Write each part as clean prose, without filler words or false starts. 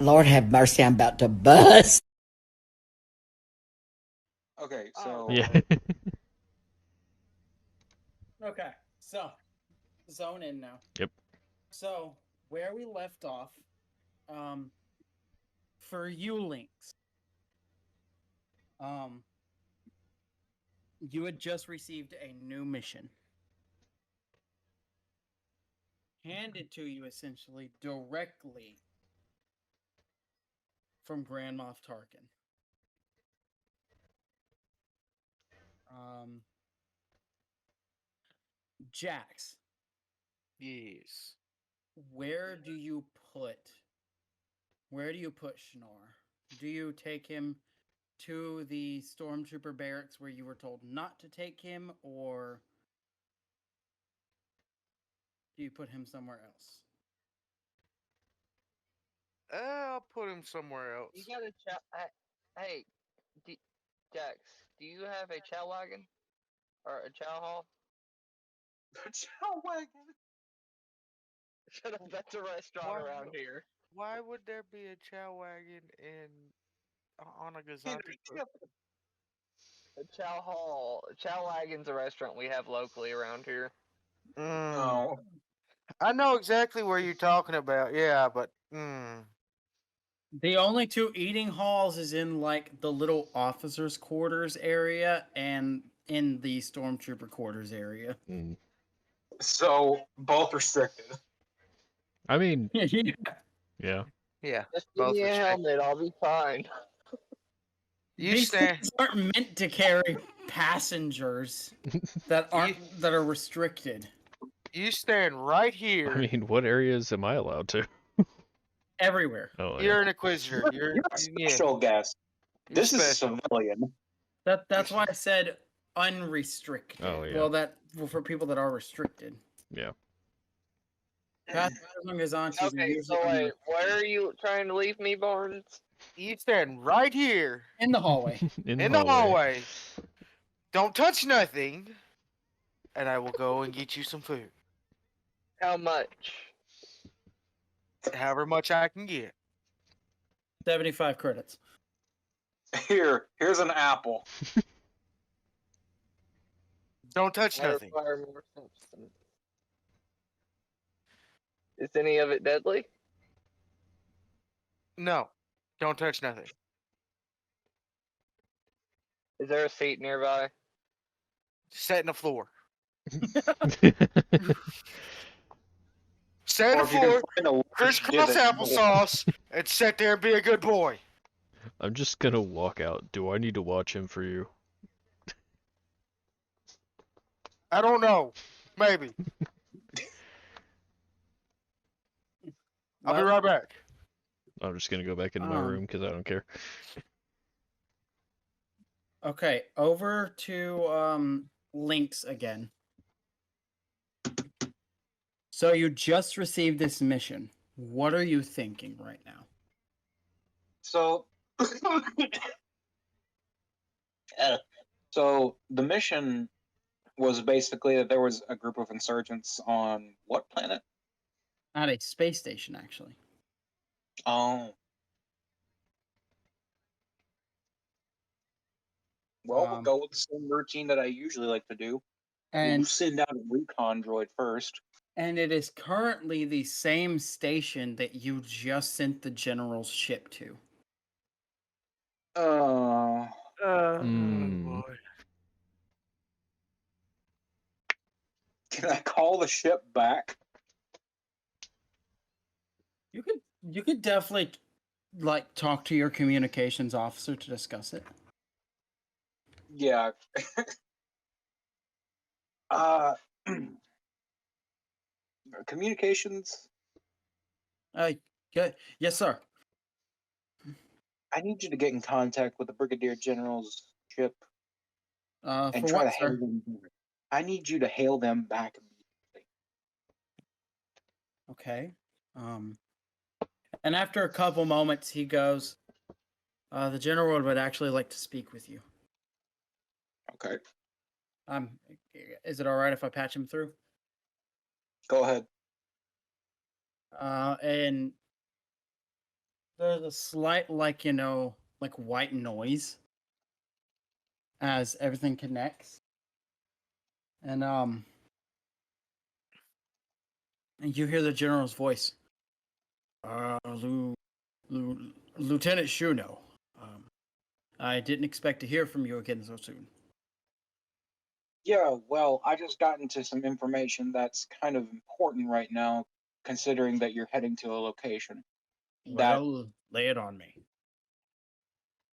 Lord have mercy, I'm about to bust. Okay, Oh, so Yeah. Okay, so zone in now. Yep. So where we left off, um, for you links, um, you had just received a new mission handed to you essentially directly from Grand Moff Tarkin. Um, Jax, Yes. where do you put Schnorr? Do you take him to the stormtrooper barracks where you were told not to take him, or do you put him somewhere else? I'll put him somewhere else. You got a chow. Hey, D- Jax, do you have a chow wagon or a chow hall? chow wagon. Shut up. That's a restaurant Why- around here. Why would there be a chow wagon on a Henry, Gazanti? shut A chow hall. Chow wagon's a restaurant we have locally around here. Oh, I know exactly where you're talking about. Yeah, but The only two eating halls is in like the little officers' quarters area and in the stormtrooper quarters area. Mm. so both restricted. I mean, Yeah, yeah. yeah. Just give Both me a restricted. helmet. I'll be fine. You these stand. things aren't meant to carry passengers that are restricted. You stand right here. I mean, what areas am I allowed to? Everywhere. Oh, yeah. You're an inquisitor. You're a Yeah. special guest. You're This is a special. civilian. That's why I said unrestricted. Oh, yeah. Well, for people that are restricted. Yeah. Passengers on Okay, so wait, where are you trying to leave me, Barnes? You stand right here in the hallway. in the hallway. Don't touch nothing, and I will go and get you some food. How much? However much I can get. 75 credits. Here's an apple. Don't touch I nothing. require more substance. Is any of it deadly? No. Don't touch nothing. Is there a seat nearby? Sit on the floor. Sit Or on the if you can floor, find a large crisscross divot. applesauce, and sit there and be a good boy. I'm just gonna walk out. Do I need to watch him for you? I don't know. Maybe. I'll be right back. I'm just gonna go back into my room because I don't care. Okay, over to links again. So you just received this mission. What are you thinking right now? So, so the mission was basically that there was a group of insurgents on what planet? At a space station, actually. Oh. Well, we'll go with the same routine that I usually like to do. We'll And send out a recon droid first. and it is currently the same station that you just sent the general's ship to. Hmm. Boy. Can I call the ship back? You could definitely like talk to your communications officer to discuss it. Yeah. Communications. Good. Yes, sir. I need you to get in contact with the Brigadier General's ship and For try what, to hail sir? them back. I need you to hail them back immediately. Okay. And after a couple moments, he goes, the general would actually like to speak with you. Okay. Is it all right if I patch him through? Go ahead. And There's a slight, like, like white noise as everything connects. And you hear the general's voice. Lieutenant Shuno, I didn't expect to hear from you again so soon. Yeah, well, I just got into some information that's kind of important right now, considering that you're heading to a location. That Well, lay it on me.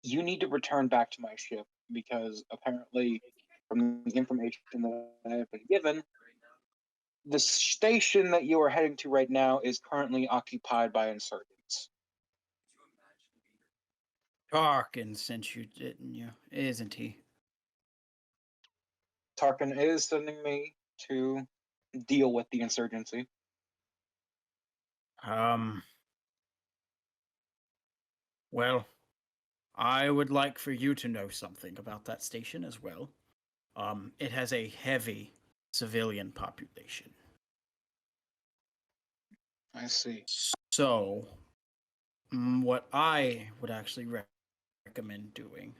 you need to return back to my ship because apparently, from the information that I have been given, the station that you are heading to right now is currently occupied by insurgents. Tarkin sent you, didn't you? Isn't he? Tarkin is sending me to deal with the insurgency. Well, I would like for you to know something about that station as well. It has a heavy civilian population. I see. So, what I would actually recommend doing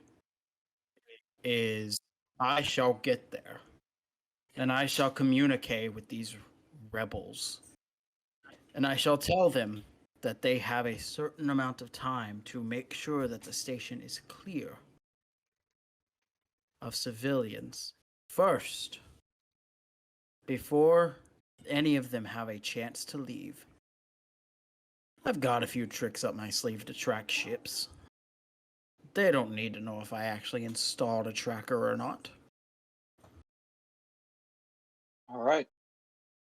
is I shall get there and I shall communicate with these rebels. And I shall tell them that they have a certain amount of time to make sure that the station is clear of civilians first, before any of them have a chance to leave. I've got a few tricks up my sleeve to track ships. They don't need to know if I actually installed a tracker or not. All right.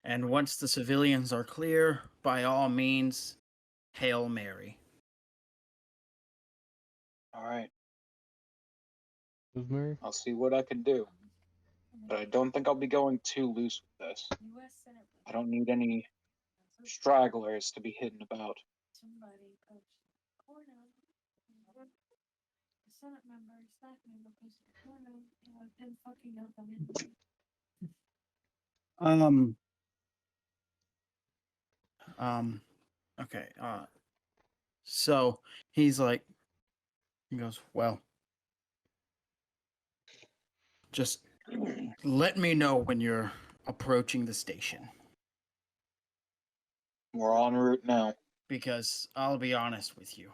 And once the civilians are clear, by all means, Hail Mary. All right. Mary? I'll see what I can do. But I don't think I'll be going too loose with this. I don't need any stragglers to be hidden about. Um, okay, so he goes, well, just let me know when you're approaching the station. We're en route now. Because I'll be honest with you.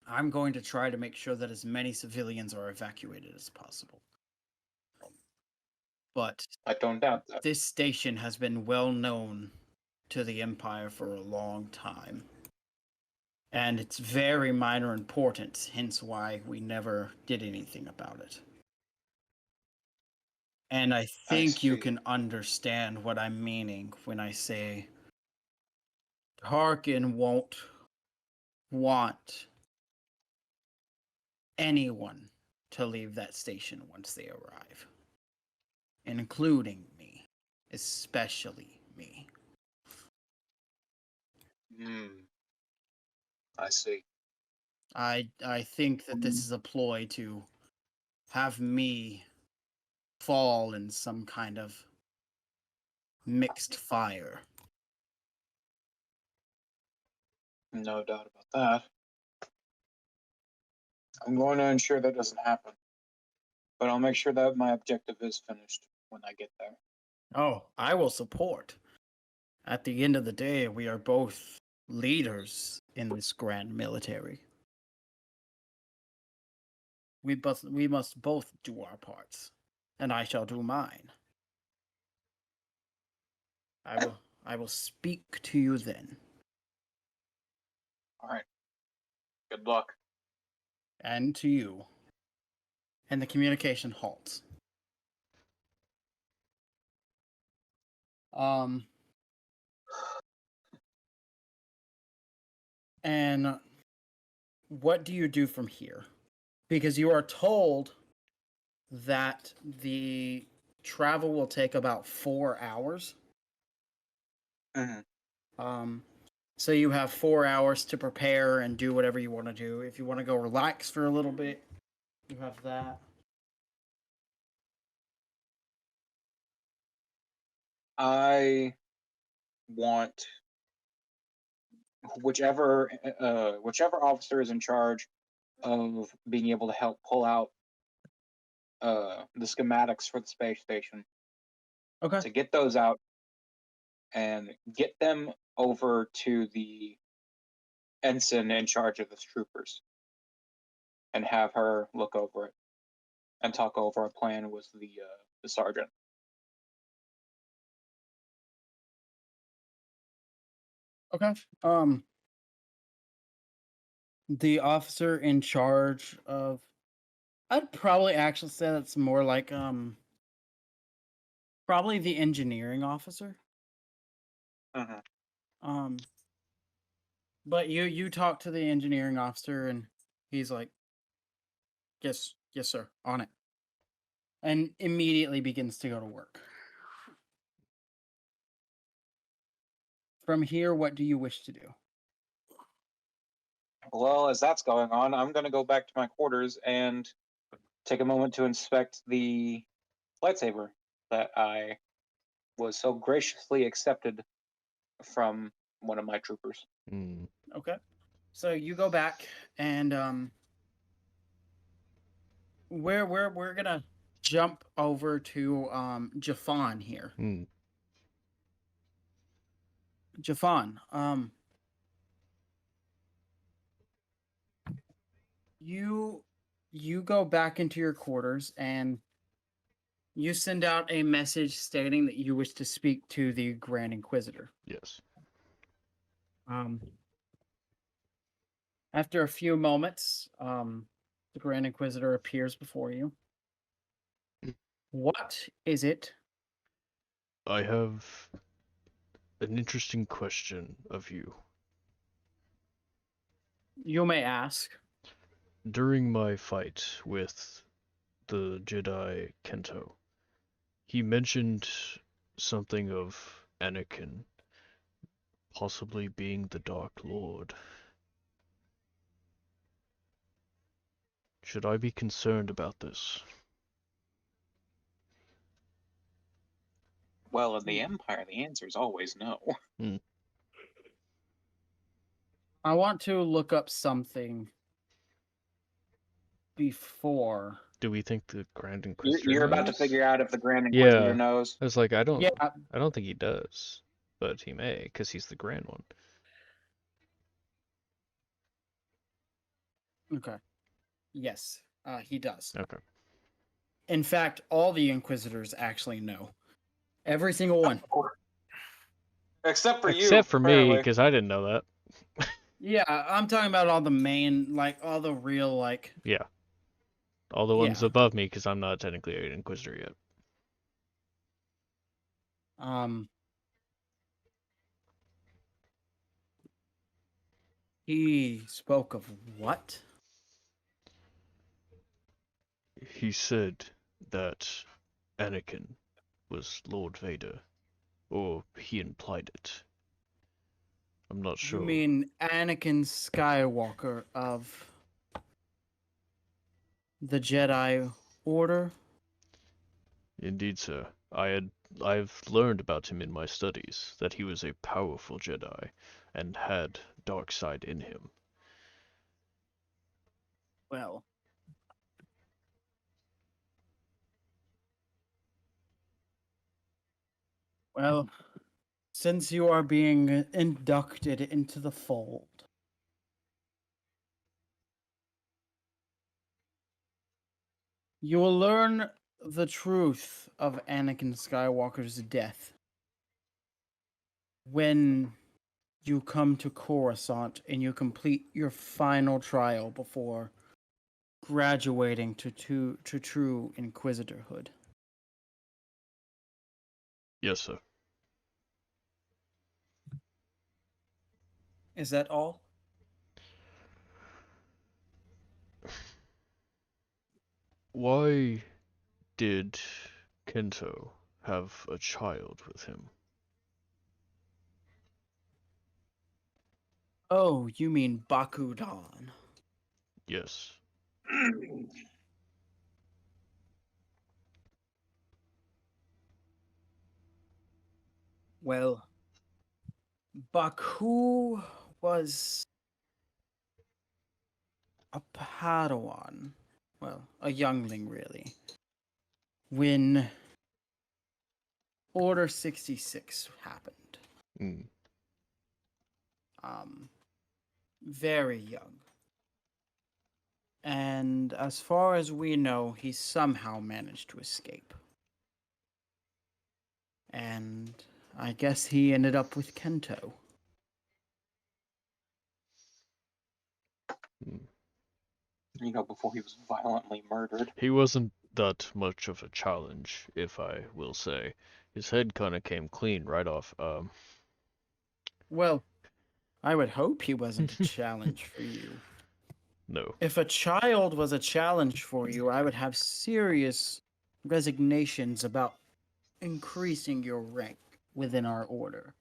I'm going to try to make sure that as many civilians are evacuated as possible. But I don't doubt that. this station has been well known to the Empire for a long time. And it's very minor importance, hence why we never did anything about it. And I think you see. can understand what I'm meaning when I say Tarkin won't want anyone to leave that station once they arrive, including me, especially me. I see. I think that this is a ploy to have me fall in some kind of mixed fire. No doubt about that. I'm going to ensure that doesn't happen. But I'll make sure that my objective is finished when I get there. Oh, I will support. At the end of the day, we are both leaders in this grand military. We must both do our parts, and I shall do mine. I will speak to you then. All right. Good luck. And to you. And the communication halts. And what do you do from here? Because you are told that the travel will take about 4 hours. So you have 4 hours to prepare and do whatever you want to do. If you want to go relax for a little bit, you have that. I want whichever officer is in charge of being able to help pull out the schematics for the space station, Okay. to get those out and get them over to the ensign in charge of the troopers and have her look over it and talk over a plan with the sergeant. Okay. The officer in charge of, I'd probably actually say that's more like probably the engineering officer. Mhm. But you talk to the engineering officer and he's like, yes, sir, on it. And immediately begins to go to work. From here, what do you wish to do? Well, as that's going on, I'm going to go back to my quarters and take a moment to inspect the lightsaber that I was so graciously accepted from one of my troopers. Hmm. Okay. So you go back and we're gonna jump over to Jafan here. Hmm. Jafan, you go back into your quarters and you send out a message stating that you wish to speak to the Grand Inquisitor. Yes. After a few moments, the Grand Inquisitor appears before you. What is it? I have an interesting question of you. You may ask. During my fight with the Jedi Kento, he mentioned something of Anakin possibly being the Dark Lord. Should I be concerned about this? Well, in the Empire, the answer is always no. I want to look up something before. Do we think the Grand Inquisitor You're about to knows? figure out if the Grand Inquisitor Yeah. knows. I was like, I don't Yeah, think he does, but he may, because he's the Grand One. okay. Yes, he does. Okay. In fact, all the Inquisitors actually know. Every single one. Except for you, Except for me, apparently. because I didn't know that. Yeah, I'm talking about all the main, like, all the real, like... Yeah. All the ones Yeah. above me, because I'm not technically an Inquisitor yet. He spoke of what? He said that Anakin was Lord Vader, or he implied it. I'm not sure. You mean Anakin Skywalker of the Jedi Order? Indeed, sir. I've learned about him in my studies, that he was a powerful Jedi, and had dark side in him. Well, since you are being inducted into the fold, you will learn the truth of Anakin Skywalker's death when you come to Coruscant and you complete your final trial before graduating to true Inquisitorhood. Yes, sir. Is that all? Why did Kento have a child with him? Oh, you mean Bakudan. Yes. Well, Baku was a Padawan, well, a youngling really, when Order 66 happened. Mm. Very young. And as far as we know, he somehow managed to escape. And I guess he ended up with Kento. You know, before he was violently murdered. He wasn't that much of a challenge, if I will say. His head kind of came clean right off. Well, I would hope he wasn't a challenge for you. No. If a child was a challenge for you, I would have serious resignations about increasing your rank within our order.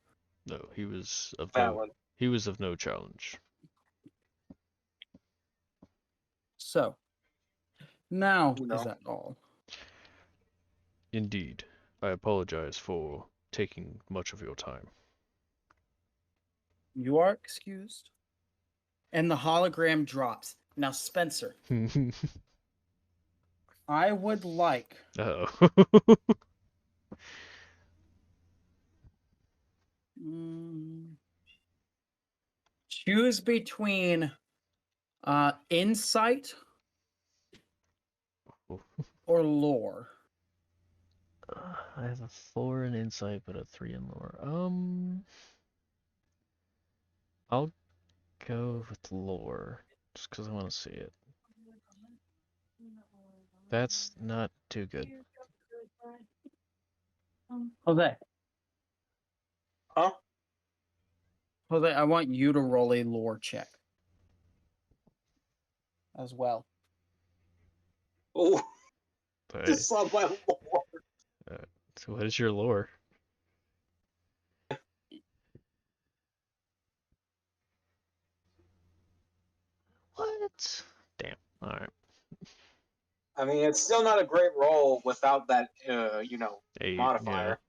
No, he was of Valid. no challenge. So, now You know. is that all? Indeed. I apologize for taking much of your time. You are excused. And the hologram drops. Now, Spencer, I would like Uh-oh. choose between insight or lore. I have a 4 in insight, but a 3 in lore. I'll go with lore, just because I want to see it. That's not too good. Jose. Huh? Jose, I want you to roll a lore check as well. Oh, Hey, just saw my lord. so what is your lore? What? Damn. Alright. I mean, it's still not a great roll without that, Yeah. modifier.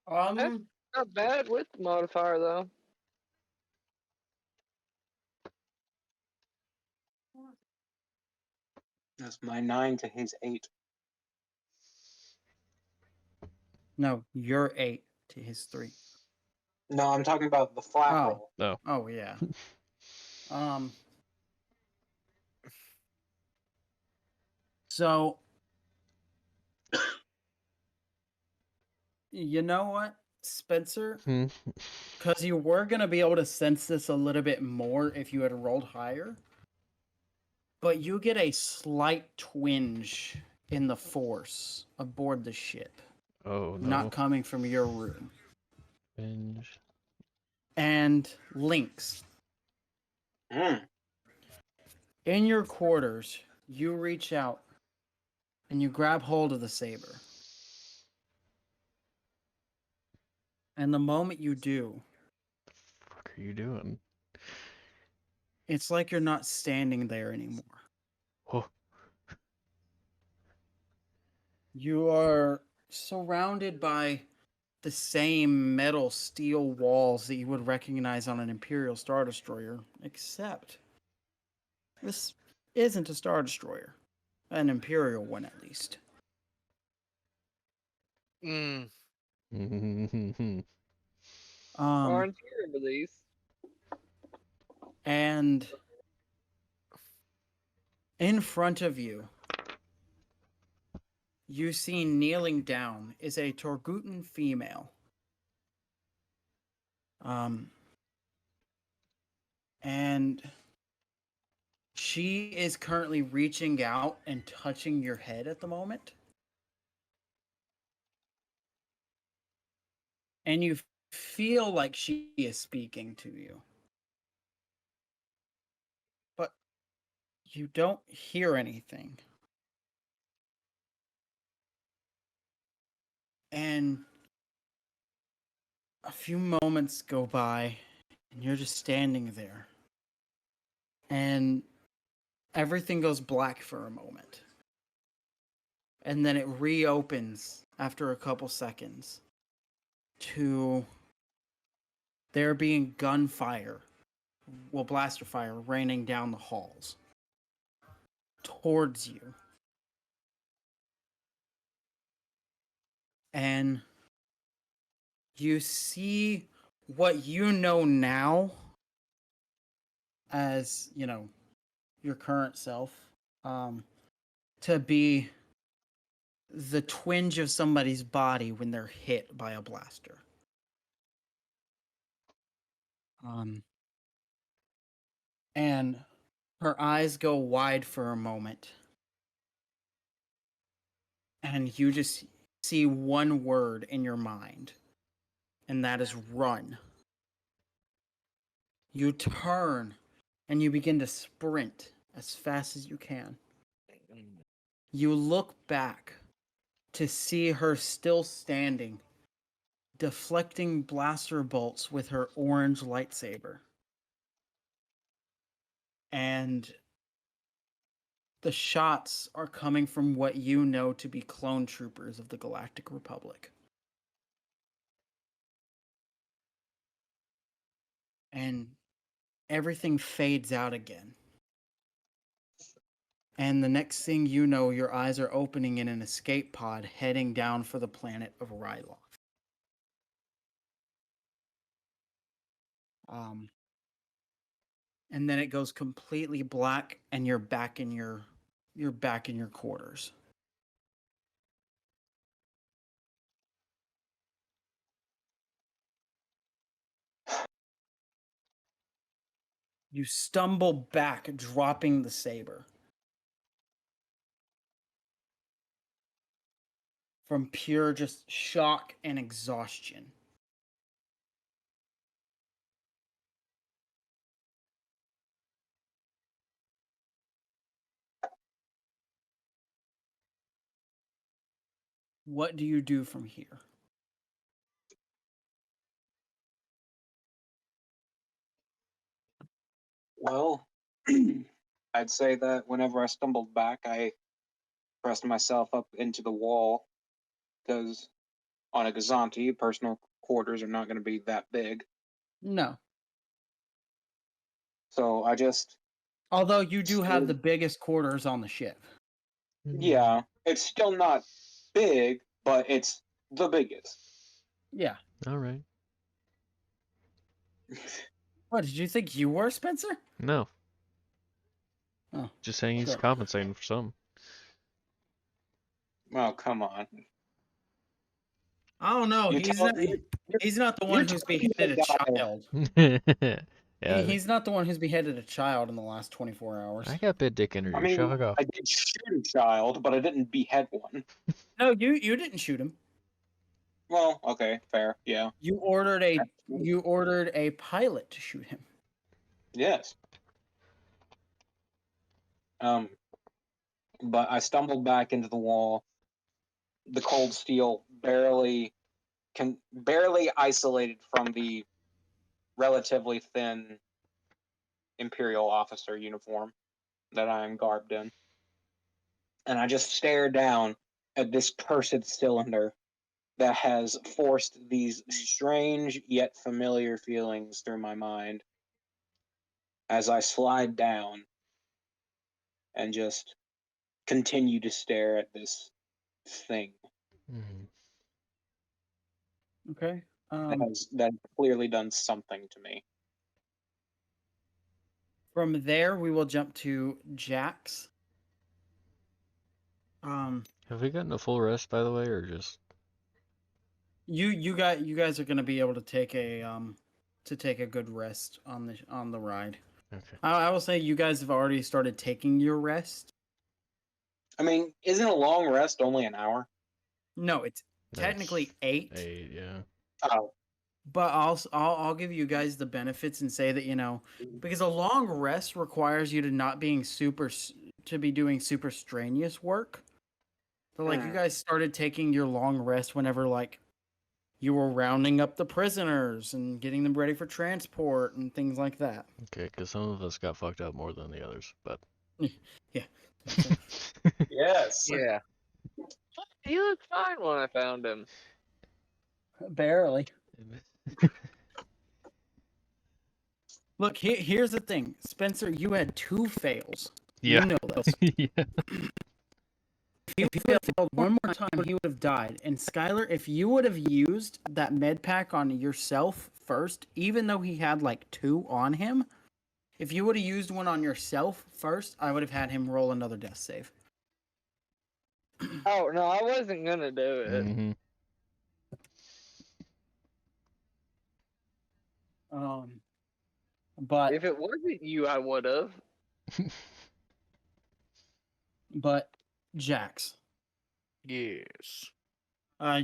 Not bad with the modifier though. That's my 9 to his 8. No, you're 8 to his 3. No, I'm talking about the flat Oh. roll. No. Oh, yeah. So, you know what, Spencer? Because you were going to be able to sense this a little bit more if you had rolled higher. But you get a slight twinge in the force aboard the ship. Oh, no. Not coming from your room. Binge. And Lynx, Mm. in your quarters, you reach out and you grab hold of the saber. And the moment you do, What the fuck are you doing? it's like you're not standing there anymore. Oh. You are surrounded by the same metal steel walls that you would recognize on an Imperial Star Destroyer, except this isn't a Star Destroyer. An Imperial one, at least. Mm. Um, Terrible these. and in front of you, you see kneeling down is a Torgutan female. And she is currently reaching out and touching your head at the moment. And you feel like she is speaking to you. But you don't hear anything. And a few moments go by, and you're just standing there. And everything goes black for a moment. And then it reopens after a couple seconds. to there being gunfire, well, blaster fire raining down the halls towards you. And you see what you know now as, your current self, to be the twinge of somebody's body when they're hit by a blaster. And her eyes go wide for a moment. And you just see one word in your mind, and that is run. You turn and you begin to sprint as fast as you can. You look back to see her still standing, deflecting blaster bolts with her orange lightsaber. And the shots are coming from what you know to be clone troopers of the Galactic Republic. And everything fades out again. And the next thing you know, your eyes are opening in an escape pod heading down for the planet of Ryloth. And then it goes completely black, and you're back in your quarters. You stumble back, dropping the saber. From pure just shock and exhaustion. What do you do from here? Well, I'd say that whenever I stumbled back, I pressed myself up into the wall, because on a Gazanti, personal quarters are not going to be that big. No. So I just... Although you do have the biggest quarters on the ship. Yeah, it's still not big, but it's the biggest. Yeah. All right. What, did you think you were, Spencer? No. Oh, Just saying he's sure. compensating for something. Oh, come on. I don't know. He's not the one who's beheaded a child. Yeah. He's not the one who's beheaded a child in the last 24 hours. I got big dick energy. I mean, Shut off. I did shoot a child, but I didn't behead one. No, you didn't shoot him. Well, okay, fair, yeah. You ordered a pilot to shoot him. Yes. But I stumbled back into the wall. The cold steel barely isolated from the relatively thin Imperial officer uniform that I am garbed in. And I just stare down at this cursed cylinder that has forced these strange yet familiar feelings through my mind as I slide down and just continue to stare at this thing Okay. that clearly done something to me. From there, we will jump to Jax. Have we gotten a full rest, by the way, or just? You guys are gonna be able to take a good rest on the ride. Okay. I will say you guys have already started taking your rest. I mean, isn't a long rest only an hour? No, it's technically 8. 8, yeah. Oh. But I'll give you guys the benefits and say that, because a long rest requires you to not being to be doing super strenuous work. So you guys started taking your long rest whenever you were rounding up the prisoners and getting them ready for transport and things like that. Okay, because some of us got fucked up more than the others, but. Yeah. Yes. Yeah. He looked fine when I found him. Barely. Look, here's the thing, Spencer. You had 2 fails. Yeah. You know this. Yeah. If he failed one more time, he would have died. And Skylar, if you would have used that med pack on yourself first, even though he had like 2 on him, if you would have used one on yourself first, I would have had him roll another death save. Oh no, I wasn't gonna do it. Mm-hmm. But If it wasn't you, I would have. but Jax, Yes.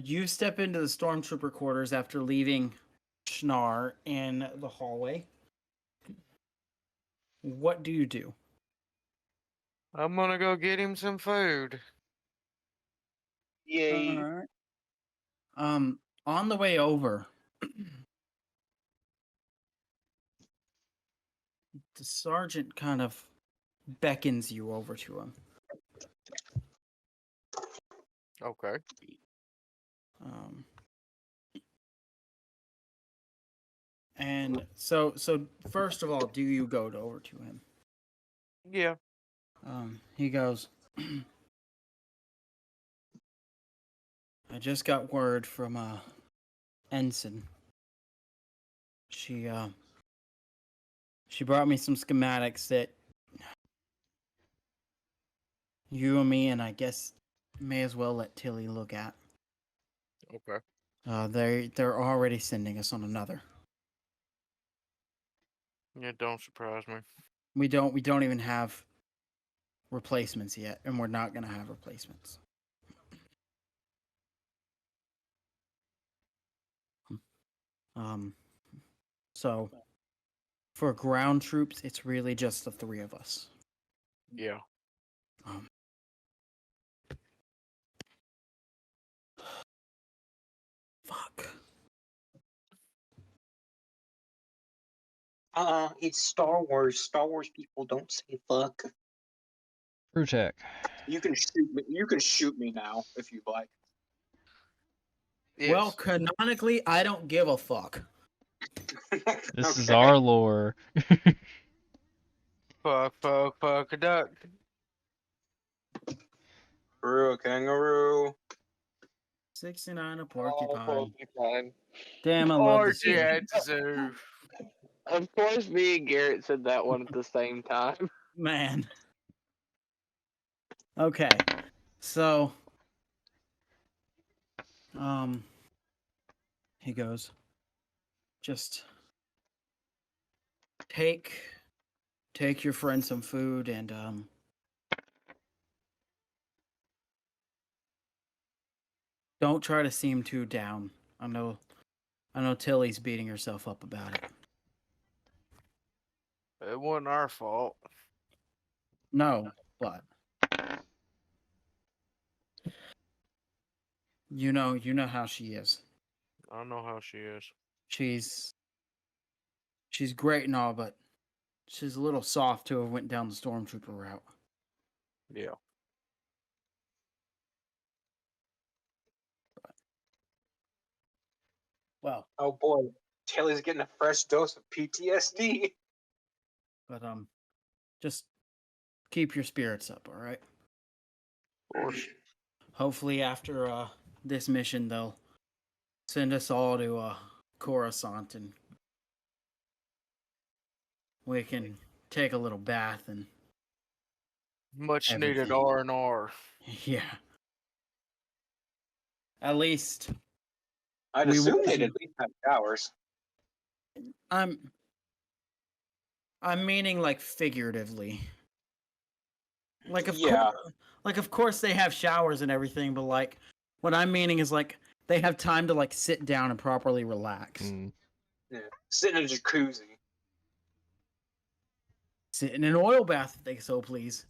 you step into the stormtrooper quarters after leaving Schnar in the hallway. What do you do? I'm gonna go get him some food. Yay. Alright. On the way over, the sergeant kind of beckons you over to him. Okay. And so first of all, do you go over to him? Yeah. He goes, I just got word from Ensign. She brought me some schematics that you and me, and I guess may as well let Tilly look at. Okay. They're already sending us on another. Yeah, don't surprise me. We don't even have replacements yet, and we're not gonna have replacements. So for ground troops, it's really just the 3 of us. Yeah. Fuck. It's Star Wars. Star Wars people don't say fuck. Protec. You can shoot me. You can shoot me now if you'd like. Yes. Well, canonically, I don't give a fuck. This is Okay. our lore. fuck a duck. Kangaroo, kangaroo. 69 a Oh, porcupine. porcupine. Damn, I love this Orgy game. at the zoo. Of course, me and Garrett said that one at the same time. Man. Okay. So, he goes, just take your friend some food and don't try to seem too down. I know Tilly's beating herself up about it. It wasn't our fault. No, but you know how she is. I know how she is. She's great and all, but she's a little soft to have went down the stormtrooper route. Yeah. Well, Oh boy, Taylor's getting a fresh dose of PTSD. but just keep your spirits up, all right? Of course. Hopefully, after this mission, they'll send us all to Coruscant, and we can take a little bath and Much needed everything. R&R. Yeah. At least I'd We assume would- they'd at least have showers. I'm meaning like figuratively. Like of course they have showers and everything, but like what I'm meaning is like they have time to like sit down and properly relax. Mm. Yeah. Sit in a jacuzzi. Sit in an oil bath if they so please.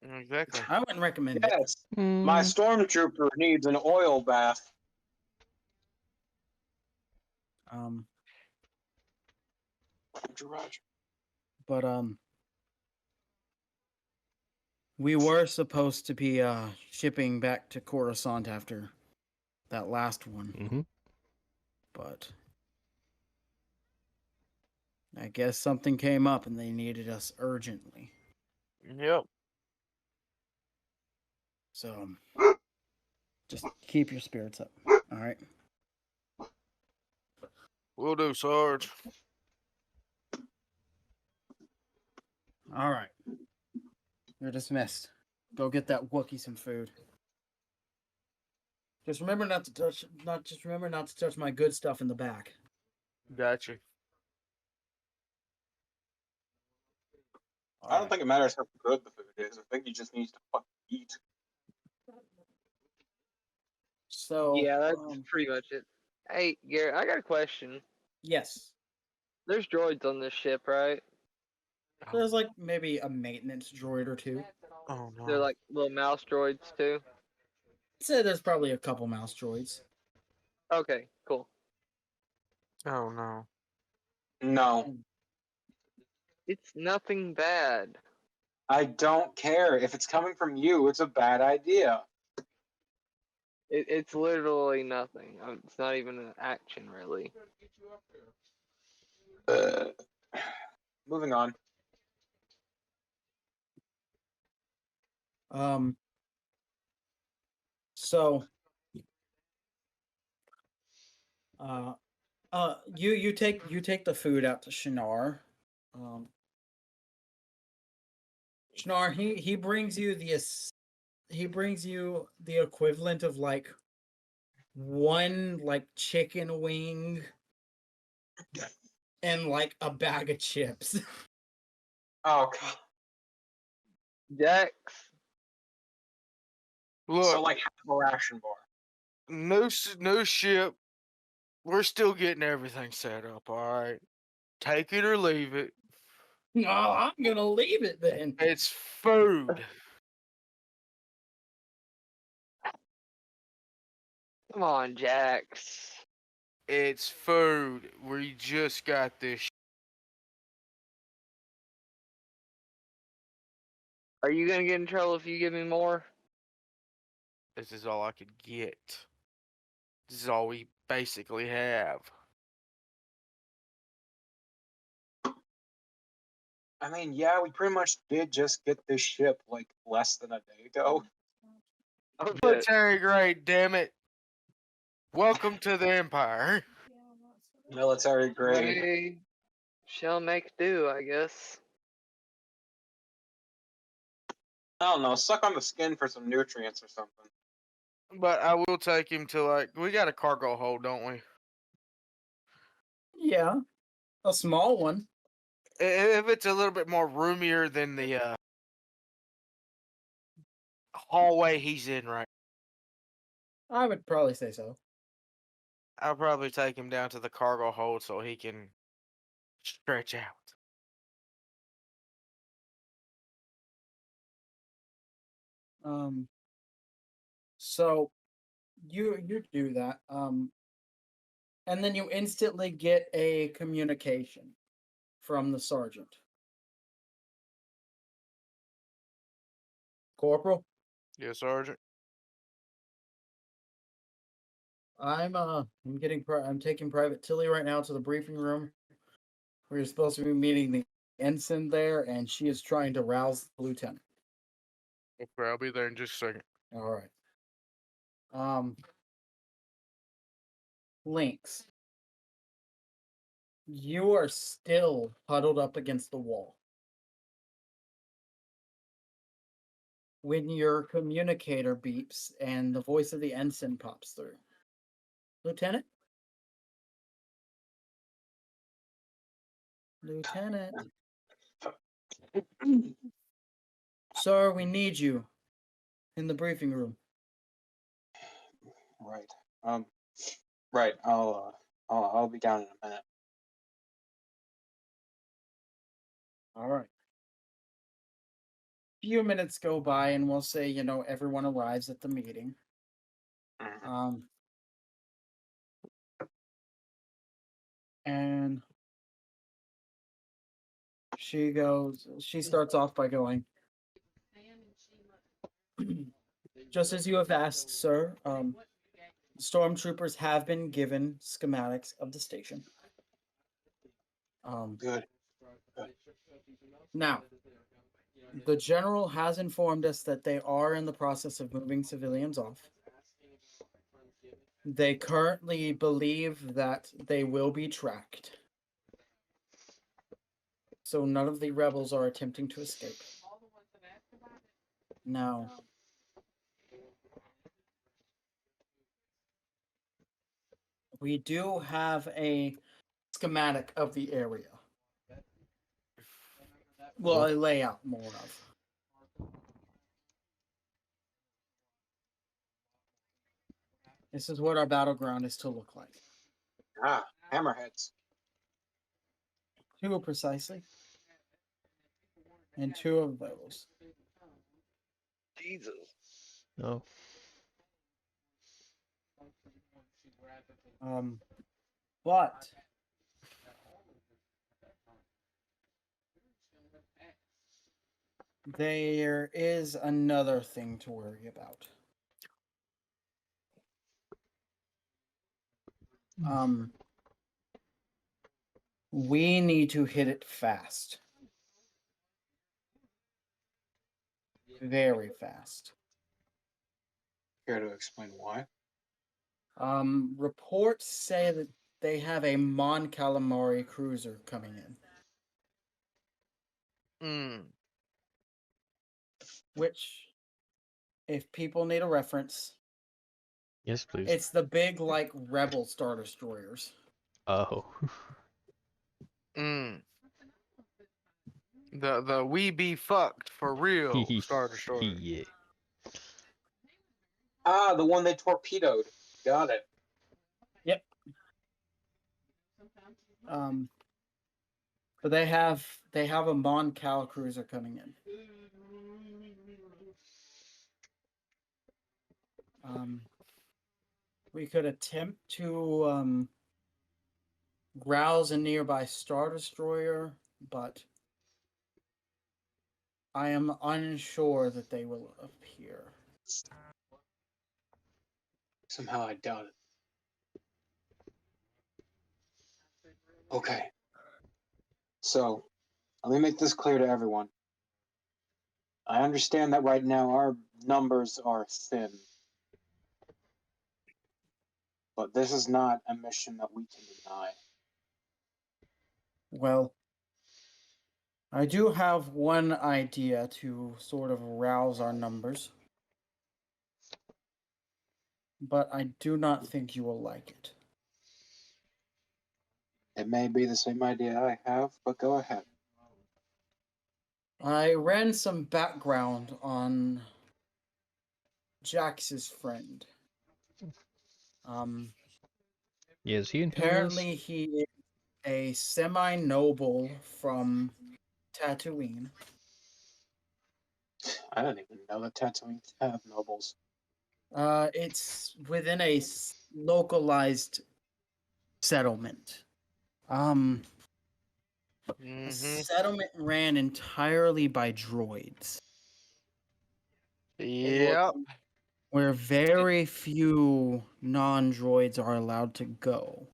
Exactly. I wouldn't recommend it. Yes, my stormtrooper needs an oil bath. Roger. But we were supposed to be shipping back to Coruscant after that last one. Mm-hmm. but I guess something came up and they needed us urgently. Yep. So just keep your spirits up. All right. Will do, Sarge. All right. You're dismissed. Go get that Wookiee some food. Just remember not to touch my good stuff in the back. Gotcha. I don't think it matters how good the food is. I think he just needs to fucking eat. So Yeah, that's pretty much it. Hey, Garrett, I got a question. yes. There's droids on this ship, right? There's like maybe a maintenance droid or two. Oh no. They're like little mouse droids too. I'd say there's probably a couple mouse droids. Okay, cool. Oh no. No, It's nothing bad. I don't care. If it's coming from you, it's a bad idea. It's literally nothing. It's not even an action, really. Moving on. So you take the food out to Shinar. Shinar, he brings you the equivalent of like one like chicken wing and like a bag of chips. Oh god. Dex, Look, So like half a ration bar. no ship. We're still getting everything set up. All right. Take it or leave it. No, I'm gonna leave it then. It's food. come on, Jax. It's food. We just got this. Are you gonna get in trouble if you give me more? This is all I could get. This is all we basically have. I mean, yeah, we pretty much did just get this ship like less than a day ago. Oh, shit. Military grade, damn it. Welcome to the Empire. Military grade. We shall make do, I guess. I don't know, suck on the skin for some nutrients or something. But I will take him to, like, we got a cargo hold, don't we? Yeah, a small one. If it's a little bit more roomier than the hallway he's in right, I would probably say so. I'll probably take him down to the cargo hold so he can stretch out. So you do that. And then you instantly get a communication from the sergeant. Corporal, Yes, Sergeant. I'm taking Private Tilly right now to the briefing room. We're supposed to be meeting the ensign there, and she is trying to rouse the lieutenant. Okay, I'll be there in just a second. All right. Lynx, you are still huddled up against the wall. When your communicator beeps and the voice of the ensign pops through. Lieutenant? Lieutenant? Sir, we need you in the briefing room. Right. Right. I'll be down in a minute. All right. Few minutes go by, and we'll say, everyone arrives at the meeting. And she starts off by going, just as you have asked, sir, stormtroopers have been given schematics of the station. Good. Now, the general has informed us that they are in the process of moving civilians off. They currently believe that they will be tracked. So none of the rebels are attempting to escape. Now, we do have a schematic of the area. Well, a layout more of. This is what our battleground is to look like. Ah, hammerheads. 2 precisely. And 2 of those. Jesus. No. But there is another thing to worry about. We need to hit it fast. Very fast. Care to explain why? Reports say that they have a Mon Calamari cruiser coming in. Which, if people need a reference, Yes, please. it's the big, like, Rebel Star Destroyers. Oh. The we be fucked for real Star Destroyer. Yeah. Ah, the one they torpedoed. Got it. Yep. But they have a Mon Cal cruiser coming in. We could attempt to rouse a nearby Star Destroyer, but I am unsure that they will appear. Somehow I doubt it. Okay. So, let me make this clear to everyone. I understand that right now our numbers are thin. But this is not a mission that we can deny. Well, I do have one idea to sort of rouse our numbers, but I do not think you will like it. It may be the same idea I have, but go ahead. I ran some background on Jax's friend. Yeah, is he in Apparently he is a semi-noble from Tatooine. I don't even know that Tatooine have nobles. It's within a localized settlement. The settlement ran entirely by droids. Yep. Where very few non-droids are allowed to go.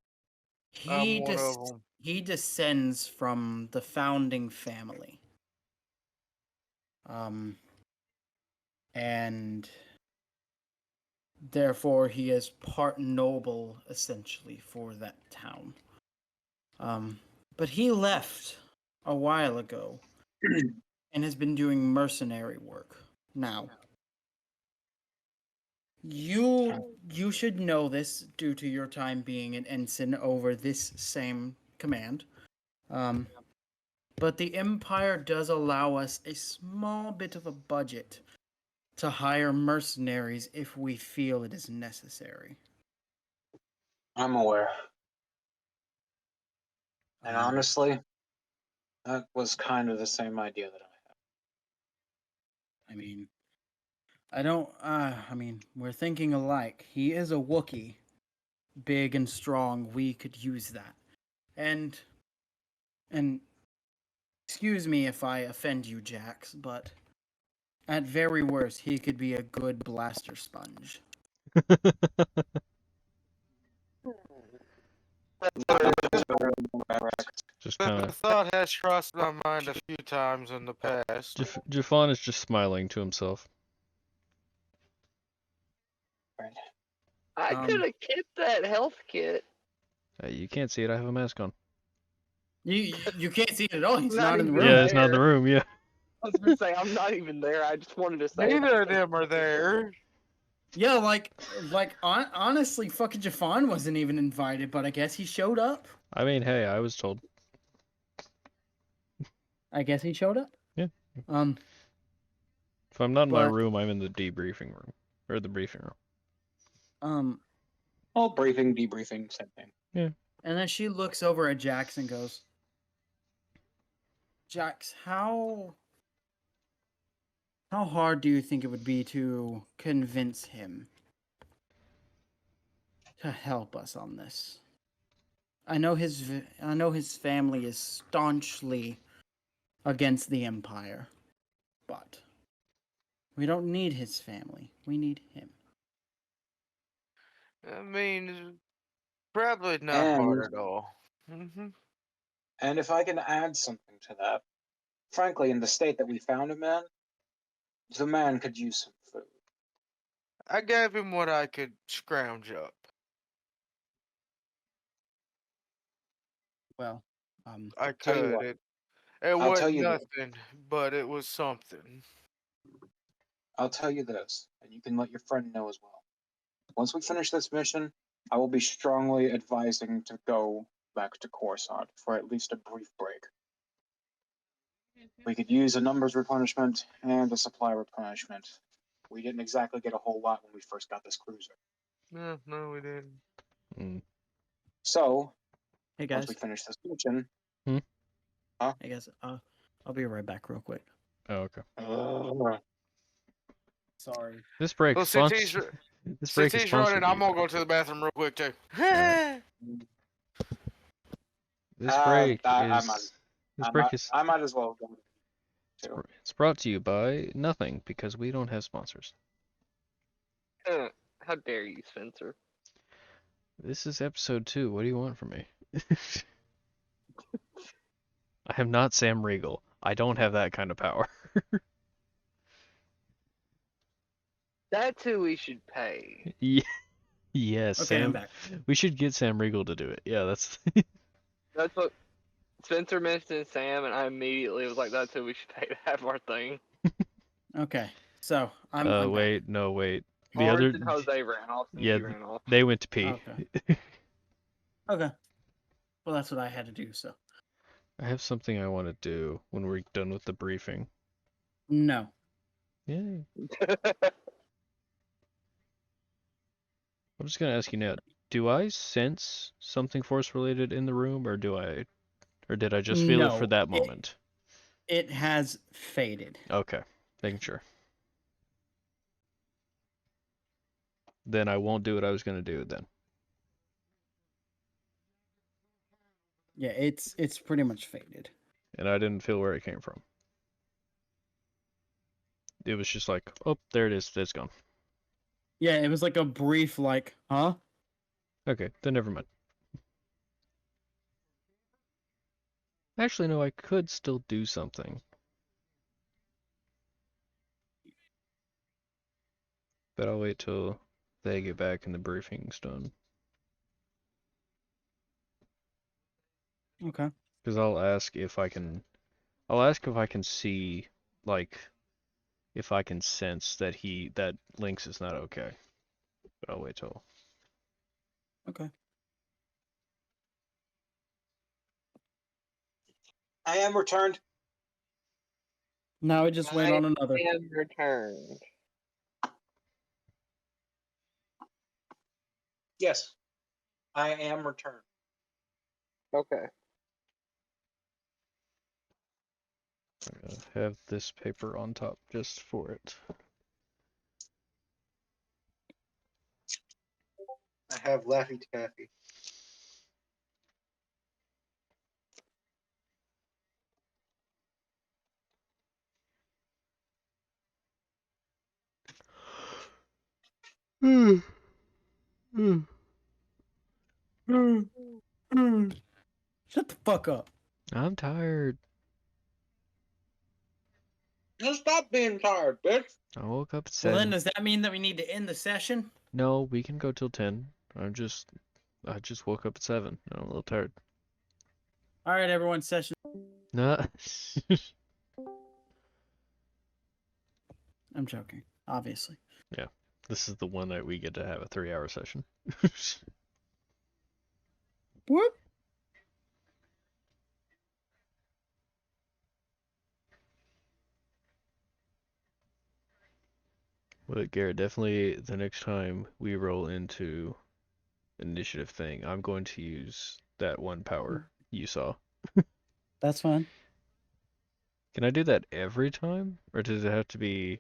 I'm one of them. He descends from the founding family. And therefore he is part noble, essentially, for that town. But he left a while ago and has been doing mercenary work. Now, you should know this due to your time being an ensign over this same command. But the Empire does allow us a small bit of a budget to hire mercenaries if we feel it is necessary. I'm aware. And honestly, that was kind of the same idea that I had. We're thinking alike. He is a Wookiee. Big and strong. We could use that. And excuse me if I offend you, Jax, but at very worst, he could be a good blaster sponge. Just The kind of. thought has crossed my mind a few times in the past. Jafon is just smiling to himself. I Um, could have kept that health kit. You can't see it. I have a mask on. you can't see it at all. He's Not not in the even room. Yeah, it's not in the there. room. Yeah. I was gonna say I'm not even there. I just wanted to say Neither that. of them are there. Yeah, honestly, fucking Jafon wasn't even invited, but I guess he showed up. I mean, hey, I was told. I guess he showed up. Yeah. If I'm not in my But- room, I'm in the debriefing room or the briefing room. All briefing, debriefing, same thing. And then she looks over at Jax and goes, Jax, how hard do you think it would be to convince him to help us on this? I know his family is staunchly against the Empire, but we don't need his family. We need him. I mean, probably not And- hard at all. Mm-hmm. And if I can add something to that, frankly, in the state that we found him in, the man could use some food. I gave him what I could scrounge up. Well, I Tell you could. what. It I'll wasn't tell you this. nothing, but it was something. I'll tell you this, and you can let your friend know as well. Once we finish this mission, I will be strongly advising to go back to Coruscant for at least a brief break. We could use a numbers replenishment and a supply replenishment. We didn't exactly get a whole lot when we first got this cruiser. No, we didn't. Mm. So, hey once guys, we finish this mission... hey guys, I'll be right back real quick. Oh, okay. Sorry. This break. Well, since he's, This since break is he's running, sponsored. I'm gonna go to the bathroom real quick too. This break I is. might- This break is. I might as well go. Too. It's brought to you by nothing because we don't have sponsors. How dare you, Spencer? This is episode 2. What do you want from me? I am not Sam Riegel. I don't have that kind of power. That's who we should pay. Yes, Okay, I'm Sam. back. We should get Sam Riegel to do it. Yeah, that's. That's what Spencer mentioned Sam, and I immediately was like, "That's who we should pay to have our thing." Okay, so I'm back. Wait, no, wait. The Lawrence other. and Jose ran off. And Yeah, you ran off. they went to pee. Okay. Okay. Well, that's what I had to do. So I have something I want to do when we're done with the briefing. no. Yay. I'm just gonna ask you now. Do I sense something force related in the room, or did I just feel it for No, that moment? It has faded. Okay, making sure. Then I won't do what I was gonna do then. Yeah, it's pretty much faded. And I didn't feel where it came from. It was just like, oh, there it is. It's gone. Yeah, it was like a brief, like, huh? Okay, then never mind. Actually, no, I could still do something. But I'll wait till they get back and the briefing's done. Okay. Because I'll ask if I can see, like, if I can sense that that Lynx is not okay. But I'll wait till. Okay. I am returned. Now we just wait on another. I am returned. Yes, I am returned. Okay. I'm gonna have this paper on top just for it. I have Laffy Taffy. Shut the fuck up. I'm tired. Just stop being tired, bitch. I woke up at Well, 7. then does that mean that we need to end the session? No, we can go till 10. I just woke up at 7. I'm a little tired. All right, everyone, session. Nah. I'm joking, obviously. Yeah. This is the one that we get to have a 3-hour session. Whoop. But Garrett, definitely the next time we roll into initiative thing, I'm going to use that one power you saw. That's fine. Can I do that every time? Or does it have to be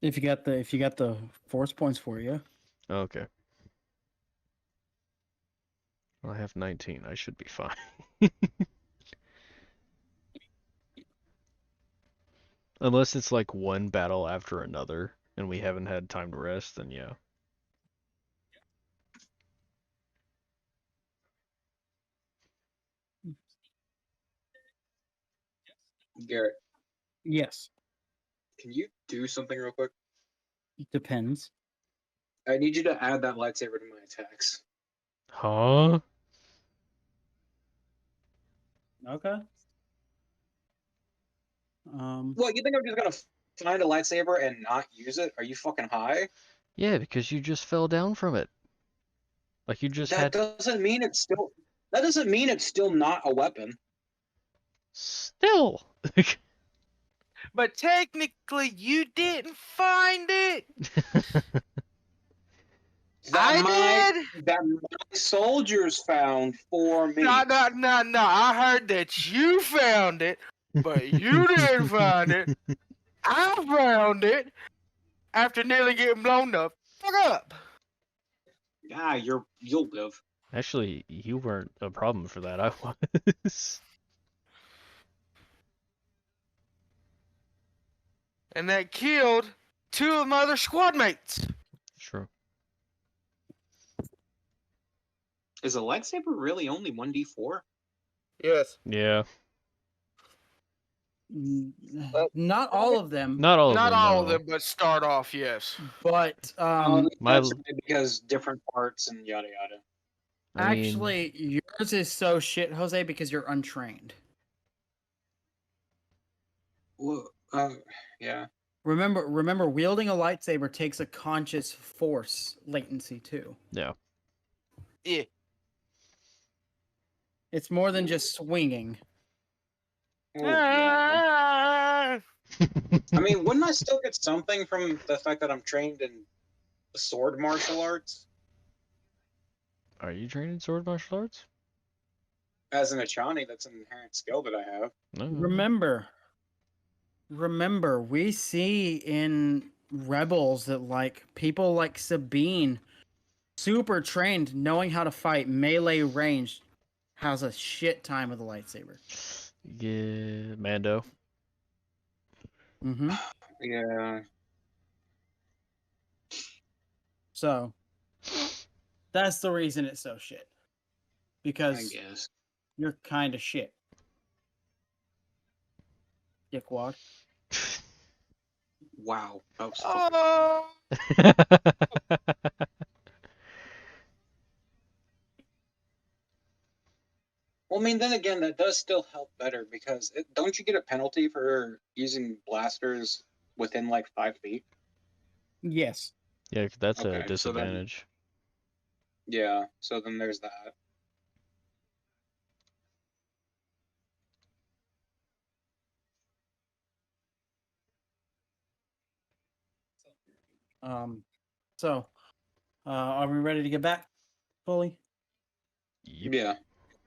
If you got the force points for you. okay. Well, I have 19. I should be fine. Unless it's like one battle after another and we haven't had time to rest, then yeah. Garrett, Yes. can you do something real quick? Depends. I need you to add that lightsaber to my attacks. Huh? Okay. What, you think I'm just gonna find a lightsaber and not use it? Are you fucking high? Yeah, because you just fell down from it. Like you just That had doesn't mean it's still. That doesn't mean it's still not a weapon. still. But technically, you didn't find it. I did. That my soldiers found for me. No. I heard that you found it, but you didn't find it. I found it after nearly getting blown the fuck up. Ah, you'll live. Actually, you weren't a problem for that. I was. And that killed 2 of my other squad mates. Sure. Is a lightsaber really only 1d4? Yes. Yeah. not all of them, Not all of Not them. all of no. them, but start off, yes. but My- That's because different parts and yada yada. I mean, actually, yours is so shit, Jose, because you're untrained. Well, yeah. Remember, wielding a lightsaber takes a conscious force latency too. yeah. Yeah. It's more than just swinging. Oh, yeah. Ah. I mean, wouldn't I still get something from the fact that I'm trained in sword martial arts? Are you trained in sword martial arts? As an Achani, that's an inherent skill that I have. No. Remember, we see in Rebels that like people like Sabine, super trained, knowing how to fight melee range, has a shit time with a lightsaber. Yeah, Mando. Mm-hmm. Yeah. So that's the reason it's so shit. I Because guess. you're kind of shit. Dickwad. Wow. That was fucking... Oh. Well, I mean, then again, that does still help better because don't you get a penalty for using blasters within like 5 feet? Yes. Yeah, that's Okay, a so then- disadvantage. Yeah, so then there's that. So, are we ready to get back fully? Yep. Yeah.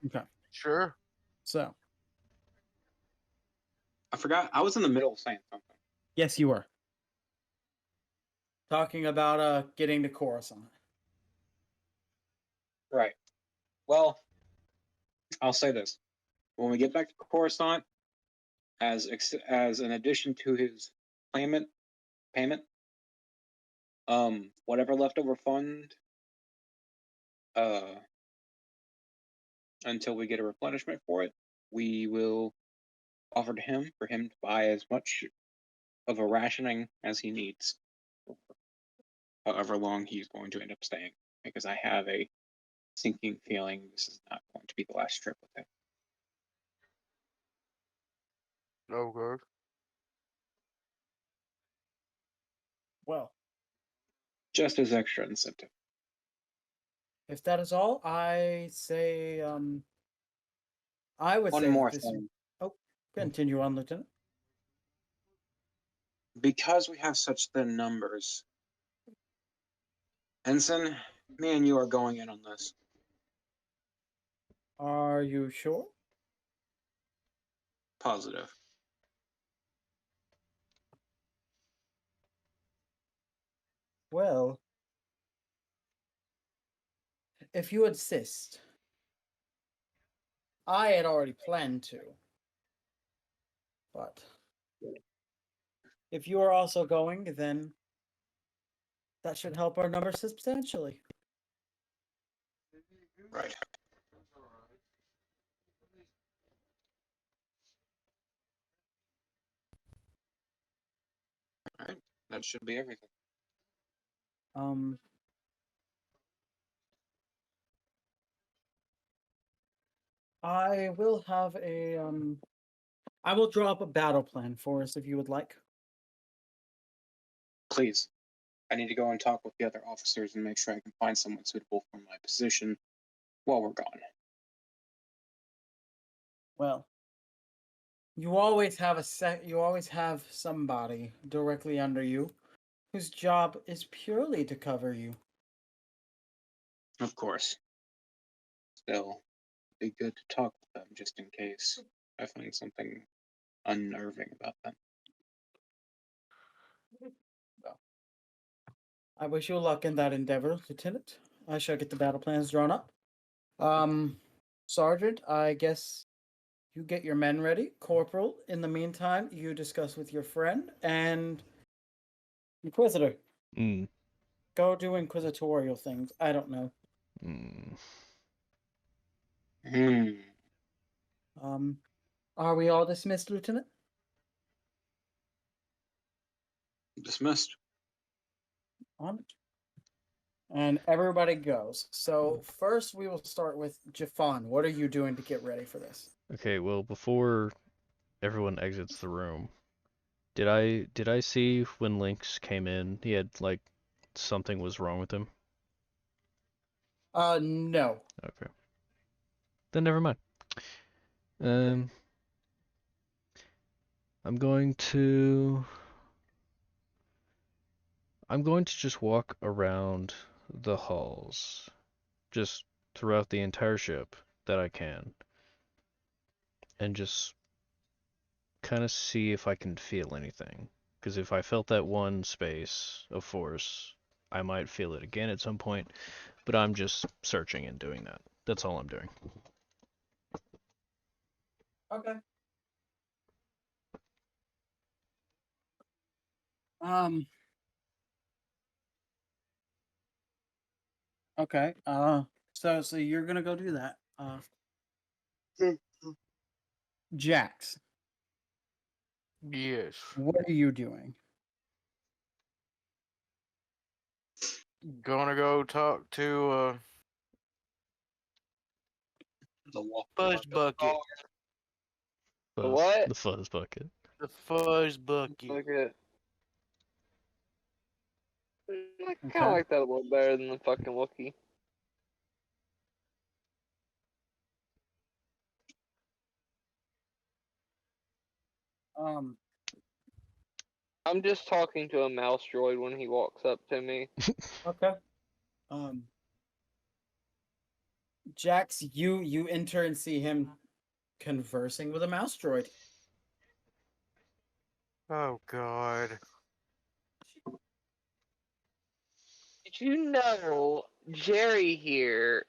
Okay. Sure. So, I forgot. I was in the middle of saying something. yes, you were talking about getting to Coruscant. Right. Well, I'll say this. When we get back to Coruscant, as an addition to his payment, whatever leftover fund until we get a replenishment for it, we will offer to him for him to buy as much of a rationing as he needs, for however long he's going to end up staying. Because I have a sinking feeling this is not going to be the last trip with him. Oh, good. Well, Just as extra incentive. if that is all, I would One say more that this. thing. Oh, continue on, Lieutenant. Because we have such thin numbers, Ensign, me and you are going in on this. Are you sure? Positive. Well, if you insist, I had already planned to. But if you are also going, then that should help our numbers substantially. Right. Alright, that should be everything. I will have a I will draw up a battle plan for us if you would like. Please. I need to go and talk with the other officers and make sure I can find someone suitable for my position while we're gone. Well, you always have you always have somebody directly under you whose job is purely to cover you. Of course. Still, it'd be good to talk with them just in case I find something unnerving about them. Well, I wish you luck in that endeavor, Lieutenant. I shall get the battle plans drawn up. Sergeant, I guess you get your men ready. Corporal, in the meantime, you discuss with your friend, and Inquisitor, Mm. go do inquisitorial things. I don't know. Are we all dismissed, Lieutenant? Dismissed. On it. And everybody goes. So first we will start with Jafan. What are you doing to get ready for this? Okay, well, before everyone exits the room, did I see when Lynx came in, he had, like, something was wrong with him? No. Okay. Then never mind. I'm going to just walk around the halls, just throughout the entire ship that I can, and just kind of see if I can feel anything. Because if I felt that one space of force, I might feel it again at some point, but I'm just searching and doing that. That's all I'm doing. Okay. Okay. So you're gonna go do that. Jax, Yes. what are you doing? Gonna go talk to The wall. Fuzz Bucket. The what? The fuzz bucket. The Fuzz Bucket. Okay. I kind Okay. of like that a little better than the fucking Wookiee. I'm just talking to a mouse droid when he walks up to me. Okay. Jax, you enter and see him conversing with a mouse droid. Oh God. Did you know Jerry here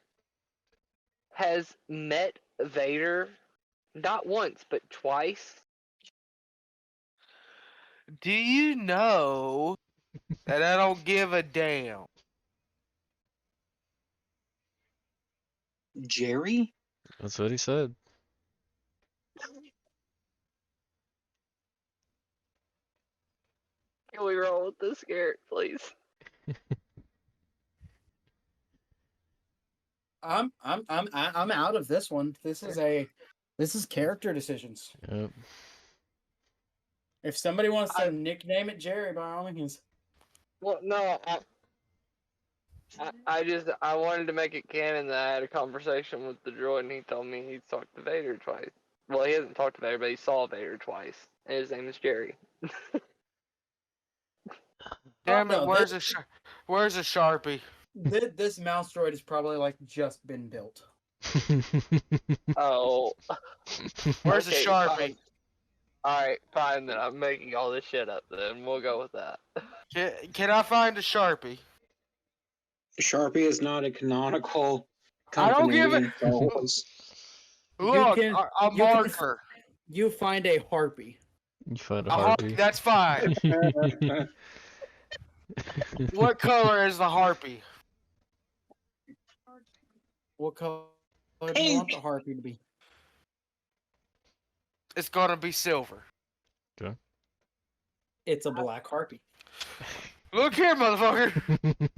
has met Vader not once but twice? Do you know that I don't give a damn? Jerry? That's what he said. Can we roll with this, Garrett, please? I'm out of this one. This is character decisions. Yep. If somebody wants to nickname it Jerry, by all means. Well, no, I wanted to make it canon that I had a conversation with the droid and he told me he talked to Vader twice. Well, he hasn't talked to Vader, but he saw Vader twice, and his name is Jerry. Damn it! no, Where's a Sharpie? This mouse droid has probably like just been built. Oh. Where's Okay, a Sharpie? fine. Alright, fine then. I'm making all this shit up then. We'll go with that. Can I find a Sharpie? Sharpie is not a canonical I don't company give it- in Star Wars. Look, can- a you can- marker. You find a harpy. You find a A harpy. harpy. That's fine. What color is the harpy? What color do you want the harpy to be? It's gonna be silver. It's a black harpy. Look here, motherfucker.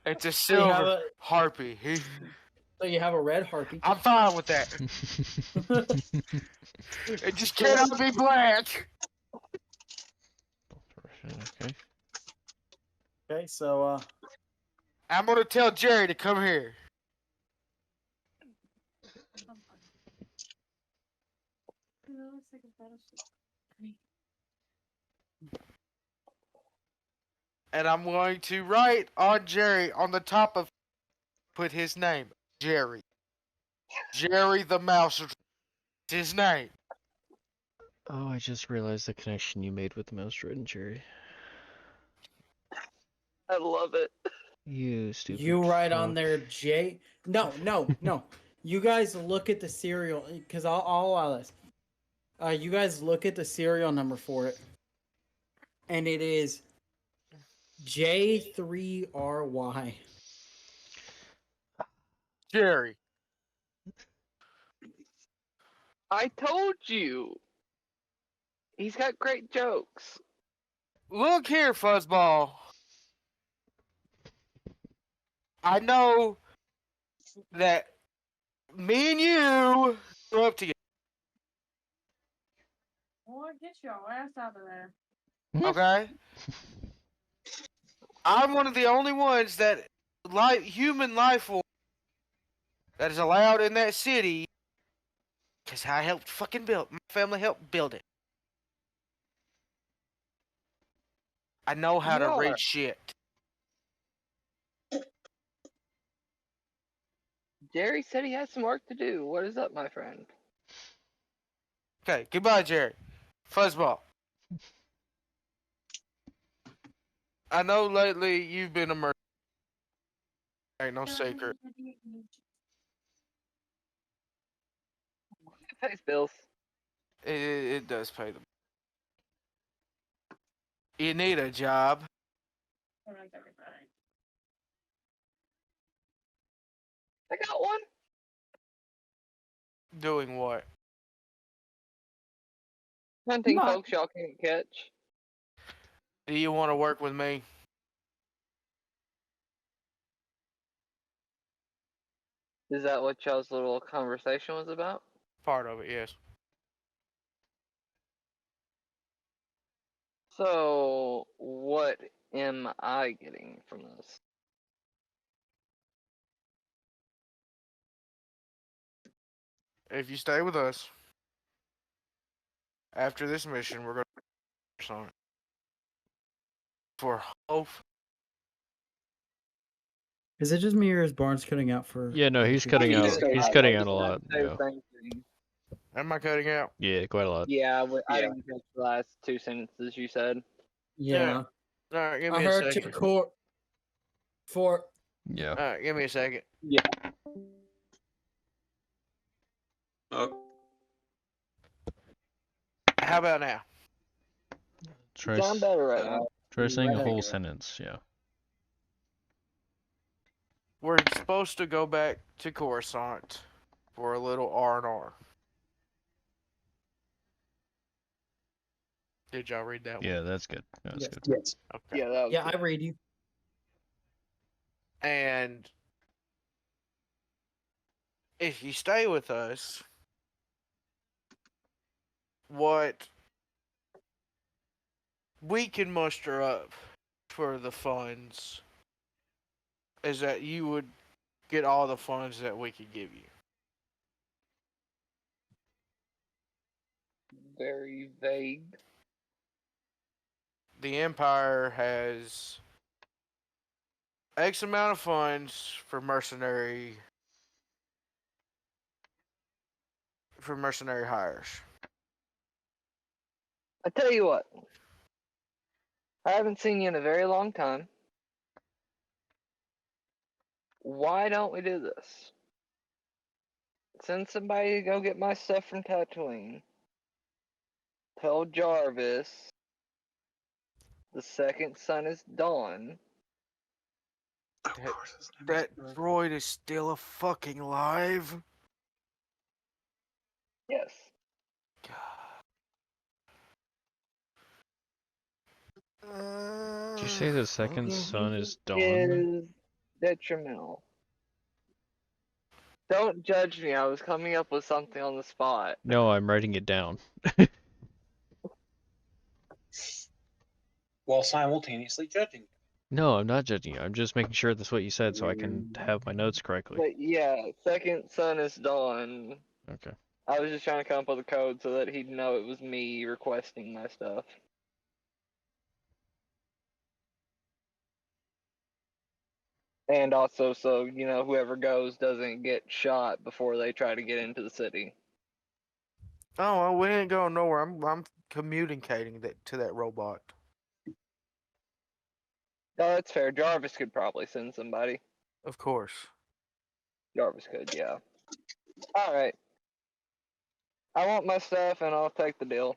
It's a So you have silver a, harpy. so you have a red harpy. I'm fine with that. It just cannot be black. Okay. Okay, so I'm gonna tell Jerry to come here. And I'm going to write on Jerry on the top of put his name. Jerry. Jerry the Mouse. It's his name. Oh, I just realized the connection you made with the mouse droid and Jerry. I love it. You stupid. you write on fuck. there J. No. You guys look at the serial because I'll allow this. You guys look at the serial number for it, and it is J3RY. Jerry. I told you. He's got great jokes. Look here, Fuzzball. I know that me and you grew up together. Boy, get your ass out of there. Okay? I'm one of the only ones that human life form that is allowed in that city because I helped fucking build. My family helped build it. I know how to read shit. Jerry said he has some work to do. What is up, my friend? Okay, goodbye, Jerry. Fuzzball. I know lately you've been a murderer. Ain't no secret. Pays bills. It does pay them. You need a job. I got one. Doing what? Hunting No. folks y'all can't catch. Do you want to work with me? Is that what y'all's little conversation was about? Part of it, yes. So, what am I getting from this? If you stay with us, after this mission, we're going to on it. For hope. Is it just me or is Barnes cutting out for? Yeah, no, he's cutting out. He's cutting out a lot. Yeah. Am I cutting out? Yeah, quite a lot. Yeah, I didn't catch the last two sentences you said. Yeah. Alright, give me I a heard second. to court for. Yeah. Alright, give me a second. How about now? Try Sound better right now. try saying a Right. whole sentence. Yeah. we're supposed to go back to Coruscant for a little R&R. Did y'all read that Yeah, one? that's good. That's Yes. good. Yes. Okay. Yeah, that was Yeah, good. I read you. And if you stay with us, what we can muster up for the funds is that you would get all the funds that we could give you. Very vague. The Empire has X amount of funds for mercenary hires. I tell you what. I haven't seen you in a very long time. Why don't we do this? Send somebody to go get my stuff from Tatooine. Tell Jarvis the second sun is dawn. Of course, his name That is droid is still a fucking alive. Yes. Did you say the second sun is dawn? Is detrimental. Don't judge me. I was coming up with something on the spot. No, I'm writing it down. while simultaneously judging you. No, I'm not judging you. I'm just making sure that's what you said so I can have my notes correctly. But yeah, second sun is dawn. Okay. I was just trying to come up with a code so that he'd know it was me requesting my stuff. And also so, whoever goes doesn't get shot before they try to get into the city. Oh, well, we ain't going nowhere. I'm communicating to that robot. No, that's fair. Jarvis could probably send somebody. Of course. Jarvis could, yeah. Alright. I want my stuff and I'll take the deal.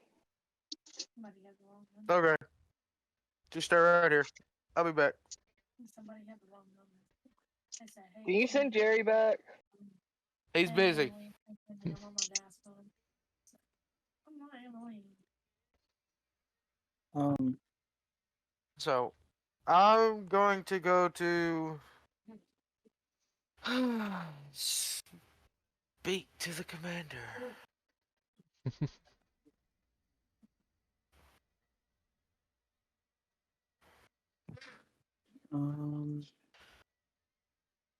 Somebody had the wrong number. Okay. Just stay right here. I'll be back. Somebody had the wrong number. I said, hey, Can you send Jerry back? He's busy. Emily. I said, "Yeah, I'm on my dad's phone." I'm not Emily. So, I'm going to go to speak to the commander.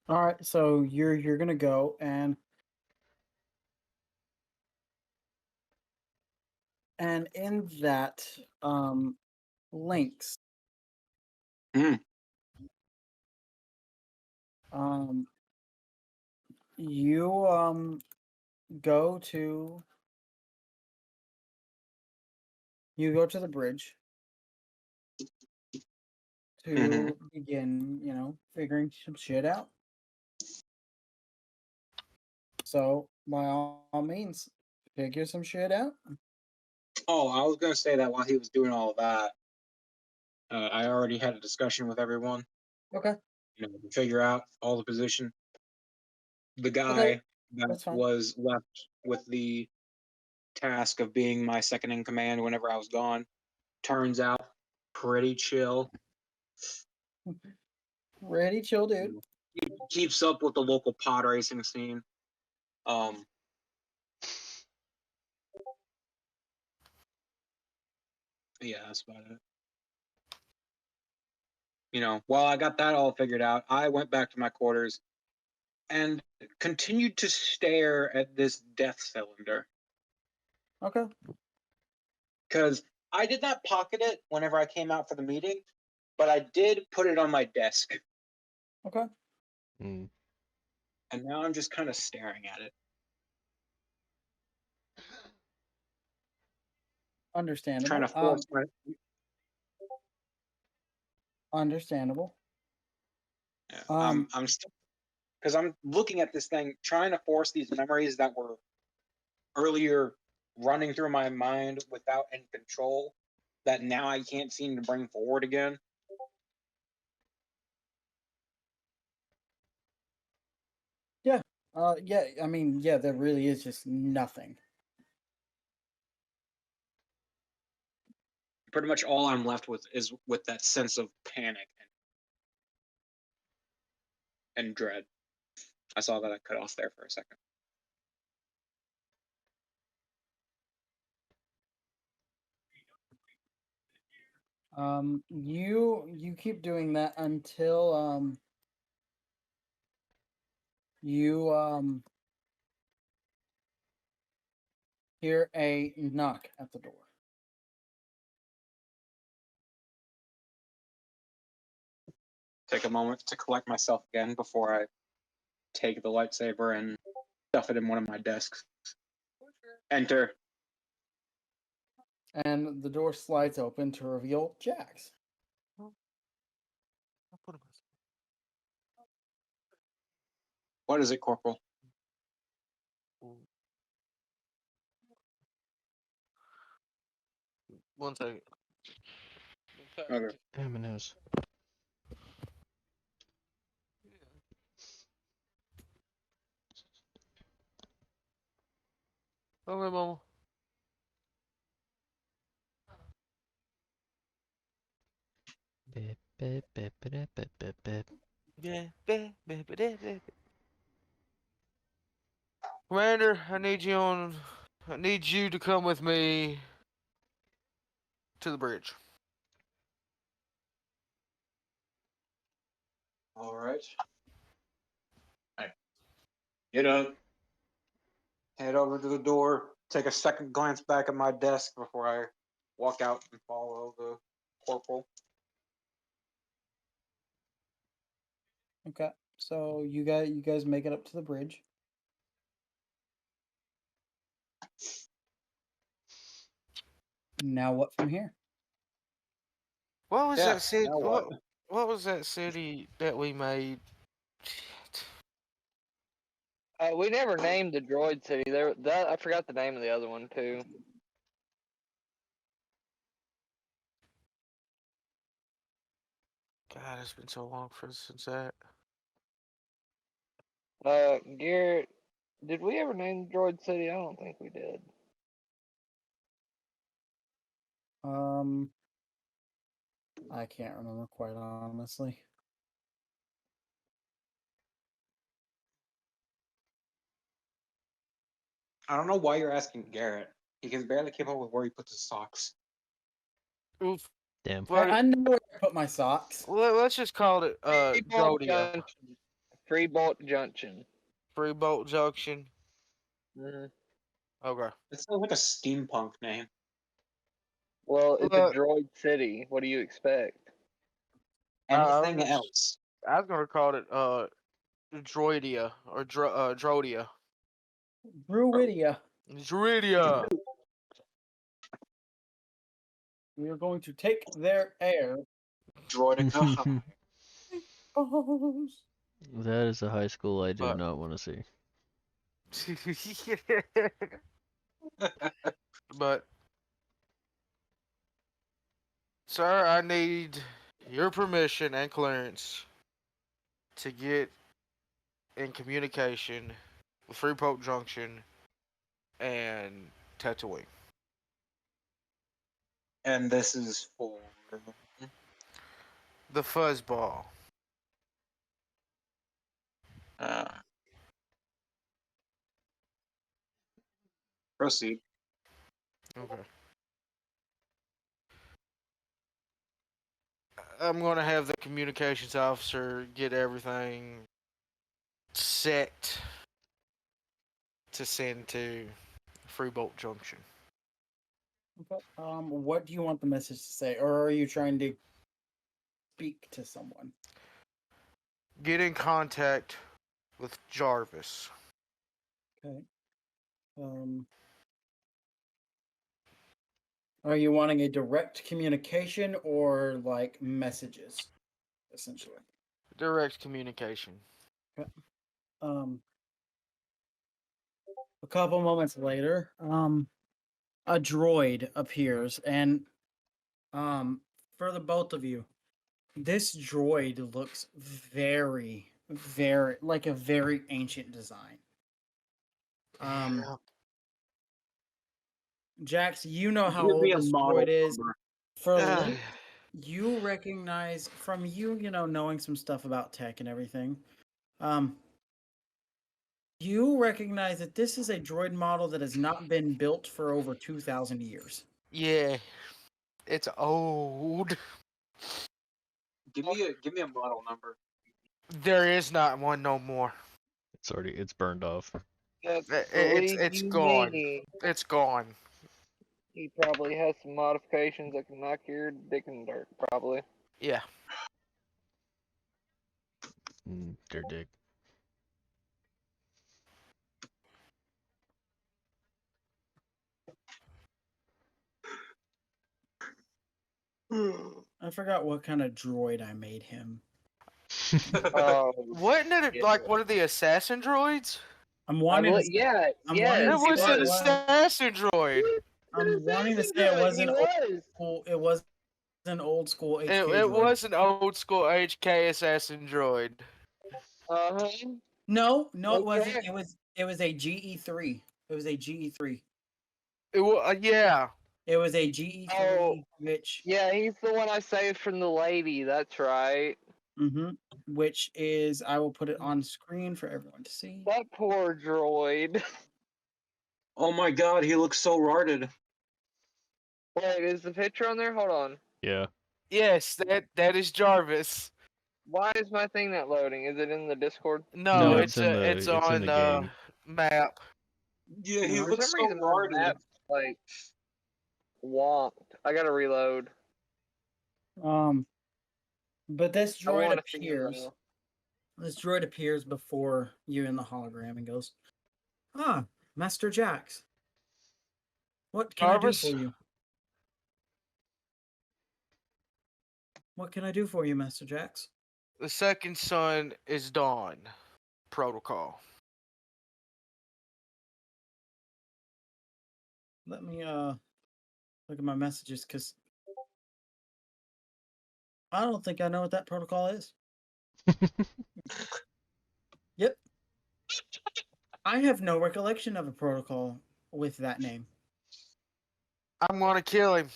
All right, so you're gonna go and in that links. Mm. You go to the bridge to begin, figuring some shit out. So by all means, figure some shit out. Oh, I was going to say that while he was doing all of that, I already had a discussion with everyone. Okay. To figure out all the position. The guy Okay, that that's fine. was left with the task of being my second in command whenever I was gone, turns out pretty chill. Ready, chill, dude. He keeps up with the local pod racing scene. Yeah, that's about it. While I got that all figured out, I went back to my quarters and continued to stare at this death cylinder. Okay. Because I did not pocket it whenever I came out for the meeting, but I did put it on my desk. Okay. Mm. And now I'm just kind of staring at it. Understandable. Trying to force my... Understandable. Yeah, I'm still... Because I'm looking at this thing, trying to force these memories that were earlier running through my mind without any control, that now I can't seem to bring forward again. Yeah, I mean, yeah, there really is just nothing. Pretty much all I'm left with is with that sense of panic and dread. I saw that I cut off there for a second. You keep doing that until you hear a knock at the door. Take a moment to collect myself again before I take the lightsaber and stuff it in one of my desks. Enter. And the door slides open to reveal Jax. I'll put him What is it, Corporal? One second. Okay. M&S. Okay, mama. Bip, bip, bip, bip, bip, bip, bip. Yeah. Commander, I need you to come with me to the bridge. All right. Get up. Head over to the door. Take a second glance back at my desk before I walk out and follow the corporal. Okay, so you guys make it up to the bridge. Now what from here? What was Yeah, that city? now what? What was that city that we made? Shit. We never named the droid city. I forgot the name of the other one too. God, it's been so long since that. Garrett, did we ever name the droid city? I don't think we did. I can't remember quite honestly. I don't know why you're asking Garrett. He can barely keep up with where he puts his socks. Oof. Damn. Fuck I it. know where to put my socks. Let's just call it Freebolt Drodia. Junction. Freebolt Junction. Freebolt Junction. hmm Okay. It sounds like a steampunk name. Well, it's a Look, droid city. What do you expect? Anything else? I was gonna call it Droidia or Drodia. Druidia. Droidia. We are going to take their air. Droidica. That is a high school I do But- not want to see. But, sir, I need your permission and clearance to get in communication with Freeport Junction and Tatooine. And this is for. The fuzzball. Proceed. Okay. I'm gonna have the communications officer get everything set to send to Freebolt Junction. Okay. What do you want the message to say, or are you trying to speak to someone? Get in contact with Jarvis. Okay. Are you wanting a direct communication or like messages, essentially? Direct communication. Okay. A couple moments later, a droid appears, and for the both of you, this droid looks very, very like a very ancient design. Um, Jax, you know how Give old me a this model droid is. number. For Link, you recognize from you know, knowing some stuff about tech and everything. You recognize that this is a droid model that has not been built for over 2,000 years. Yeah, it's old. Give me a model number. There is not one no more. It's burned off. That's It's believe it's you gone. me. It's gone. He probably has some modifications that can knock your dick in the dirt, probably. Yeah. Dear dick. I forgot what kind of droid I made him. Oh, Wasn't it yeah. like one of the assassin droids? I'm I wanting to believe, yeah, I'm yeah. wanting to It say was it an was. assassin droid. I'm wanting to say it He wasn't old was. school. It was an old school HK It droid. was an old school HK assassin droid. Uh-huh. No, it Okay. wasn't. It was a GE3. It was a GE3. It was It yeah. was a GE3, Oh. which Yeah, he's the one I saved from the lady. That's right. which is I will put it on screen for everyone to see. That poor droid. Oh my god, he looks so rotted. Wait, is the picture on there? Hold on. Yeah. Yes, that is Jarvis. Why is my thing not loading? Is it in the Discord? No, No, it's it's on in the game. map. Yeah, he For looks some so reason, my rotted. map's like wonked. I gotta reload. But this I droid wanna see him, appears. though. This droid appears before you in the hologram and goes, "Ah, Master Jax. What can Jarvis? I do for you? What can I do for you, Master Jax?" The second son is Dawn. Protocol. Let me look at my messages because I don't think I know what that protocol is. Yep. I have no recollection of a protocol with that name. I'm gonna kill him.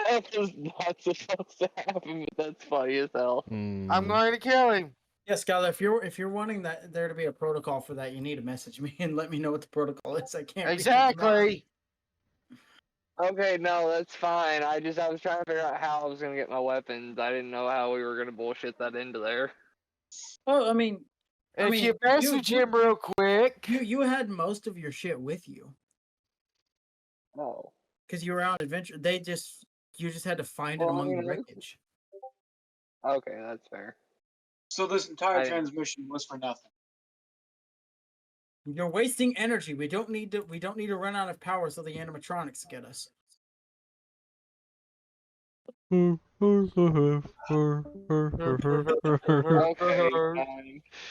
That was not supposed to happen, but that's funny as hell. I'm going to kill him. Yeah, Skylar, if you're wanting that there to be a protocol for that, you need to message me and let me know what the protocol is. I can't read it from Exactly. Okay, no, that's fine. I was trying to figure out how I was gonna get my weapons. I didn't know how we were gonna bullshit that into there. Oh, I mean, If you message him real quick. you had most of your shit with you Oh. because you were on adventure. You just had to find it Well, I among mean, the it was- wreckage. Okay, that's fair. So this entire I- transmission was for nothing. You're wasting energy. We don't need to run out of power so the animatronics get us. Okay,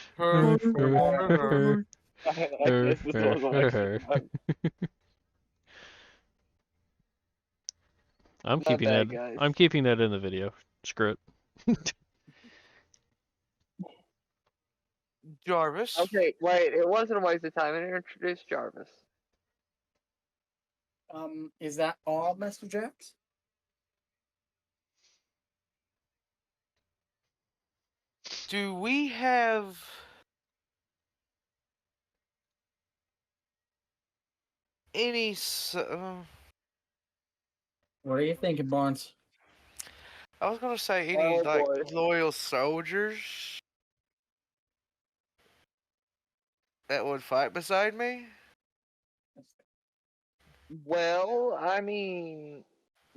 fine. I guess this wasn't actually fun. I'm My keeping bad, that. guys. I'm keeping that in the video. Screw it. Jarvis. Okay, wait, it wasn't a waste of time. I introduced Jarvis. Is that all, Master Jax? Do we have any What are you thinking, Barnes? I was gonna say any Oh, like boy. loyal soldiers that would fight beside me? Well, I mean,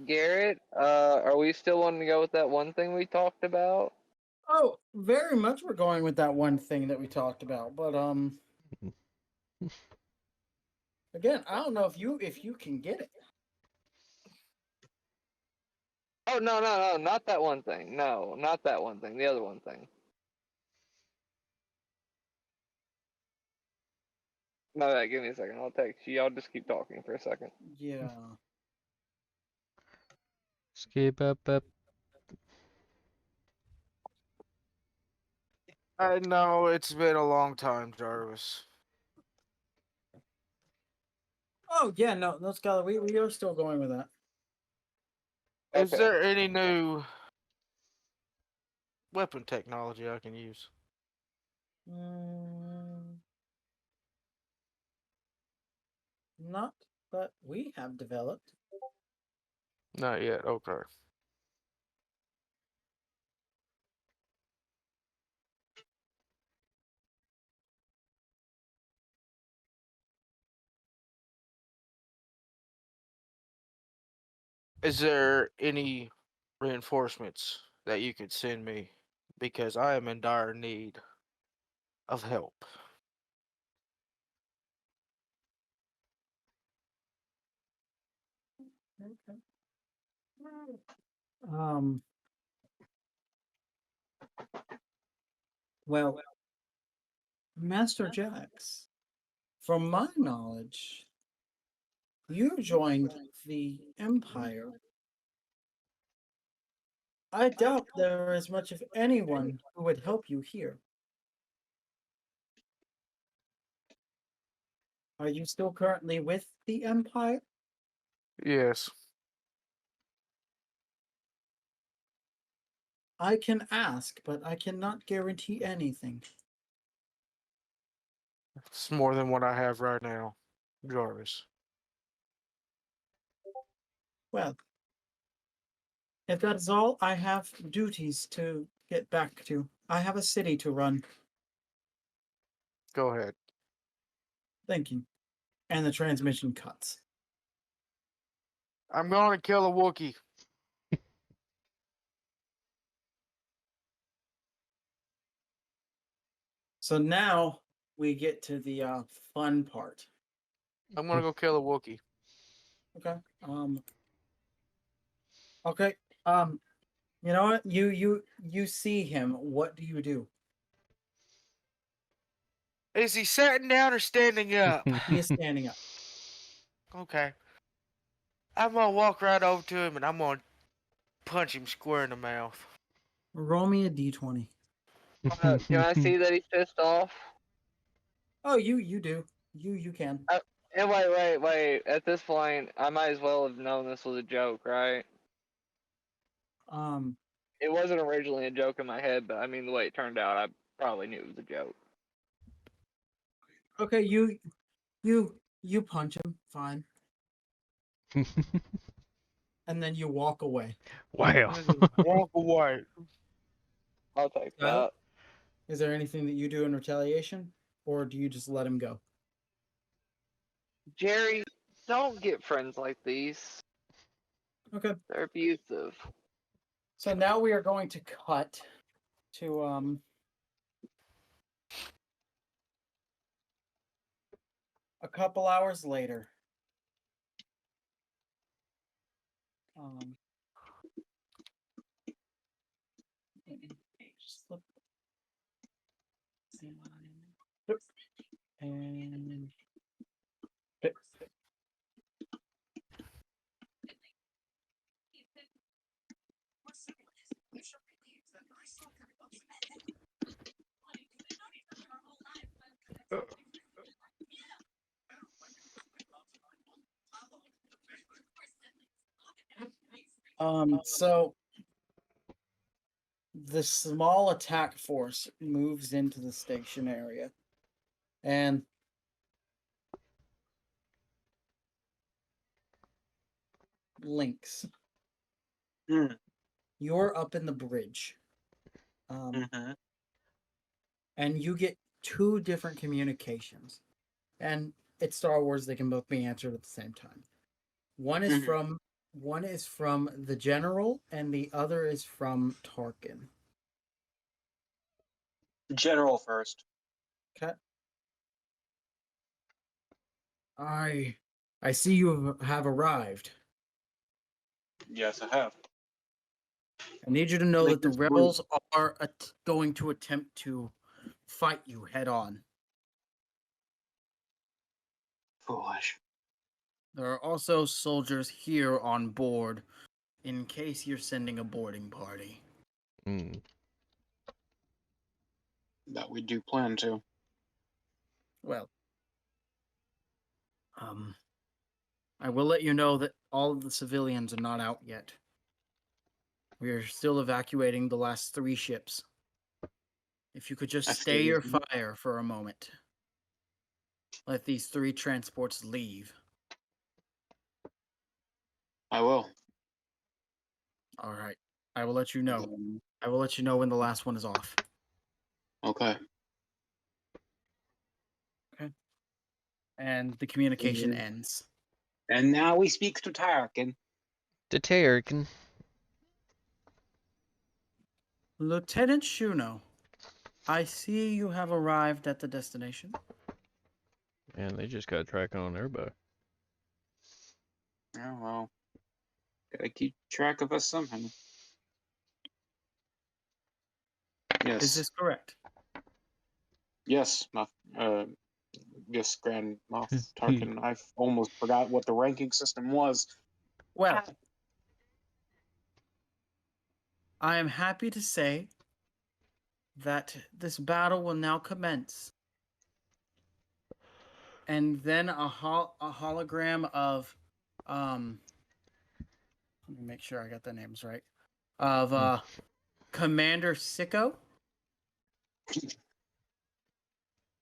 Garrett, are we still wanting to go with that one thing we talked about? Oh, very much we're going with that one thing that we talked about, but again, I don't know if you can get it. Oh, no, not that one thing. No, not that one thing. The other one thing. My bad, give me a second. I'll text you. Y'all just keep talking for a second. Yeah. Skip up. I know it's been a long time, Jarvis. Oh yeah, no, Scholar, we are still going with that. Is Okay. there any new weapon technology I can use? Not that we have developed. Not yet. Okay. Is there any reinforcements that you could send me? Because I am in dire need of help. Okay. Um. Well, Master Jax, from my knowledge, you joined the Empire. I doubt there is much of anyone who would help you here. Are you still currently with the Empire? Yes. I can ask, but I cannot guarantee anything. It's more than what I have right now, Jarvis. Well, if that is all, I have duties to get back to. I have a city to run. Go ahead. Thank you. And the transmission cuts. I'm going to kill a Wookiee. So now we get to the fun part. I'm going to go kill a Wookiee. Okay. Okay. You know what? You see him. What do you do? Is he sitting down or standing up? He is standing up. Okay. I'm going to walk right over to him and I'm going to punch him square in the mouth. Roll me a d20. Can I see that he's pissed off? Oh, you do. You can. And wait. At this point, I might as well have known this was a joke, right? Um. It wasn't originally a joke in my head, but I mean, the way it turned out, I probably knew it was a joke. Okay. You punch him. Fine. And then you walk away. Wow. Walk away. I'll take Tyler? that. Is there anything that you do in retaliation, or do you just let him go? Jerry, don't get friends like these. Okay. They're abusive. So now we are going to cut to a couple hours later. Just flip. And flip. So the small attack force moves into the station area, and Lynx, you're up in the bridge, and you get two different communications, and it's Star Wars. They can both be answered at the same time. One is from the general, and the other is from Tarkin. General first. Okay. I see you have arrived. Yes, I have. I need you to know that the Lincoln's blue. rebels are going to attempt to fight you head on. Foolish. There are also soldiers here on board in case you're sending a boarding party. That we do plan to. Well, I will let you know that all of the civilians are not out yet. We are still evacuating the last 3 ships. If you could just I stay feel your you. fire for a moment. Let these 3 transports leave. I will. All right. I will let you know. Um, I will let you know when the last one is off. Okay. And the communication Mhm. ends. And now we speak to Tarkin. The Tarkin. Lieutenant Shuno, I see you have arrived at the destination. Man, they just got tracking on everybody. Oh well. Gotta keep track of us somehow. Yes. Is this correct? Yes, yes, Grand Moff Tarkin. I almost forgot what the ranking system was. Well, I am happy to say that this battle will now commence. And then a hologram of, let me make sure I got the names right, of Commander Sicko.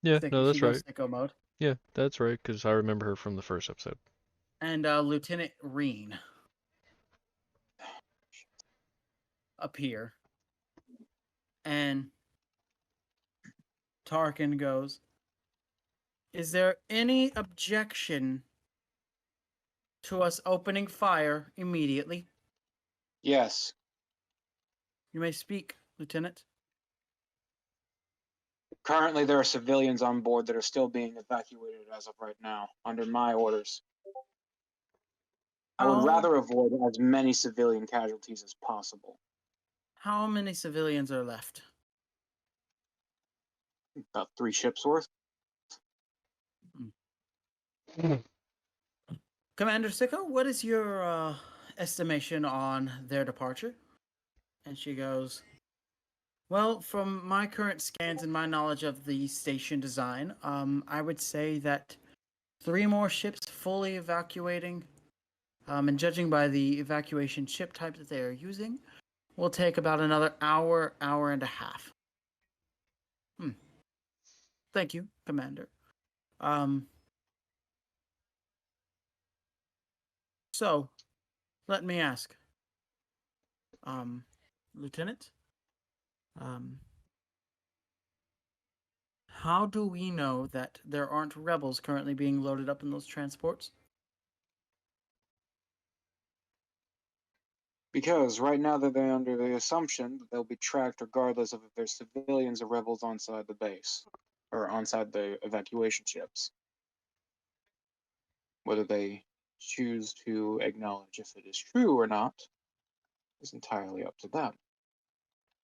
Yeah, I think no, she that's goes right. Sicko mode. Yeah, that's right, because I remember her from the first episode. And Lieutenant Reen appear. And Tarkin goes, is there any objection to us opening fire immediately? Yes. You may speak, Lieutenant. Currently, there are civilians on board that are still being evacuated as of right now, under my orders. I would How- rather avoid as many civilian casualties as possible. How many civilians are left? About 3 ships worth. Commander Sicko, what is your estimation on their departure? And she goes, well, from my current scans and my knowledge of the station design, I would say that 3 more ships fully evacuating, and judging by the evacuation ship type that they are using, will take about another hour, hour and a half. Thank you, Commander. So, let me ask, Lieutenant, how do we know that there aren't rebels currently being loaded up in those transports? Because right now they're under the assumption that they'll be tracked regardless of if there's civilians or rebels onside the base. Or onside the evacuation ships. Whether they choose to acknowledge if it is true or not is entirely up to them.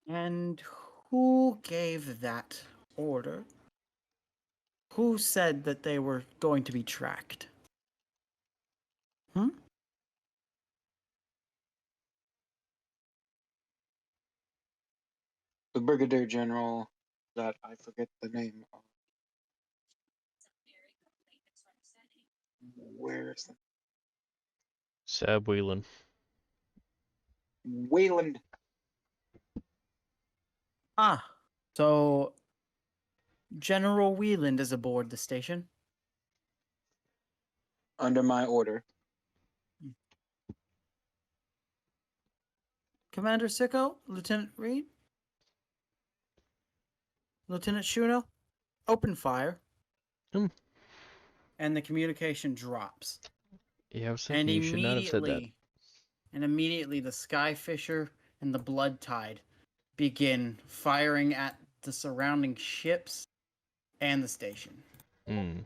And who gave that order? Who said that they were going to be tracked? The Brigadier General that I forget the name of. Where is the Sab Weiland. Weiland? Ah, so General Weiland is aboard the station. Under my order. Commander Sicko, Lieutenant Reed, Lieutenant Shuno, open fire. And the communication drops. Yeah, I was And thinking you should not have said that. immediately the Skyfisher and the Blood Tide begin firing at the surrounding ships and the station. The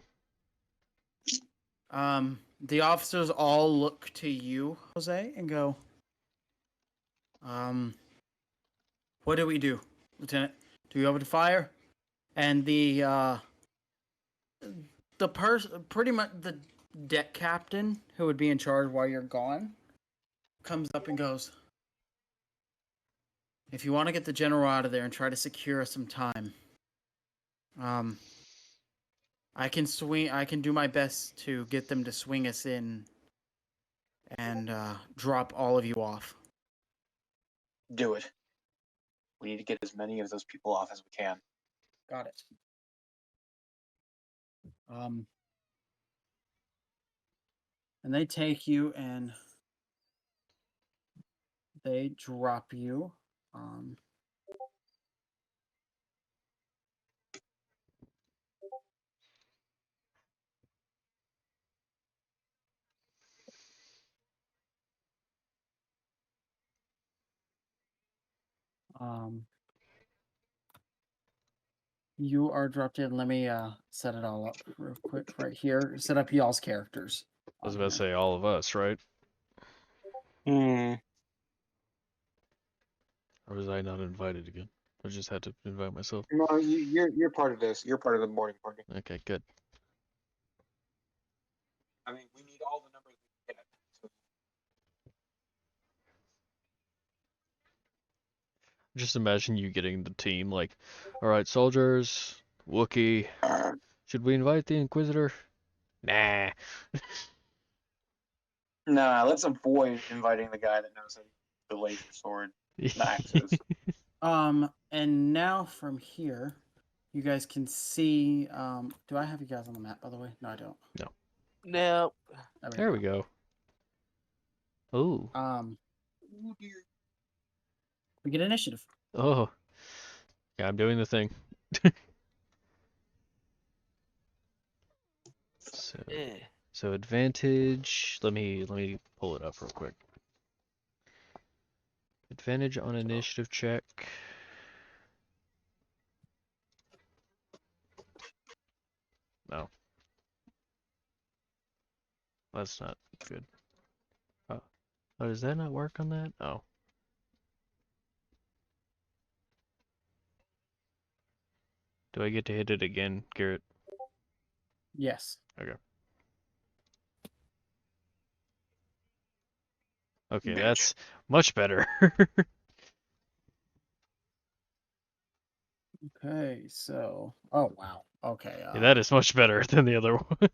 officers all look to you, Jose, and go, what do we do, Lieutenant? Do we open fire? And pretty much the deck captain who would be in charge while you're gone comes up and goes, if you want to get the general out of there and try to secure some time, I can do my best to get them to swing us in and drop all of you off. Do it. We need to get as many of those people off as we can. Got it. And they take you and they drop you. You are dropped in. Let me set it all up real quick right here. Set up y'all's characters. I was on about to here. say all of us, right? Hmm. Or was I not invited again? I just had to invite myself. No, you're part of this. You're part of the morning party. Okay, good. I mean, we need all the numbers we can get. So Just imagine you getting the team like, all right, soldiers, Wookiee. Should we invite the Inquisitor? Nah. nah, let's avoid inviting the guy that knows how to use the laser sword, the axes. And now from here, you guys can see. Do I have you guys on the map, by the way? No, I don't. Now, There we go. Ooh. We get initiative. Oh. Yeah, I'm doing the thing. yeah. So advantage. Let me pull it up real quick. Advantage on initiative check. No. That's not good. Oh, does that not work on that? Oh. Do I get to hit it again, Garrett? Yes. Okay. Okay, Bitch. that's much better. Okay, so. Oh, wow. Okay. Yeah, that is much better than the other one.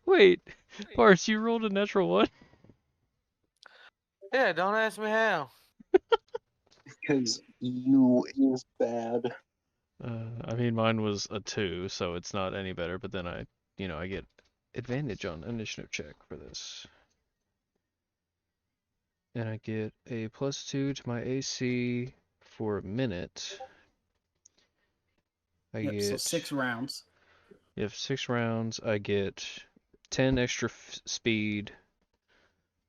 Wait, Parse, you rolled a natural one? Yeah, don't ask me how. Because you is bad. I mean, mine was a 2, so it's not any better, but then I get advantage on initiative check for this. And I get a +2 to my AC for a minute. I Yep, get so 6 rounds. If 6 rounds, I get 10 extra speed,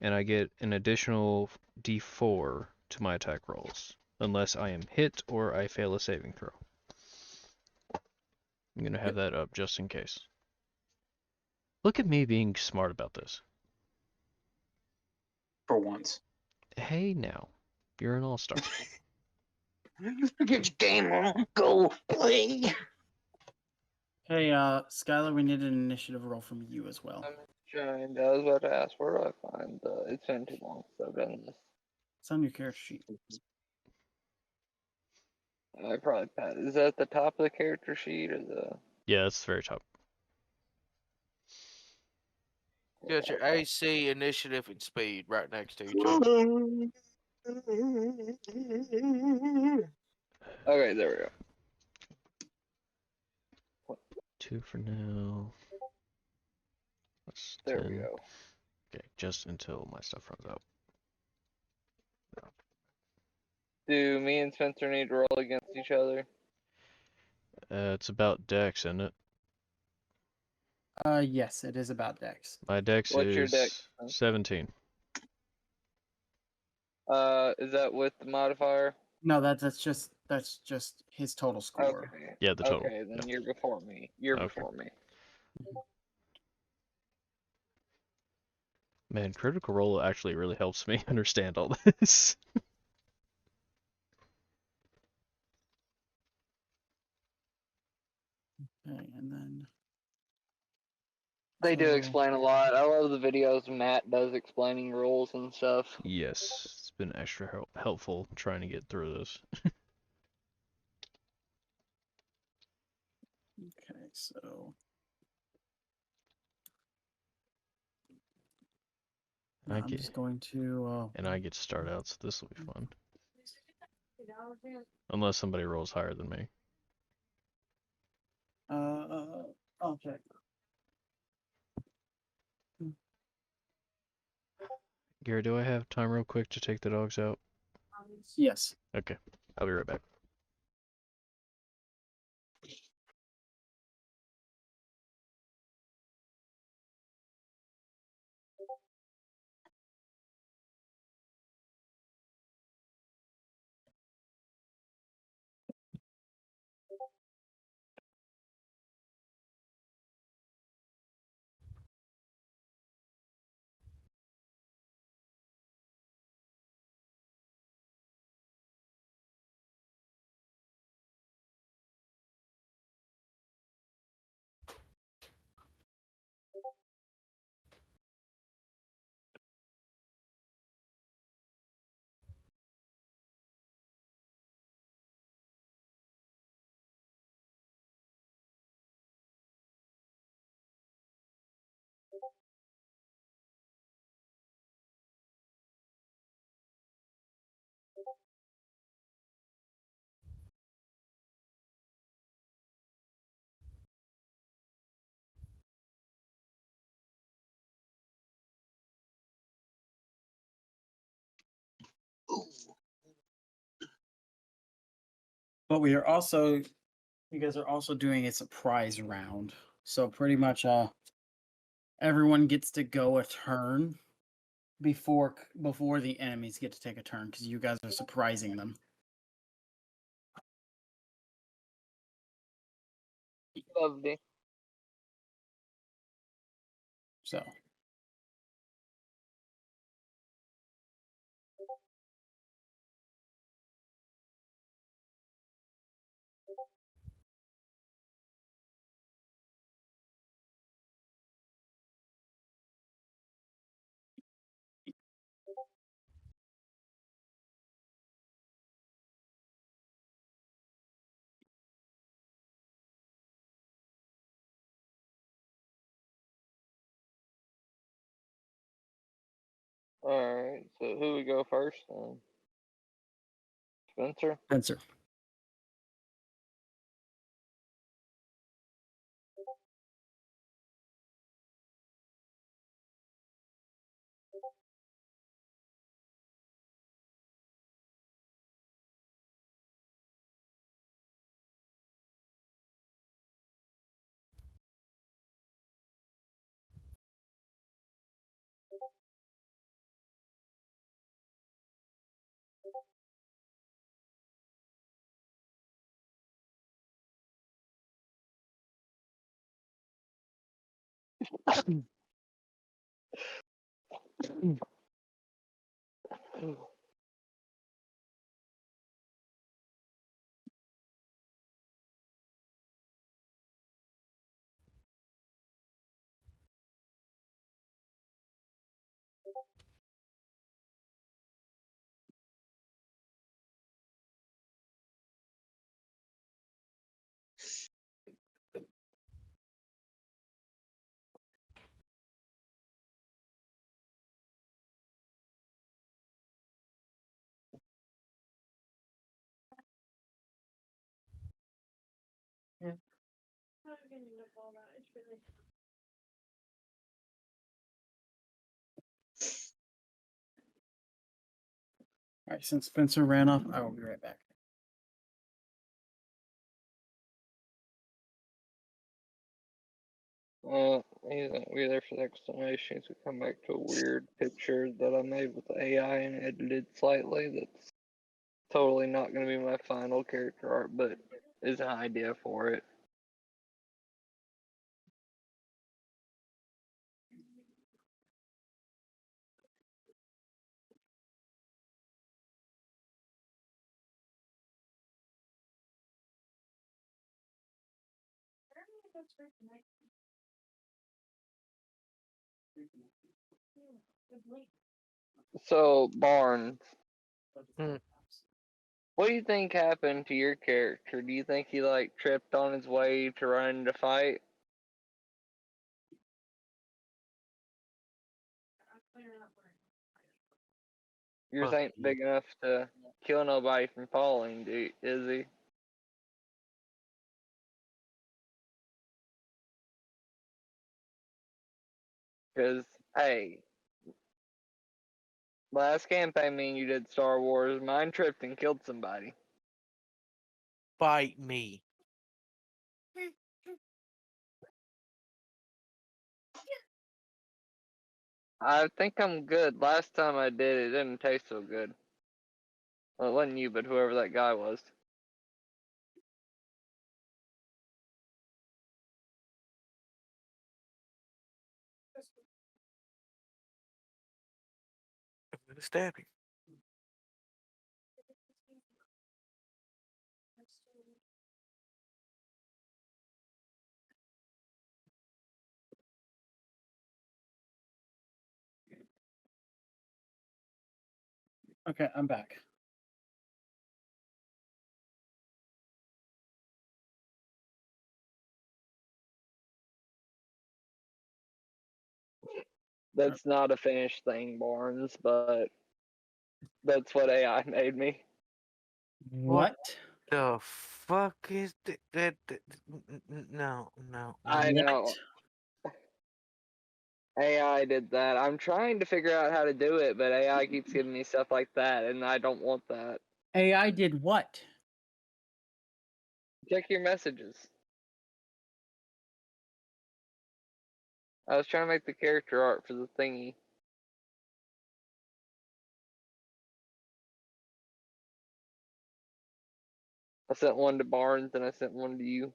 and I get an additional D4 to my attack rolls, unless I am hit or I fail a saving throw. I'm gonna have that up just in case. Look at me being smart about this. For once. Hey now, you're an all-star. Get your game on. Go play. Hey, Skylar, we need an initiative roll from you as well. I'm trying. I was about to ask where do I find the. It's been too long since I've done this. It's on your character sheet. I probably passed. Is that the top of the character sheet or the? Yeah, that's the very top. Got your AC, initiative, and speed right next to each other. Okay, there we go. 2 for now. Plus There 10. we go. Okay, just until my stuff runs out. Do me and Spencer need to roll against each other? It's about dex, isn't it? Yes, it is about Dex. My dex What's your is dex? 17. Is that with the modifier? No, that's just his total score. Okay. Yeah, the total. Okay, then Yeah. you're before me. You're Okay. before me. Man, Critical Role actually really helps me understand all this. Okay, and then They do So- explain a lot. I love the videos Matt does explaining rules and stuff. Yes, it's been extra helpful trying to get through this. okay, so I'm just going to. And I get to start out, so this will be fun. Unless somebody rolls higher than me. I'll check. Gary, do I have time real quick to take the dogs out? Yes. Okay, I'll be right back. But we are also, you guys are also doing a surprise round. So pretty much, everyone gets to go a turn before the enemies get to take a turn because you guys are surprising them. Lovely. So. Alright, so who we go first then? Spencer? Spencer. All right, since Spencer ran off, I will be right back. He's not gonna be there for the explanation. He's gonna come back to a weird picture that I made with AI and edited slightly. That's totally not gonna be my final character art, but is an idea for it. So, Barnes, what do you think happened to your character? Do you think he like tripped on his way to run into fight? Yours Fuck ain't you. big enough to kill nobody from falling, is he? Because, hey, last campaign me and you did Star Wars, mine tripped and killed somebody. Bite me. I think I'm good. Last time I did it didn't taste so good. Well, it wasn't you, but whoever that guy was. I'm gonna stab him. Okay, I'm back. That's not a finished thing, Barnes, but that's what AI made me. What? The fuck is that? No. I know. AI did that. I'm trying to figure out how to do it, but AI keeps giving me stuff like that, and I don't want that. AI did what? Check your messages. I was trying to make the character art for the thingy. I sent one to Barnes and I sent one to you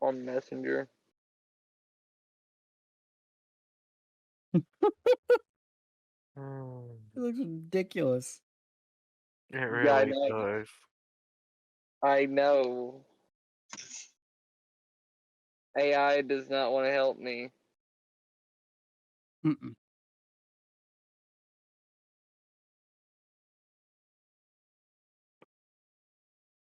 on Messenger. It looks ridiculous. It Yeah, I really know. does. I know. AI does not want to help me. Mm-mm.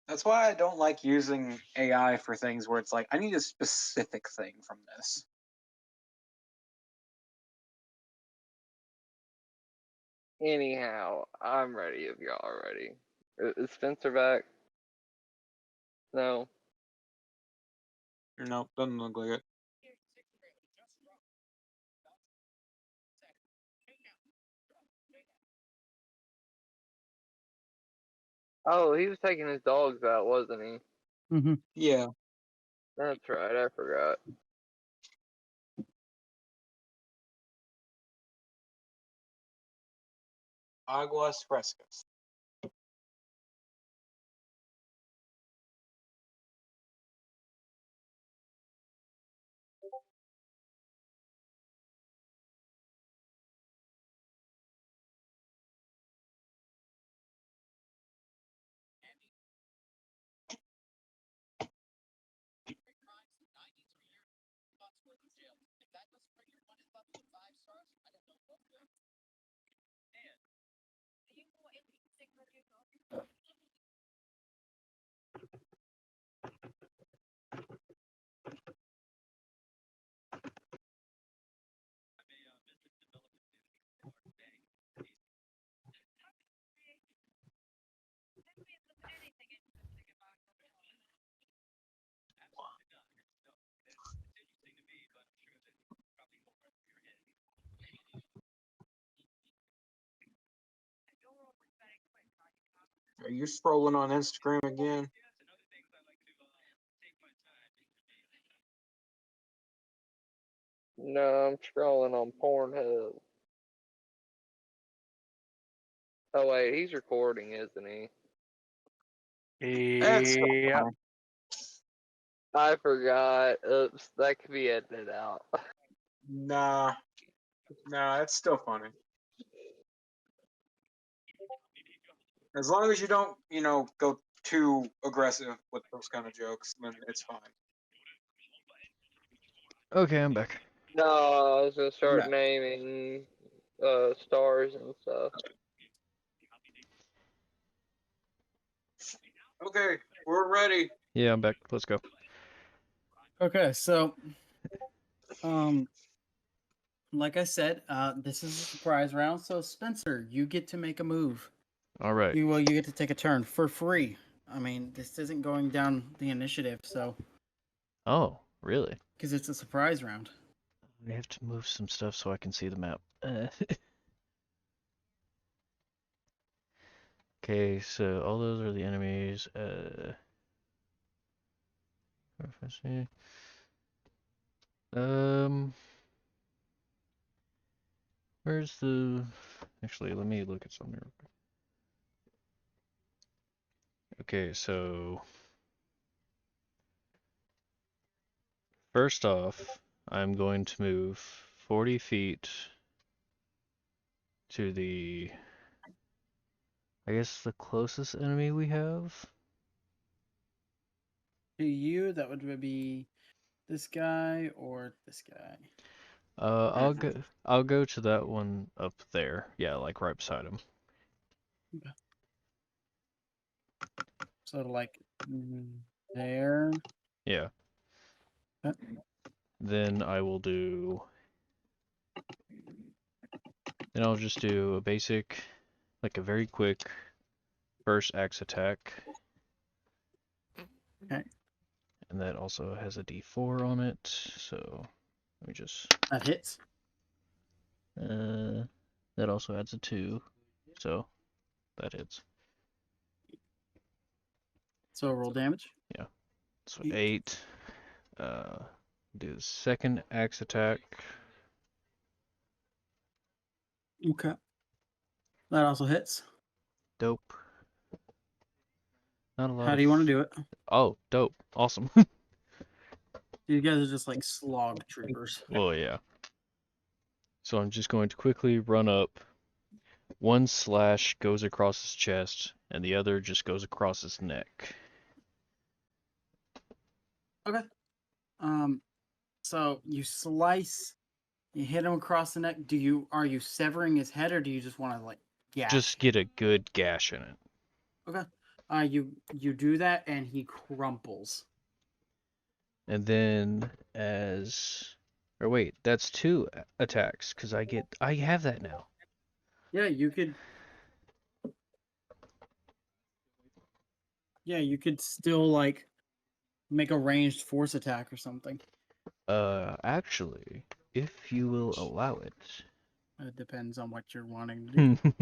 That's why I don't like using AI for things where it's like, I need a specific thing from this. Anyhow, I'm ready if y'all are ready. Is Spencer back? No. Nope, doesn't look like it. Oh, he was taking his dogs out, wasn't he? Mm-hmm. Yeah. That's right, I forgot. Aguas frescas. Are you scrolling on Instagram again? No, I'm scrolling on Pornhub. Oh wait, he's recording, isn't he? That's so Yeah. funny. I forgot. Oops, that could be edited out. Nah, it's still funny. As long as you don't, go too aggressive with those kind of jokes, then it's fine. Okay, I'm back. No, I was gonna start Right. naming stars and stuff. Okay, we're ready. Yeah, I'm back. Let's go. Okay, so like I said, this is a surprise round. So Spencer, you get to make a move. All right. You get to take a turn for free. I mean, this isn't going down the initiative, so Oh, really? because it's a surprise round. I have to move some stuff so I can see the map. Okay, so all those are the enemies. Um, where's the? Actually, let me look at something real quick. Okay, so first off, I'm going to move 40 feet to the, I guess, the closest enemy we have. To you, that would be this guy or this guy. I'll go to that one up there. Yeah, like right beside him. So like there. Yeah. Okay. Then I will do. Then I'll just do a basic, like a very quick first axe attack. Okay. And that also has a D4 on it. So let me just. That hits. That also adds a 2. So that hits. So roll damage. Yeah. So 8. Do the second axe attack. Okay. That also hits. Dope. Not a lot How of. do you want to do it? Oh, dope. Awesome. You guys are just like slog troopers. Well, yeah. So I'm just going to quickly run up. One slash goes across his chest, and the other just goes across his neck. Okay. So you slice, you hit him across the neck. Are you severing his head, or do you just want to like gash? Just get a good gash in it. Okay. You do that, and he crumples. And then or wait, that's 2 attacks because I have that now. Yeah, you could. Yeah, you could still like make a ranged force attack or something. Actually, if you will allow it. It depends on what you're wanting to do.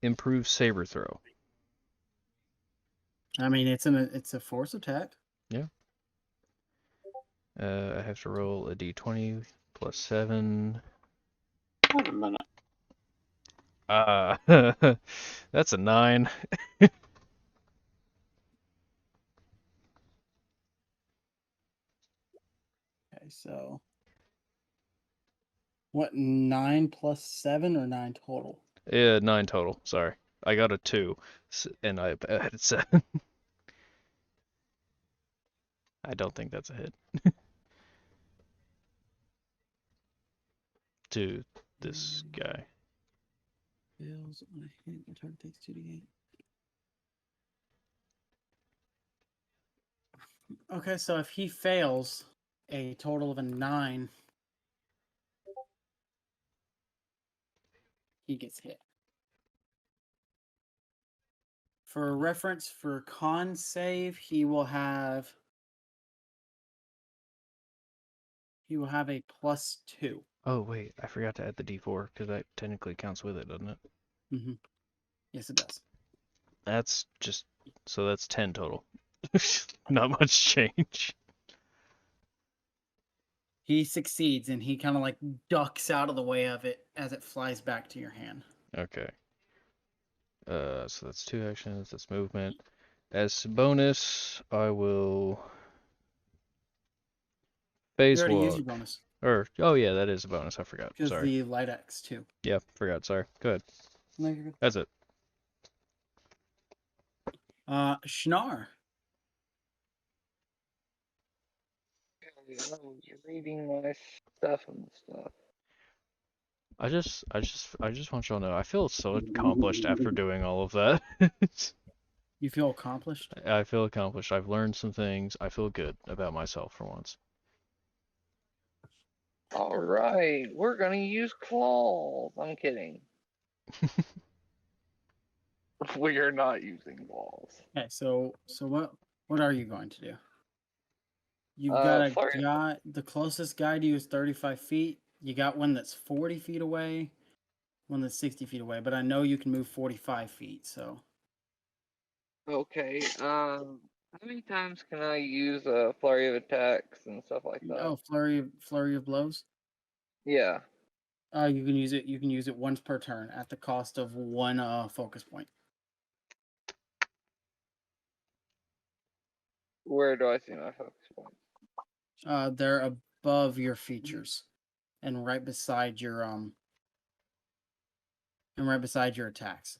Improve saber throw. I mean, it's a force attack. Yeah. I have to roll a d20 plus 7. Wait a minute. That's a 9. Okay, so what, 9 plus 7 or 9 total? Yeah, 9 total. Sorry, I got a 2, and I had 7. I don't think that's a hit. To this guy. Fails on a hit. The target takes 2d8. Okay, so if he fails a total of a 9, he gets hit. For a reference, for con save, he will have a +2. Oh wait, I forgot to add the d4 because that technically counts with it, doesn't it? Mm-hmm. Yes, it does. That's 10 total. Not much change. He succeeds, and he kind of like ducks out of the way of it as it flies back to your hand. Okay. So that's 2 actions. That's movement. As bonus, I will phase You already walk. used your bonus Oh yeah, that is a bonus. I forgot. because Sorry. the light X too. Yeah, forgot. Sorry. Go ahead. No, you're good. That's it. Schnar. I was reading my stuff and stuff. I just want y'all to know I feel so accomplished after doing all of that. You feel accomplished? I feel accomplished. I've learned some things. I feel good about myself for once. Alright, we're gonna use claws. I'm kidding. We are not using claws. Okay, so what are you going to do? You've got a Flurry. guy. The closest guy to you is 35 feet. You got one that's 40 feet away, one that's 60 feet away. But I know you can move 45 feet. So Okay, how many times can I use a flurry of attacks and stuff like that? oh, flurry of blows. Yeah. You can use it. You can use it once per turn at the cost of one focus point. Where do I see my focus points? They're above your features, and right beside your attacks.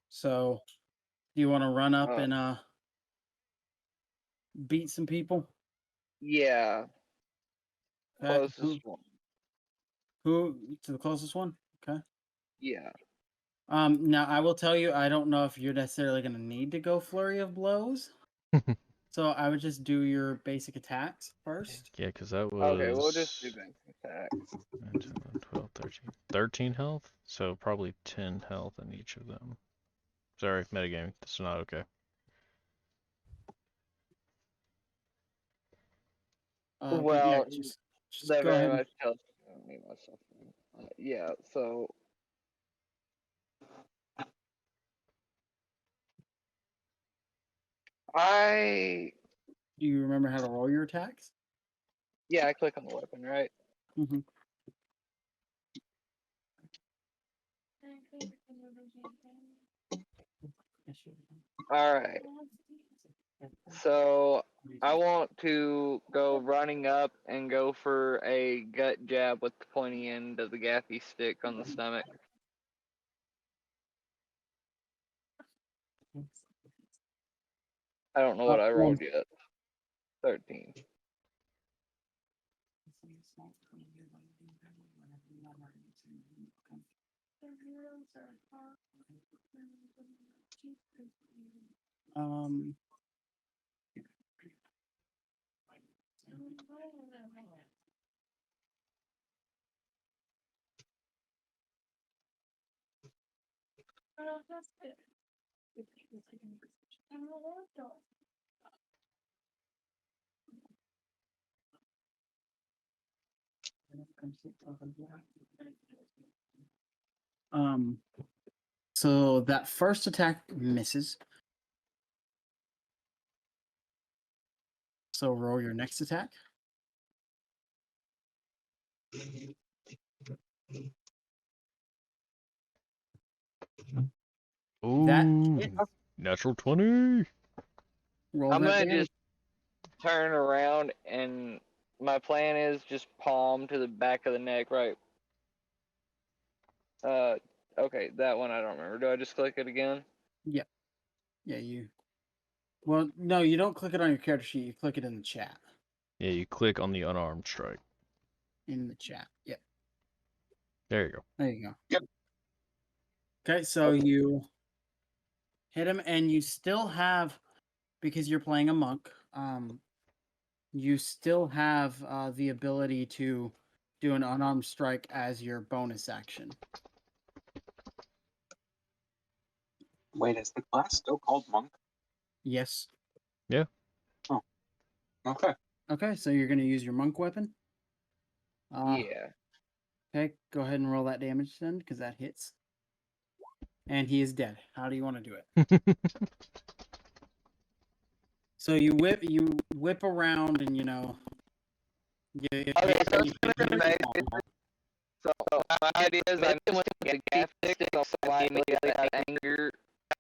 So, do you want to run up and beat some people? Yeah. Okay, Closest one. Who to the closest one? Okay. Yeah. Now I will tell you, I don't know if you're necessarily going to need to go flurry of blows. So I would just do your basic attacks first. Yeah, because that was Okay, we'll just do basic attacks. 9, 10, 11, 12, 13. 13 health? So probably 10 health in each of them. Sorry, metagaming. That's not okay. Well, yeah, just that go very ahead. much tells me myself. Yeah, so Do you remember how to roll your attacks? I click on the weapon, right? Mm-hmm. Alright. So I want to go running up and go for a gut jab with the pointy end of the gaffy stick on the stomach. I don't know what I rolled yet. 13. Um. So that first attack misses. So roll your next attack. That Ooh, hit. natural 20. Roll I'm that gonna damage. just turn around and my plan is just palm to the back of the neck, right? Okay, that one I don't remember. Do I just click it again? Yeah, you. Well, no, you don't click it on your character sheet. You click it in the chat. Yeah, you click on the unarmed strike. In the chat. Yep. There you go. There you go. Yep. Okay, so you hit him, and you still have, because you're playing a monk, you still have the ability to do an unarmed strike as your bonus action. Wait, is the class still called monk? Yes. Yeah. Oh. Okay. Okay, so you're going to use your monk weapon. Yeah. Okay, go ahead and roll that damage then, because that hits. And he is dead. How do you want to do it? So you whip around, and Okay, so it's gonna be basically. So my idea is I hit him with the gaff stick, so slightly out of anger,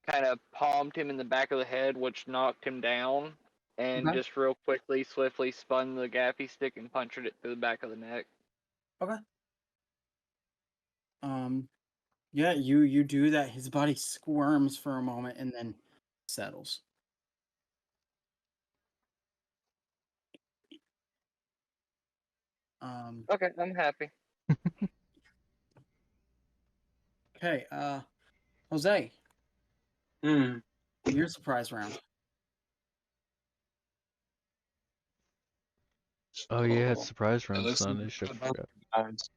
kind of palmed him in the back of the head, which knocked him down, and Okay. just real quickly, swiftly spun the gaffy stick and punched it through the back of the neck. Okay. Yeah, you do that. His body squirms for a moment and then settles. Okay, I'm happy. Okay, Jose, Hmm. your surprise round. Oh yeah, it's Oh, surprise it round. It's looks not like initiative. I both forgot. sides,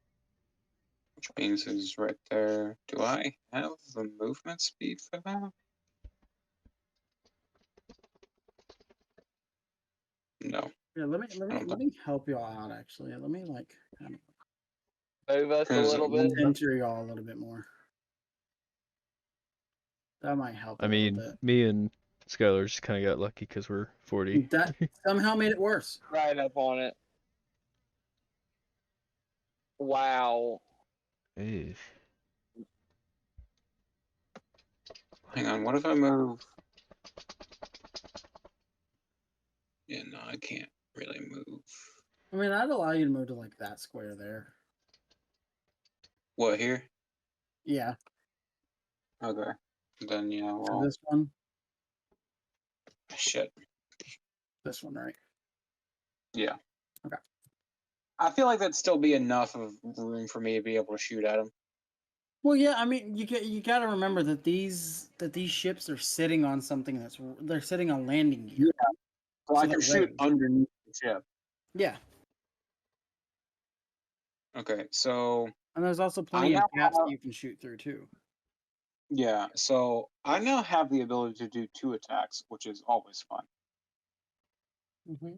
which means it's right there. Do I have the movement speed for that? No. Yeah, let me I don't let me help y'all out. Actually, let me like kind of Move us a Because little bit. center y'all a little bit more. That might help a I little mean, bit. me and Skylar just kind of got lucky because we're 40. That somehow made it worse. Right up on it. Wow. Eesh. hang on, what if I move? Yeah, no, I can't really move. I mean, I'd allow you to move to like that square there. What here? Yeah, Okay. Then yeah, to well, this one, shit. this one, right? Yeah. Okay. I feel like that'd still be enough of room for me to be able to shoot at him. Well, yeah. I mean, you got to remember that these ships are sitting on something they're sitting on landing gear. So So I can they're shoot raised. underneath the ship. Yeah, Okay, so and there's also plenty now of gaps have- that you can shoot through too. yeah, so I now have the ability to do 2 attacks, which is always fun. Mm-hmm.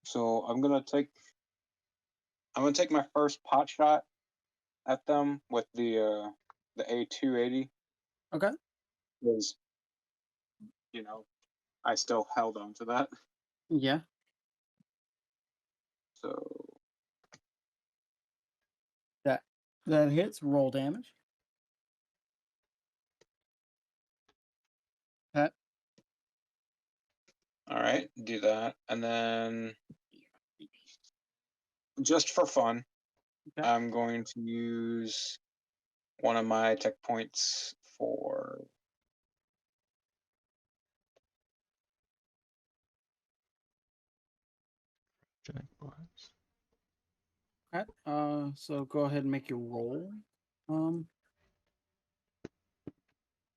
So I'm gonna take my first pot shot at them with the A280 Okay. because I still held on to that. Yeah. So That hits. Roll damage. Pat. all right, do that, and then just for fun, Okay. I'm going to use one of my tech points for Giant blast. Okay. So go ahead and make your roll.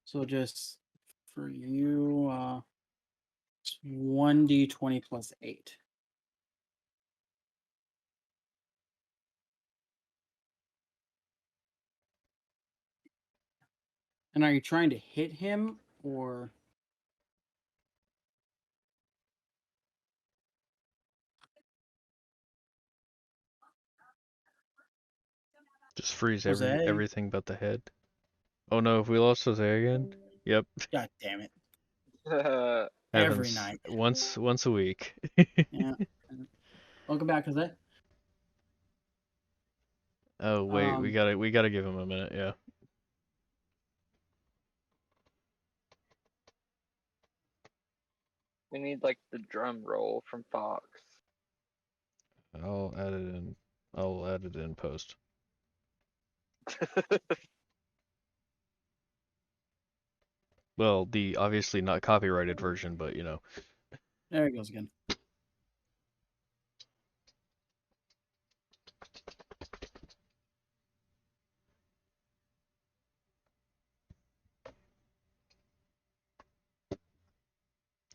So just for you, 1d20 plus 8. And are you trying to hit him or? Just freeze Jose? everything but the head. Oh no, have we lost Jose again? Yep. God damn it. That's Every Happens night. once a week. Yeah. Welcome back, Jose. Oh wait, we gotta give him a minute, yeah. We need like the drum roll from Fox. I'll add it in post. Well, the obviously not copyrighted version, but you know. There he goes again.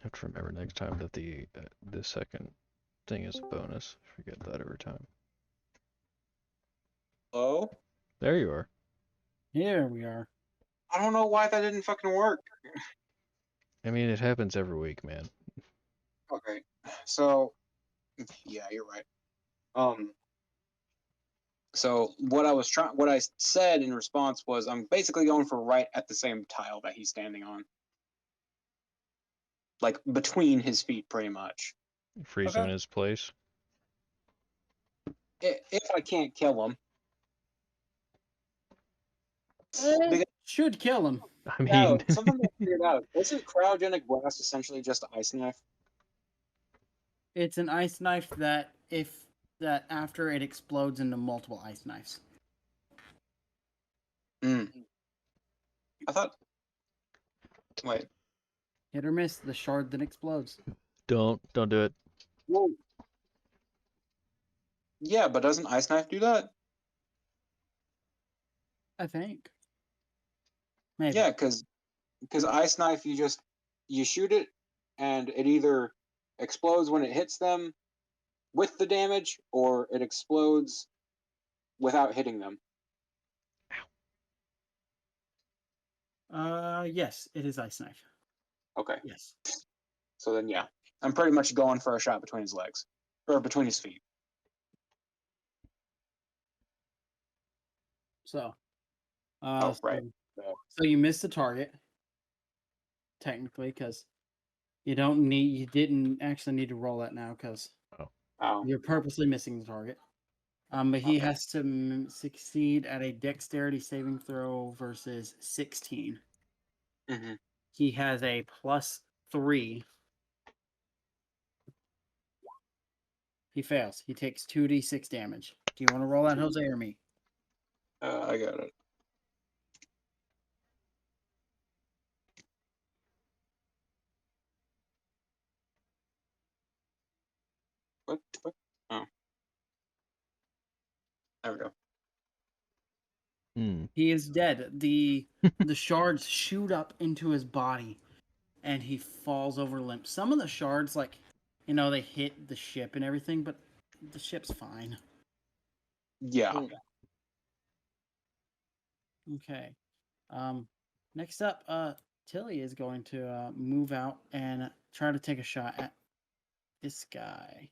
Have to remember next time that the second thing is a bonus. Forget that every time. hello. There you are. Here we are. I don't know why that didn't fucking work. I mean, it happens every week, man. Okay, so yeah, you're right. So what I said in response was, I'm basically going for right at the same tile that he's standing on, like between his feet, pretty much. Freeze him in his place. If I can't kill him, It should kill him. I mean, no, something I figured out. Isn't cryogenic blast essentially just an ice knife? It's an ice knife that after it explodes into multiple ice knives. I thought. Wait. Hit or miss, the shard that explodes. don't do it. Whoa. Yeah, but doesn't Ice Knife do that? I think. Maybe. Yeah, because Ice Knife, you shoot it, and it either explodes when it hits them with the damage, or it explodes without hitting them. Yes, it is Ice Knife. Okay, Yes. so then yeah, I'm pretty much going for a shot between his legs, or between his feet. So, Oh, right. So you missed the target, technically, because you didn't actually need to roll that now because Oh, you're purposely missing the target. But he Okay. has to succeed at a dexterity saving throw versus 16. hmm He has a +3. He fails. He takes 2d6 damage. Do you want to roll that, Jose, or me? I got it. What? Oh, there we go. Hmm. He is dead. The shards shoot up into his body, and he falls over limp. Some of the shards, they hit the ship and everything, but the ship's fine. Yeah. Mm. Okay. Next up, Tilly is going to move out and try to take a shot at this guy.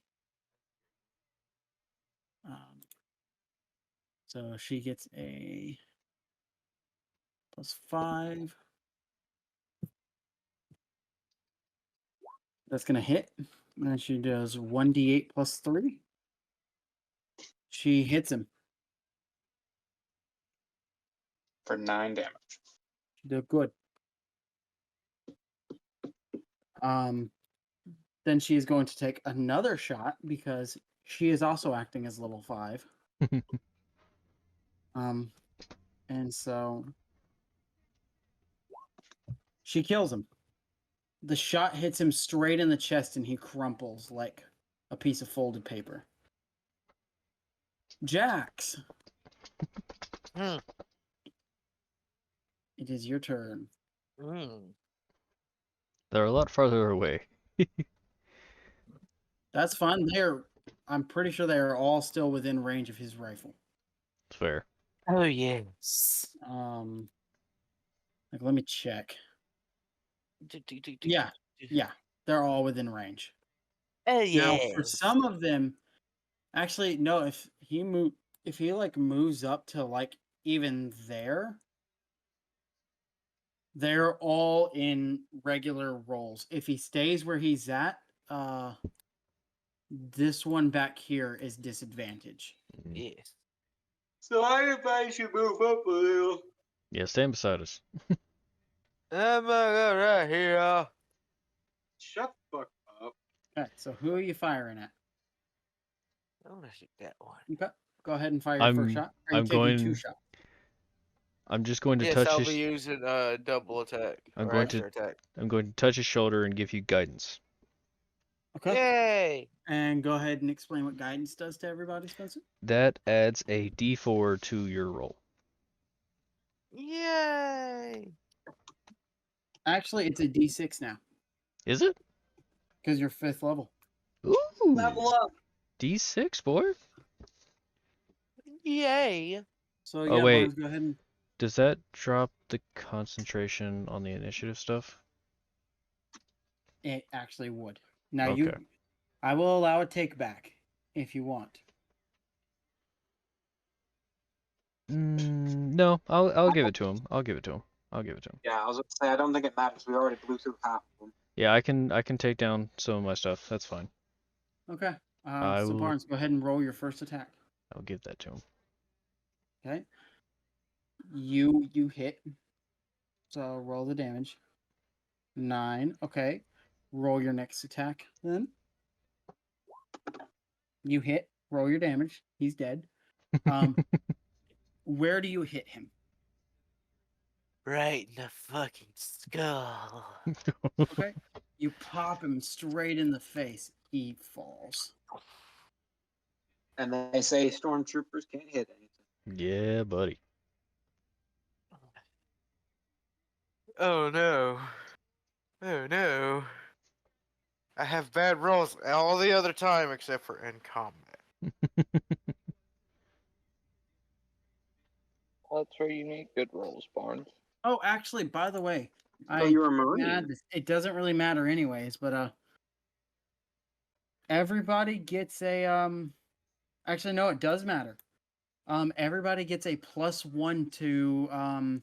So she gets a +5. That's gonna hit. And she does 1d8 +3. She hits him. For 9 damage. She did good. Then she is going to take another shot because she is also acting as level 5. And so she kills him. The shot hits him straight in the chest and he crumples like a piece of folded paper. Jax, Hmm. it is your turn. They're a lot farther away. That's fine. I'm pretty sure they are all still within range of his rifle. It's fair. Oh yes. Let me check. Yeah, they're all within range. Oh Now, for yes. some of them, actually, no. If he moves up to even there, they're all in regular rolls. If he stays where he's at, this one back here is disadvantage. Yes. So I advise you move up a little. Yeah, stand beside us. I'm right here. Shut the fuck up. Okay, so who are you firing at? I want to shoot that one. Okay, go ahead and fire your first shot. Are you I'm taking going. 2 shots? I'm just going to Yes, touch I'll his. be using double attack I'm or going to. extra attack. I'm going to touch his shoulder and give you guidance. Okay. Yay! And go ahead and explain what guidance does to everybody, Spencer. That adds a D4 to your roll. Yay! Actually, it's a D6 now Is it? because you're 5th level. Ooh. Level up. D6, boy. Yay! So Oh, yeah, wait. Barnes, go ahead and Does that drop the concentration on the initiative stuff? it actually would. Now Okay. I will allow a take back if you want. No, I'll give it to him. I'll give it to him. Yeah, I was gonna say I don't think it matters. We already blew through half of them. Yeah, I can take down some of my stuff. That's fine. Okay. I So will- Barnes, go ahead and roll your first attack. I'll give that to him. Okay. You hit. So roll the damage. 9. Okay. Roll your next attack then. You hit. Roll your damage. He's dead. Where do you hit him? Right in the fucking skull. Okay. You pop him straight in the face. He falls. And they say stormtroopers can't hit anything. Yeah, buddy. Oh no. Oh no. I have bad rolls all the other time except for in combat. That's where you need good rolls, Barnes. Oh, actually, by the way, So you're a Marine. add this. It doesn't really matter anyways, but everybody gets a actually no, it does matter. Everybody gets a +1 to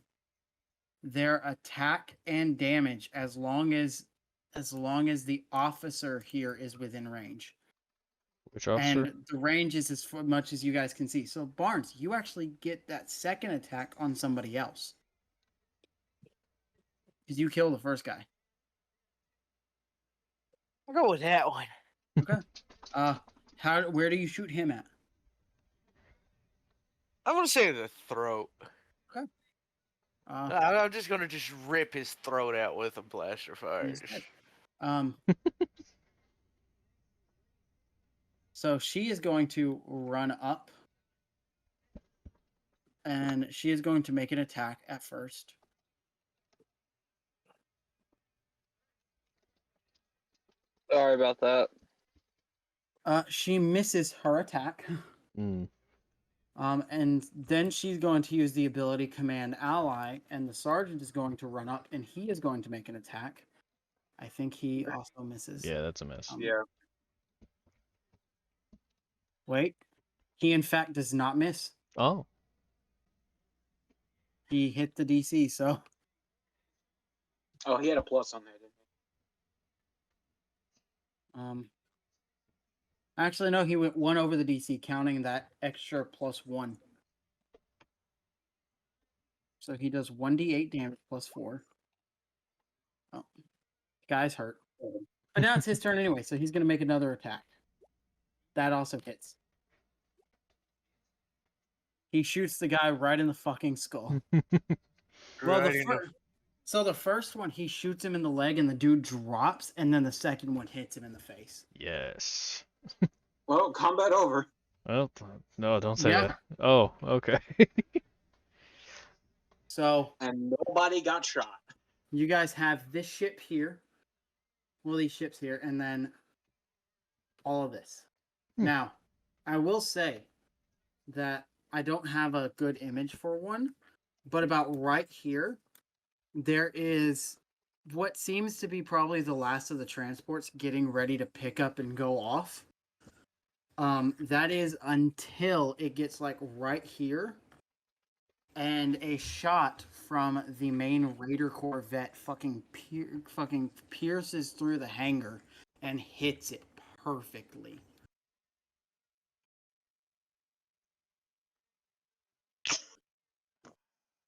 their attack and damage as long as the officer here is within range. Which officer? And the range is as much as you guys can see. So Barnes, you actually get that second attack on somebody else. Because you kill the first guy. I'll go with that one. Okay. Where do you shoot him at? I'm gonna say the throat. I'm just gonna rip his throat out with a blaster fire. He's dead. So she is going to run up. And she is going to make an attack at first. Sorry about that. She misses her attack. Mm. And then she's going to use the ability Command Ally, and the sergeant is going to run up, and he is going to make an attack. I think he also misses. Yeah, that's a miss. Yeah. Wait. He, in fact, does not miss. Oh. He hit the DC, so... Oh, he had a plus on there, didn't he? Actually, no, he went 1 over the DC, counting that extra +1. So he does 1d8 damage +4. Oh, guy's hurt. But now it's his turn anyway, so he's going to make another attack. That also hits. He shoots the guy right in the fucking skull. Well, so the first one, he shoots him in the leg, and the dude drops, and then the second one hits him in the face. Yes. Well, combat over. Well, no, don't say Yeah. that. Oh, okay. So And nobody got shot. you guys have this ship here, well, these ships here, and then all of this. Now, I will say that I don't have a good image for one, but about right here, there is what seems to be probably the last of the transports getting ready to pick up and go off. That is until it gets like right here, and a shot from the main Raider Corvette fucking pierces through the hangar and hits it perfectly.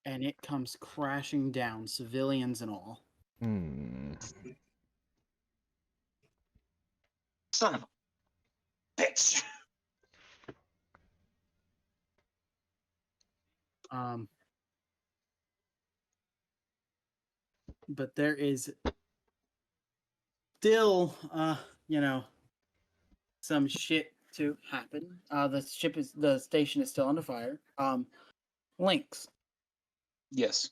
And it comes crashing down, civilians and all. Hmm. Son of a bitch. But there is still, some shit to happen. The station is still under fire. Lynx, Yes.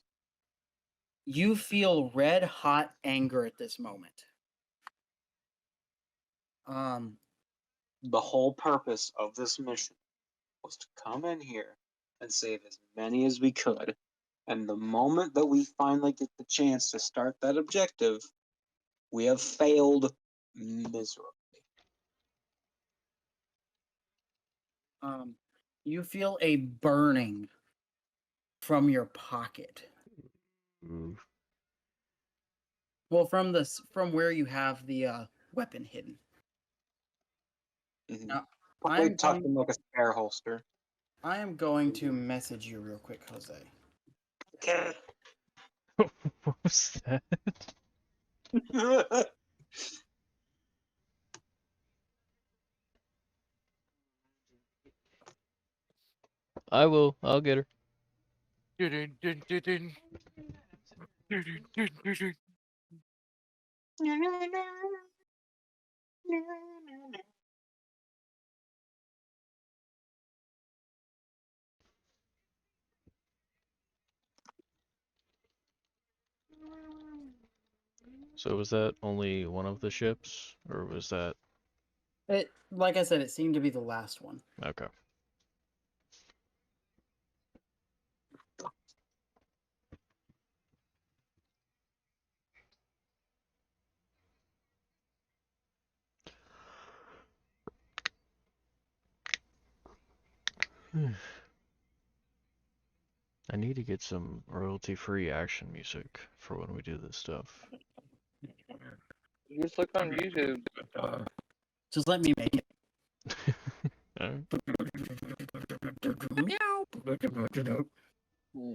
you feel red hot anger at this moment. The whole purpose of this mission was to come in here and save as many as we could. And the moment that we finally get the chance to start that objective, we have failed miserably. You feel a burning from your pocket. Ooh. Well, from where you have the weapon hidden. Mm-hmm. Now, Probably I'm tucked going- in like a spare holster. I am going to message you real quick, Jose. Okay. What was that? I will. I'll get her. Dun, dun, dun, dun. Dun, dun, dun, dun. So was that only one of the ships, or was that It, like I said, it seemed to be the last one. okay? I need to get some royalty-free action music for when we do this stuff. Just look on YouTube. Just let me make it. Alright. Hmm.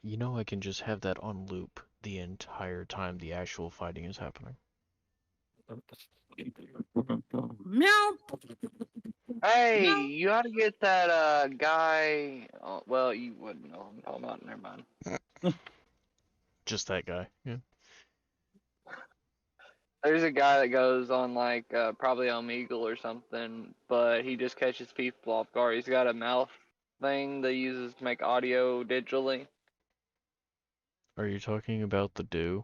You know I can just have that on loop the entire time the actual fighting is happening. Meow. Hey, you ought to get that guy. Oh, well, you wouldn't know who I'm talking about. Never mind. Just that guy. Yeah. There's a guy that goes on like probably Omegle or something, but he just catches people off guard. He's got a mouth thing that he uses to make audio digitally. Are you talking about the do?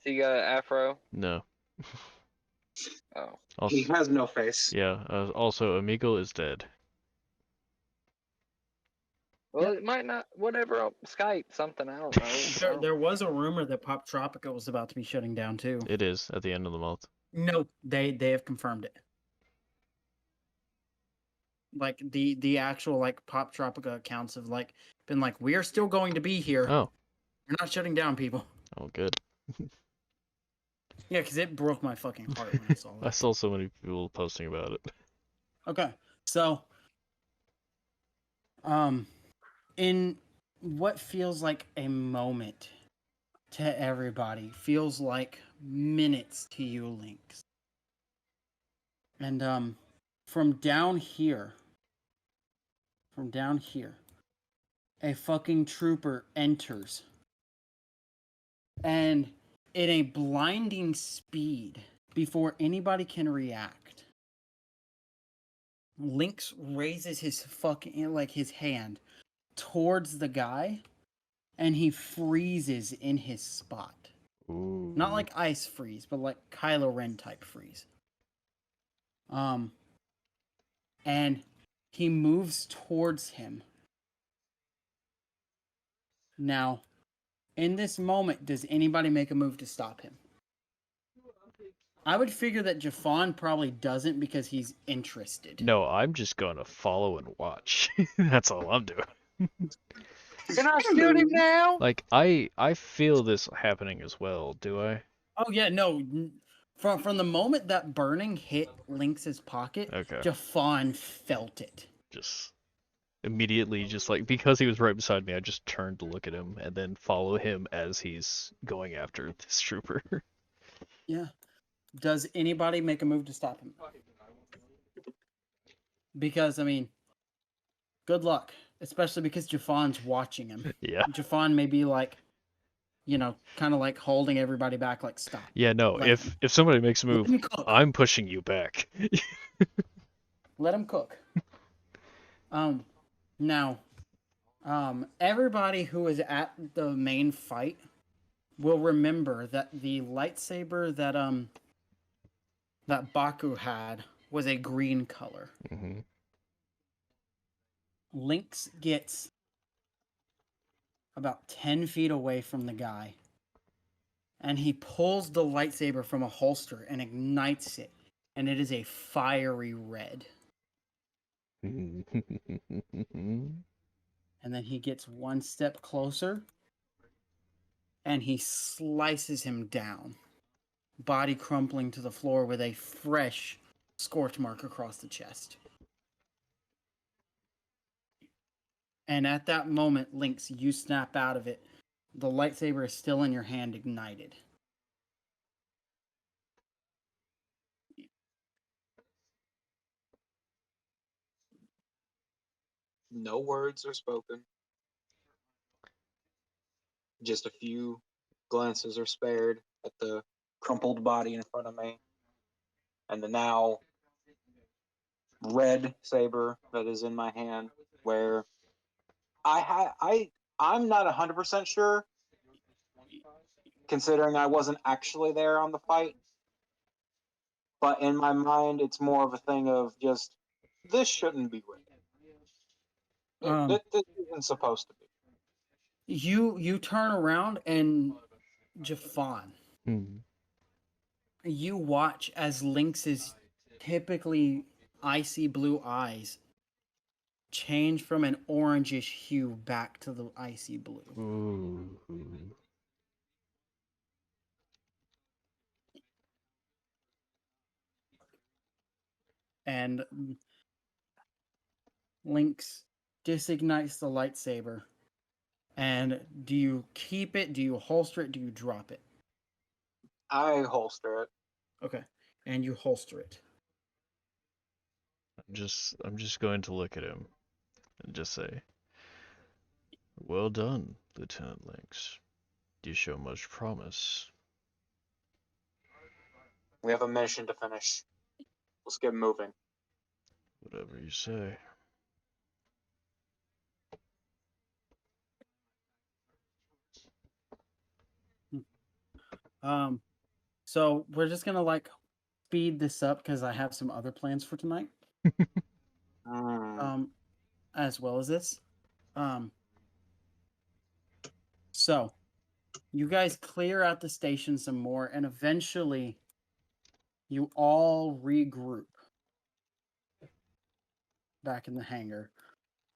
So you got an afro. No. Oh, He Also, has no face. yeah. Also, Amigo is dead. well, it might not. Whatever. Skype something. I don't know. There was a rumor that Pop Tropica was about to be shutting down too. It is at the end of the month. No, they have confirmed it. Like the actual like Pop Tropica accounts have like been like, we are still going to be here. Oh. We're not shutting down, people. Oh, good. Yeah, because it broke my fucking heart when I saw I that. saw so many people posting about it. Okay, so in what feels like a moment to everybody, feels like minutes to you, Lynx. And from down here, a fucking trooper enters. And in a blinding speed, before anybody can react, Lynx raises his fucking, like, his hand towards the guy, and he freezes in his spot. Ooh. Not like ice freeze, but like Kylo Ren type freeze. And he moves towards him. Now, in this moment, does anybody make a move to stop him? I would figure that Jafon probably doesn't because he's interested. No, I'm just gonna follow and watch. That's all I'm doing. Can I shoot him now? Like I feel this happening as well. Do I? Oh yeah, no. From the moment that burning hit Lynx's pocket, Okay. Jafon felt it. Just immediately, just like because he was right beside me, I just turned to look at him and then follow him as he's going after this trooper. Yeah. Does anybody make a move to stop him? Because, I mean, good luck. Especially because Jafon's watching him. Yeah. Jafon may be like, you know, kind of like holding everybody back, like, stop. Yeah, no, Let if somebody makes a Let move, him cook. I'm pushing you back. Let him cook. Now, everybody who is at the main fight will remember that the lightsaber that Baku had was a green color. Mm-hmm. Lynx gets about 10 feet away from the guy, and he pulls the lightsaber from a holster and ignites it, and it is a fiery red. And then he gets one step closer, and he slices him down, body crumpling to the floor with a fresh scorch mark across the chest. And at that moment, Lynx, you snap out of it. The lightsaber is still in your hand, ignited. No words are spoken. Just a few glances are spared at the crumpled body in front of me. And the now red saber that is in my hand, where I'm not 100% sure considering I wasn't actually there on the fight. But in my mind, it's more of a thing of just, this shouldn't be written. This isn't supposed to be. You turn around and Jafan, Hmm. you watch as Lynx's typically icy blue eyes change from an orangish hue back to the icy blue. Ooh. And Lynx disignites the lightsaber. And do you keep it? Do you holster it? Do you drop it? I holster it. Okay. And you holster it. I'm just going to look at him and just say, "Well done, Lieutenant Lynx. You show much promise." We have a mission to finish. Let's get moving. Whatever you say. So we're just gonna like speed this up because I have some other plans for tonight. As well as this. So you guys clear out the station some more, and eventually you all regroup back in the hangar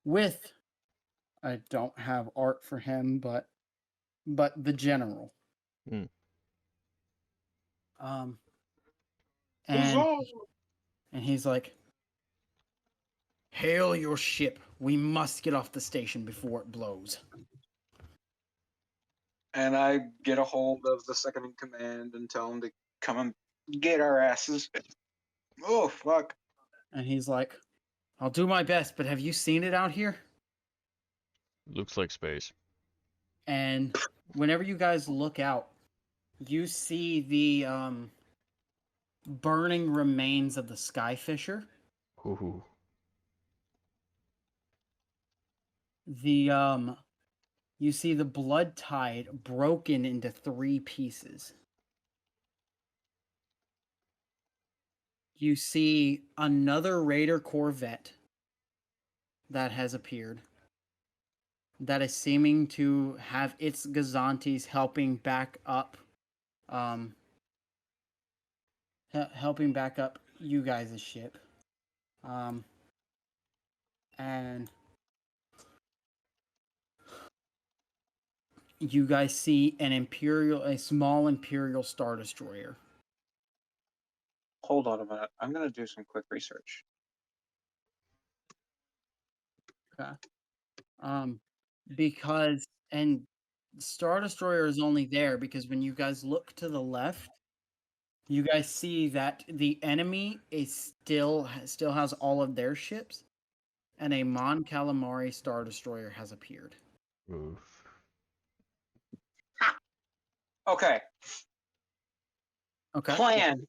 with, I don't have art for him, but the general. Hmm. And he's like, "Hail your ship. We must get off the station before it blows." And I get a hold of the second in command and tell him to come and get our asses. Oh, fuck. And he's like, "I'll do my best, but have you seen it out here?" Looks like space. And whenever you guys look out, you see the burning remains of the Skyfisher. Ooh. You see the blood tide broken into 3 pieces. You see another Raider Corvette that has appeared, that is seeming to have its Gazantes helping back up you guys' ship. And you guys see a small Imperial Star Destroyer. Hold on a minute. I'm going to do some quick research. Okay. Because, and Star Destroyer is only there because when you guys look to the left, you guys see that the enemy is still has all of their ships, and a Mon Calamari Star Destroyer has appeared. Oof. Okay. Okay. Plan.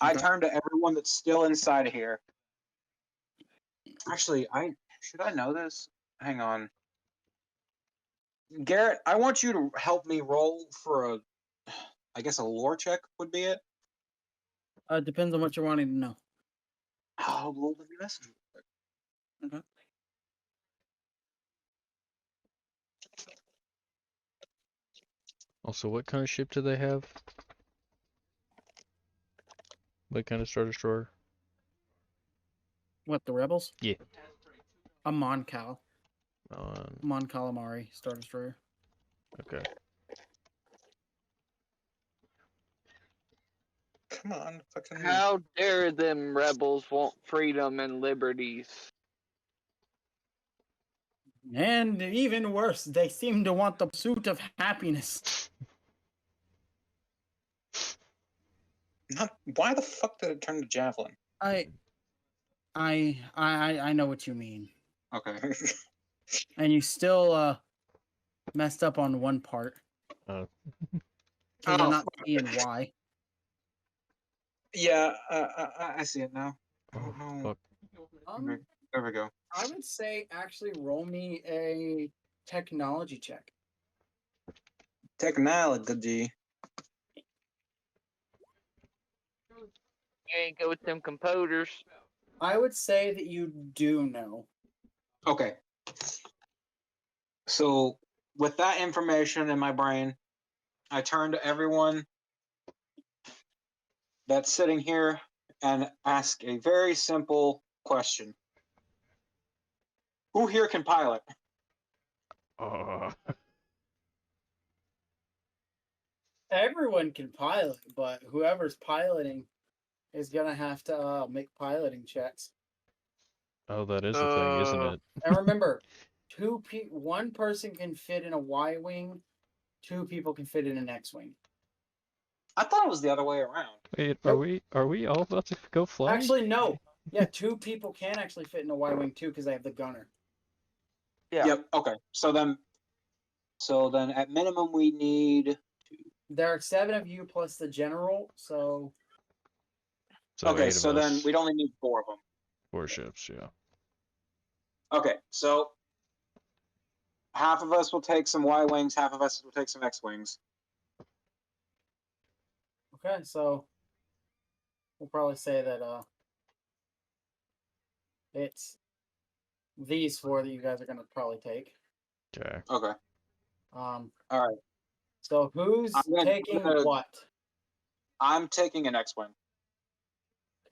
I Okay. turn to everyone that's still inside of here. Actually, should I know this? Hang on. Garrett, I want you to help me roll for I guess a lore check would be it. Depends on what you're wanting to know. Oh, well, let me message real quick. Okay. Also, what kind of ship do they have? What kind of Star Destroyer? What, the Rebels? Yeah. A Mon Cal. On. Mon Calamari Star Destroyer. Okay. Come on, fucking. How dare them rebels want freedom and liberties? And even worse, they seem to want the pursuit of happiness. Why the fuck did it turn to javelin? I know what you mean. Okay. And you still messed up on one part. Oh. So you're not seeing why. Yeah, I see it now. Oh, no. fuck. There we go. I would say actually roll me a technology check. Technology. You ain't go with them computers. I would say that you do know. Okay. So, with that information in my brain, I turn to everyone that's sitting here and ask a very simple question. Who here can pilot? Everyone can pilot, but whoever's piloting is gonna have to make piloting checks. Oh, that is a thing, isn't it? And remember, one person can fit in a Y-wing, 2 people can fit in an X-wing. I thought it was the other way around. Wait, Nope. are we all about to go fly? Actually, no. Yeah, 2 people can actually fit in a Y-wing too because they have the gunner. Yeah. Yep. Okay. So then at minimum we need. There are 7 of you plus the general, so So Okay. 8 So of then us. we'd only need 4 of them. 4 ships, yeah. Okay. So half of us will take some Y wings. Half of us will take some X wings. okay, so we'll probably say that it's these 4 that you guys are gonna probably take. Okay. Okay. All right. So who's taking what? I'm taking an X wing.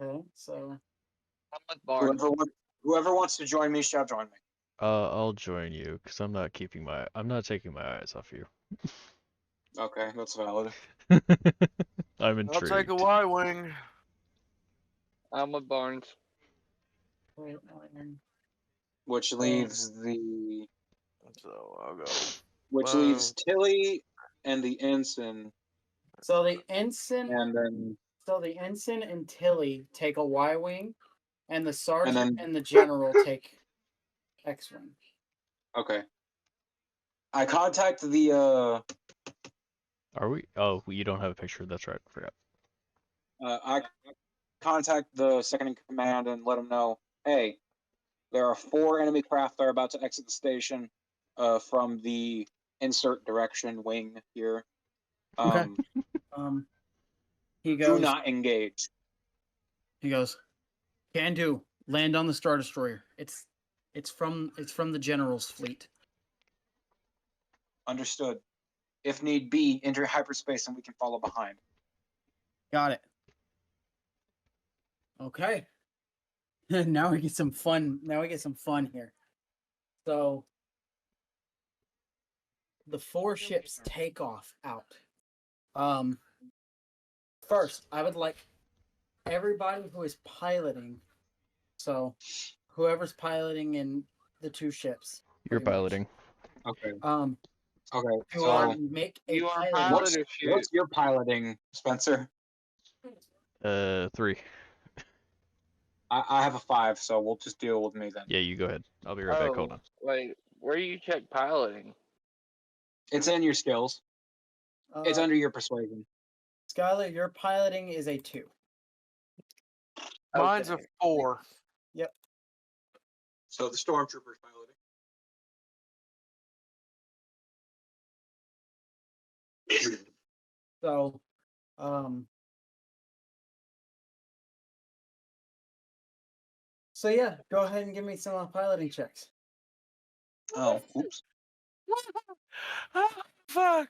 Okay, so I'm with Barnes. Whoever wants to join me shall join me. I'll join you because I'm not taking my eyes off you. Okay, that's valid. I'm I'll intrigued. take a Y-wing. I'm with Barnes. Which leaves the So I'll go. leaves Tilly and the ensign. So the ensign And then and Tilly take a Y-wing, and the sergeant then- and the general take X-wing. Okay. I contact the Are we? Oh, you don't have a picture. That's right. I forgot. I contact the second in command and let them know, hey, there are 4 enemy craft that are about to exit the station from the insert direction wing here. Okay. He Do goes. not engage. He goes. Can do. Land on the Star Destroyer. It's from the general's fleet. Understood. If need be, enter hyperspace and we can follow behind. Got it. Okay. Now we get some fun. Here. So the 4 ships take off out. First, I would like everybody who is piloting. So whoever's piloting in the 2 ships. You're pretty much. piloting. Okay. To So make a You are pilot. pilot or shoot? what's your piloting, Spencer? 3. I have a 5, so we'll just deal with me then. Yeah, you go ahead. I'll be right back. Hold on. Wait, where do you check piloting? It's in your skills. It's under your persuasion. Skylar, your piloting is a 2. Mine's a Okay. 4. Yep. So the stormtrooper's piloting. So, So yeah, go ahead and give me some piloting checks. Oh, oops. Oh, fuck.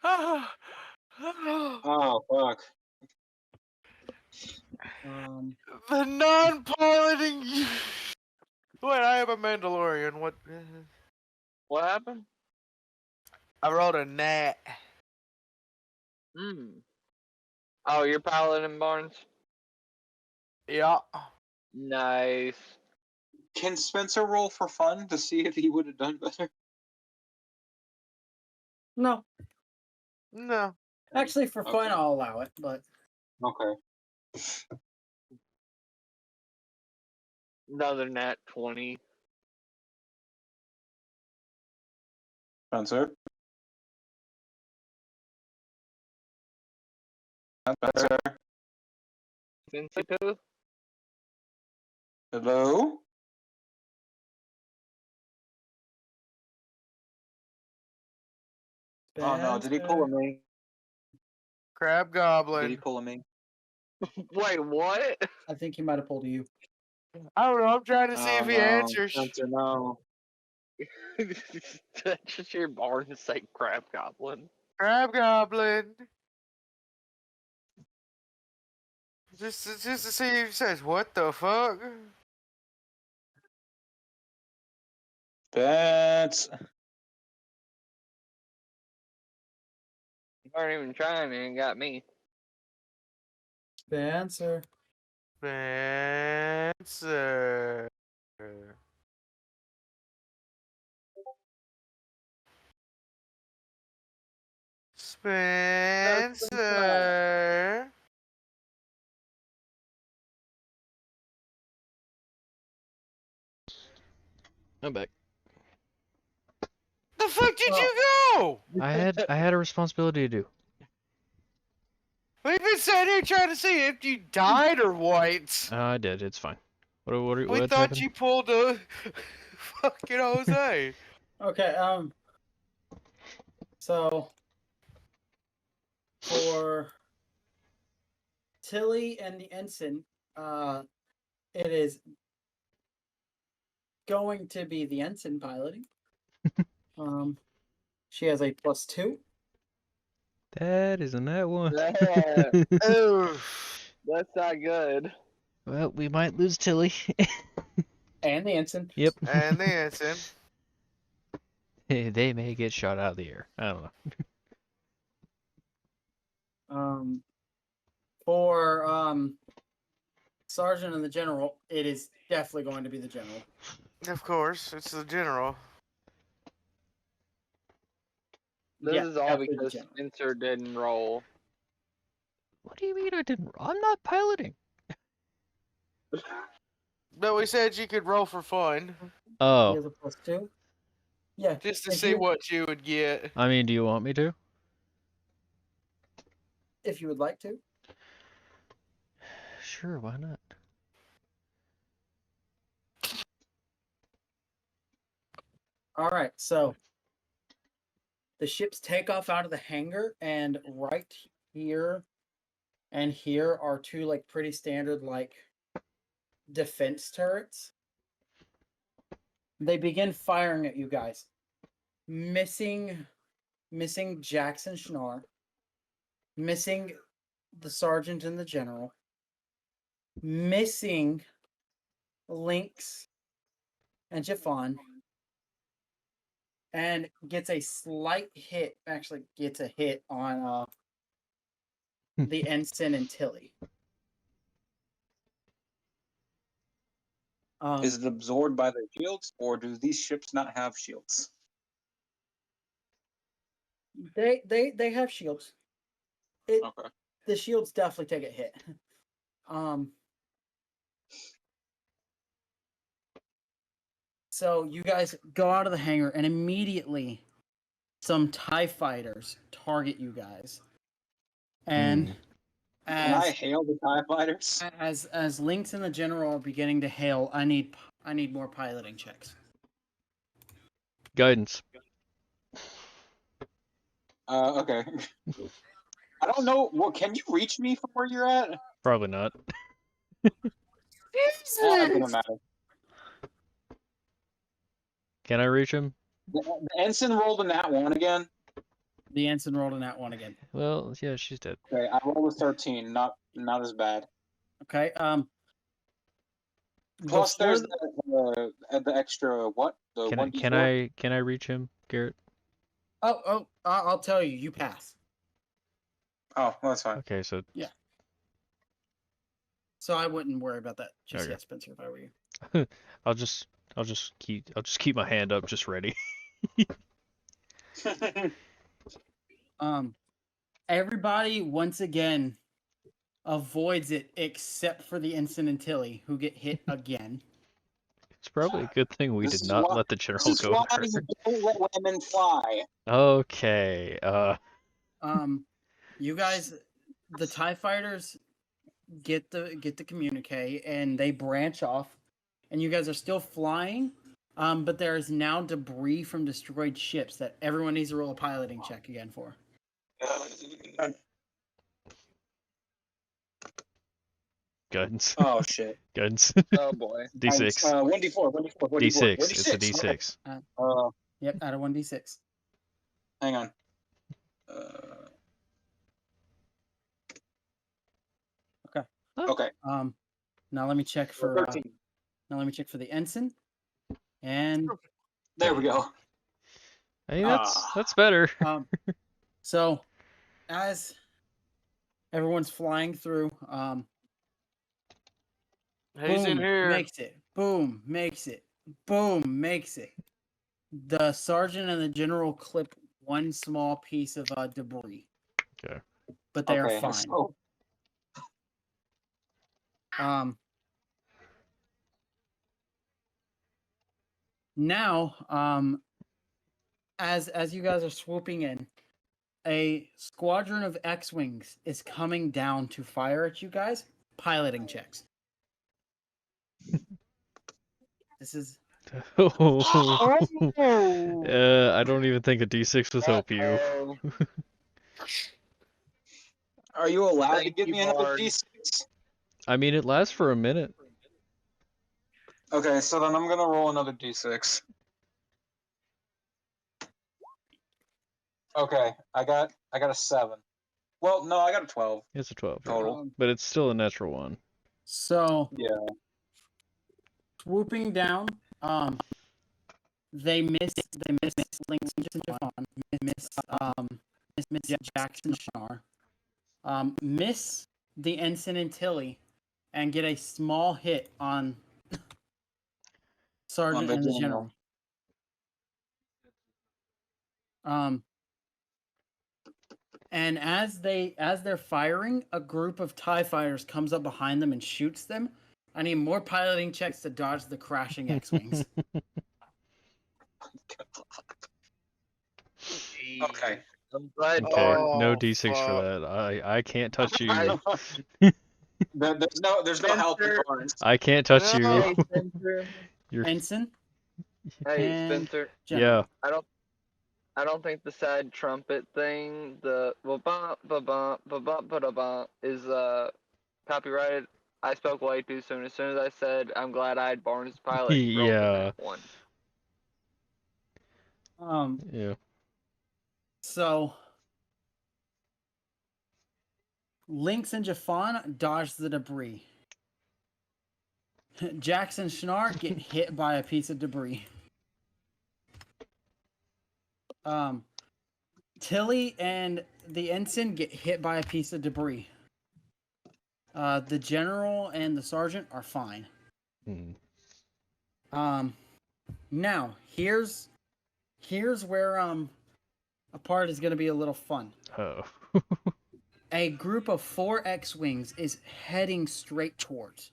Oh, Oh, fuck. the non-piloting. Wait, I have a Mandalorian. What? What happened? I wrote a nat. Oh, you're piloting, Barnes? Yeah. Nice. Can Spencer roll for fun to see if he would have done better? No, No. actually, for fun, Okay. I'll allow it. But Okay. Another nat 20. Spencer? Spencer? Sensitive? Hello? Oh no, did he pull a me? Crab Did he Goblin. pull a me? Wait, what? I think he might have pulled you. I don't know. I'm trying to see Oh if he no, answers. Spencer, no. That's just your barn to say Crab Goblin. Crab Goblin. Just to see if he says, what the fuck? That's You weren't even trying and got me. Spencer. Spencer. Spencer. I'm back. The fuck did you go? I had a responsibility to do. We've been sitting here trying to see if you died or what. I did. It's fine. What We what thought happened? you pulled a fucking Jose. Okay, so for Tilly and the ensign, it is going to be the ensign piloting. She has a +2. That isn't that one. Yeah, Oh, that's not good. Well, we might lose Tilly. And the ensign. Yep. and the ensign. They may get shot out of the air. I don't know. For Sergeant and the General, it is definitely going to be the General. Of course, it's the general. This Yeah, is all definitely the because General. Spencer didn't roll. What do you mean I didn't? I'm not piloting. But we said you could roll for fun, He Oh, has a +2. Yeah. just to if see you- what you would get. I mean, do you want me to? If you would like to. Sure, why not? All right, so the ships take off out of the hangar, and right here and here are two like pretty standard like defense turrets. They begin firing at you guys, missing Jackson Schnar, missing the sergeant and the general, missing Lynx and Jafon, and gets a slight hit. Actually, gets a hit on the ensign and Tilly. Is it absorbed by their shields, or do these ships not have shields? They have shields. Okay. The shields definitely take a hit. So you guys go out of the hangar, and immediately some TIE fighters target you guys. And Can I as hail the TIE fighters? as Lynx and the General are beginning to hail, I need more piloting checks. Guidance. Okay. I don't know. Well, can you reach me from where you're at? Probably not. It doesn't matter. Can I reach him? The ensign rolled in that one again. The ensign rolled in that one again. Well, yeah, she's dead. Okay, I rolled a 13. Not as bad. Okay. Plus, before there's the extra what? The Can 1d4? can I reach him, Garrett? I'll tell you. You pass. Oh, well, that's fine. Okay, so So I wouldn't worry about that just Okay. yet, Spencer, if I were you. I'll just keep my hand up, just ready. Everybody once again avoids it except for the ensign and Tilly, who get hit again. It's probably a good thing we This did is not why- let the This general is go why first. you don't let women fly. Okay. You guys, the TIE fighters get the communique, and they branch off, and you guys are still flying, But there is now debris from destroyed ships that everyone needs to roll a piloting check again for. Guidance. Oh shit. Guidance. Oh boy. D6. 1d4. 1d4. 1d4. D6. It's a D6. Yep, out of 1d6. Hang on. Okay. Okay. Now let me check for 13. the ensign. And There we go. Hey, that's better. so as everyone's flying through, He's in boom, here. makes it. Boom, makes it. Boom, makes it. The sergeant and the general clip one small piece of debris. Okay. But they are Okay, fine. so- Now, as you guys are swooping in, a squadron of X-wings is coming down to fire at you guys. Piloting checks. This is I don't even think a D6 would help you. Are you allowed to Thank give you, me another Bard. d6? I mean, it lasts for a minute. Okay, so then I'm gonna roll another d6. Okay, I got a 7. Well, no, I got a 12 It's a 12. Yeah. total. But it's still a natural one. so Yeah. swooping down. They miss Links and Javon. Miss Jackson Shar. Miss the ensign and Tilly, and get a small hit on Sergeant the and the general. general. And as they're firing, a group of TIE fighters comes up behind them and shoots them. I need more piloting checks to dodge the crashing X-wings. Okay. I'm glad Okay, Bard. no Oh, D6 for fuck. that. I can't touch you. There's no help in Spencer. Barnes. I can't touch No. Hey, you. Spencer. You're Ensign Hey, and Spencer. General. yeah. I don't think the sad trumpet thing, the ba ba ba ba ba ba ba is copyrighted. I spoke way too soon. As soon as I said I'm glad I had Barnes' pilot, he broke in Yeah. that one. Yeah. So Lynx and Jafon dodge the debris. Jackson Schnarr get hit by a piece of debris. Tilly and the ensign get hit by a piece of debris. The general and the sergeant are fine. Mm. Now here's where a part is gonna be a little fun. Oh. A group of 4 X-wings is heading straight towards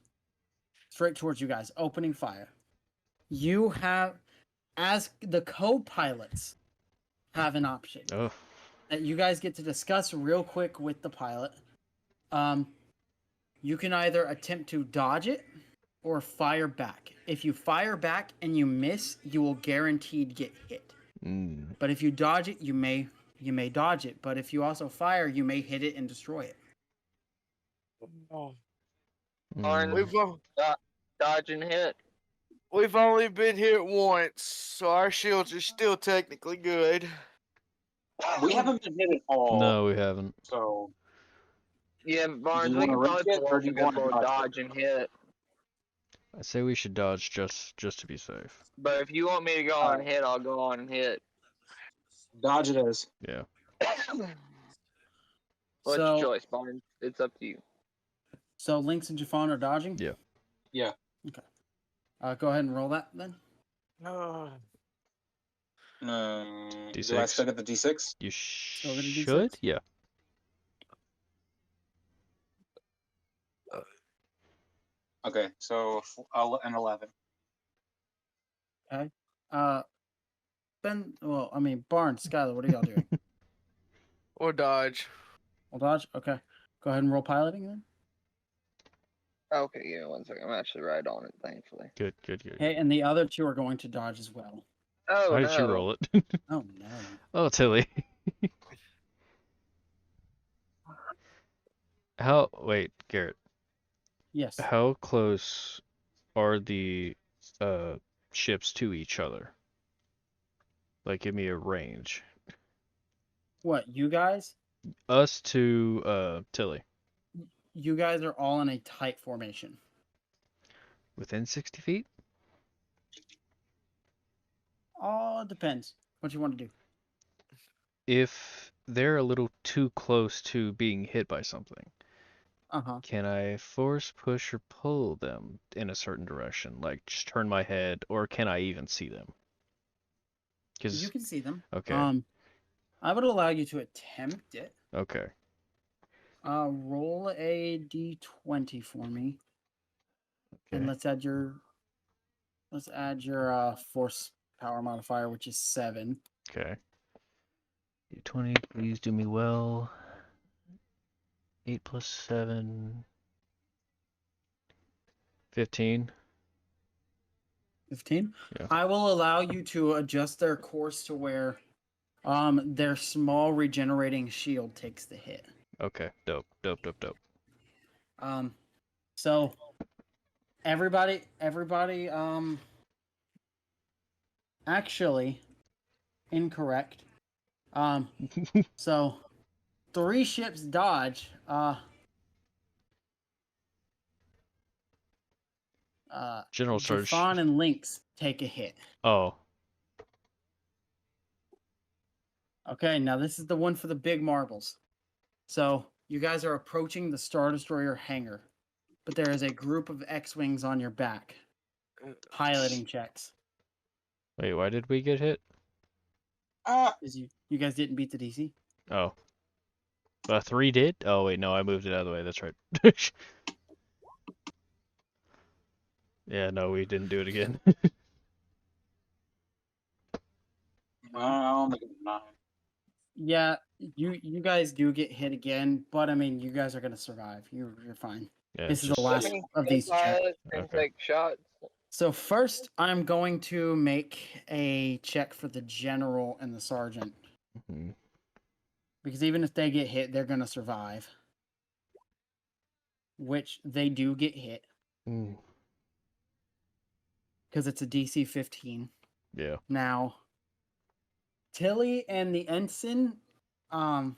you guys, opening fire. You have, as the co-pilots, have an option Oh. that you guys get to discuss real quick with the pilot. You can either attempt to dodge it or fire back. If you fire back and you miss, you will guaranteed get hit. Mm. But if you dodge it, you may dodge it. But if you also fire, you may hit it and destroy it. Oh. Barnes, Mm. dodge and hit. We've only been hit once, so our shields are still technically good. We haven't been hit at all. No, we haven't. So Yeah, Barnes, you we wanna can risk probably it, pull or off do a you good wanna little dodge it? dodge and hit. I say we should dodge just to be safe. But if you want me to go on and hit, I'll go on and hit. Dodge it is. Yeah. What's So- your choice, Barnes? It's up to you. So Lynx and Jafon are dodging? Yeah. Yeah. Okay. Go ahead and roll that then. Oh. Do I D6. still get the d6? You Over to D6? should? Yeah. Okay, so an 11. Barnes, Skylar, what are y'all doing? Or dodge. We'll dodge? Okay. Go ahead and roll piloting then. Okay, give me 1 second. I'm actually right on it, thankfully. Good, good, good. Okay, and the other two are going to dodge as well. Oh How no! did you roll it? Oh no. Oh, Tilly. Wait, Garrett. Yes. How close are the uh ships to each other? Like, give me a range. What, you guys? Us to Tilly. You guys are all in a tight formation. Within 60 feet? All depends what you want to do. If they're a little too close to being hit by something, Uh-huh. can I force, push, or pull them in a certain direction? Like, just turn my head, or can I even see them? You Because, can see them. okay, I would allow you to attempt it. okay. Roll a d20 for me. And Okay. let's add your force power modifier, which is 7. Okay. D20, please do me well. 8 plus 7. 15. 15. Yeah. I will allow you to adjust their course to where their small regenerating shield takes the hit. Okay. Dope. Dope. Dope. Dope. So everybody actually incorrect. So 3 ships dodge. General Surge. Jafon and Lynx take a hit. Oh. Okay, now this is the one for the big marbles. So you guys are approaching the Star Destroyer hangar, but there is a group of X-wings on your back. Piloting checks. Wait, why did we get hit? Is you guys didn't beat the DC? Oh. 3 did? Oh, wait, no, I moved it out of the way. That's right. Yeah, no, we didn't do it again. I'll make it 9. Yeah, you guys do get hit again, but I mean, you guys are gonna survive. You're fine. Yeah, This is just... the last Let me of these checks. pilot and Okay. take shots. So first, I'm going to make a check for the general and the sergeant. Mhm. Because even if they get hit, they're gonna survive. Which they do get hit. Mm. Because it's a DC 15. Yeah. Now, Tilly and the ensign, that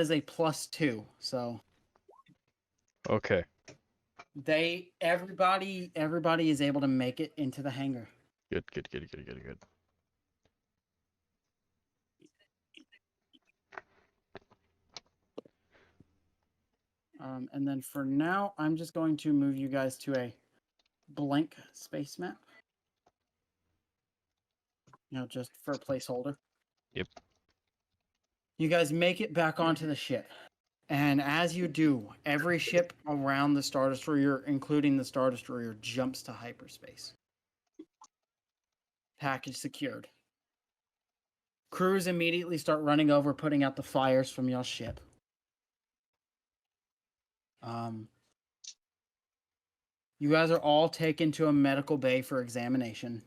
is a +2. So Okay. everybody is able to make it into the hangar. Good, good, good, good, good, good. And then for now, I'm just going to move you guys to a blank space map. Just for a placeholder. Yep. You guys make it back onto the ship. And as you do, every ship around the Star Destroyer, including the Star Destroyer, jumps to hyperspace. Package secured. Crews immediately start running over, putting out the fires from your ship. You guys are all taken to a medical bay for examination.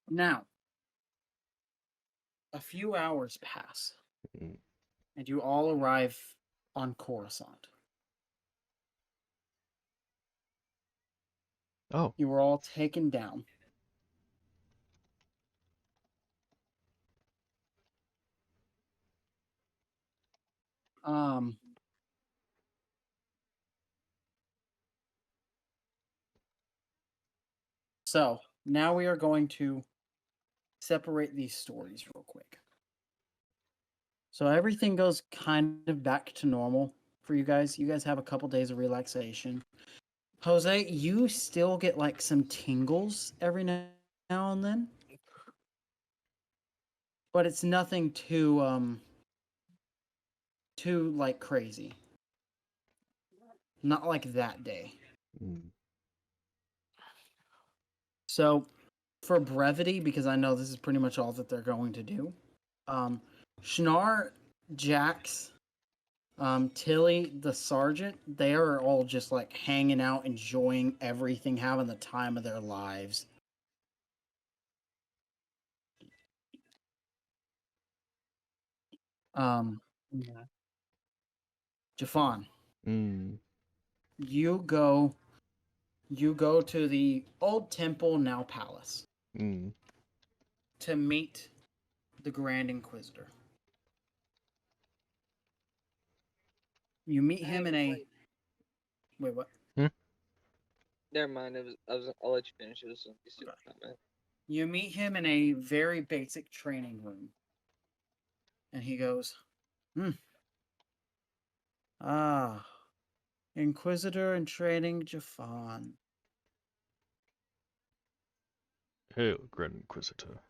Now, a few hours pass, Mm. and you all arrive on Coruscant. Oh. You were all taken down. So now we are going to separate these stories real quick. So everything goes kind of back to normal for you guys. You guys have a couple days of relaxation. Jose, you still get like some tingles every now and then, but it's nothing too like crazy. Not like that day. Mm. So, for brevity, because I know this is pretty much all that they're going to do, Schnar, Jax, Tilly, the sergeant, they are all just like hanging out, enjoying everything, having the time of their lives. Jafan, Mm. you go to the old temple, now palace, Mm. to meet the Grand Inquisitor. You meet him in a wait, what? Never mind. I'll let you finish. It was a stupid comment. You meet him in a very basic training room. And he goes, Ah, Inquisitor in training, Jafan. Hail, Grand Inquisitor.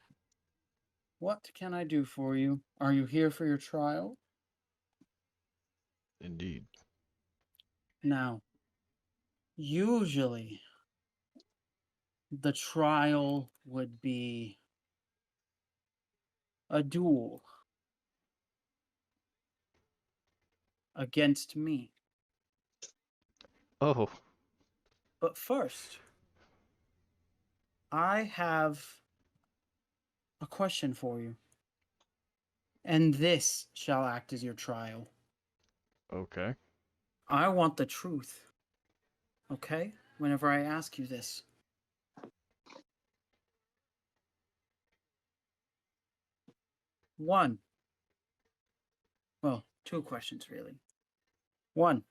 What can I do for you? Are you here for your trial? Indeed. Now, usually, the trial would be a duel against me. Oh, But first, I have a question for you. And this shall act as your trial. okay. I want the truth. Okay? Whenever I ask you this. One. Well, two questions, really. One.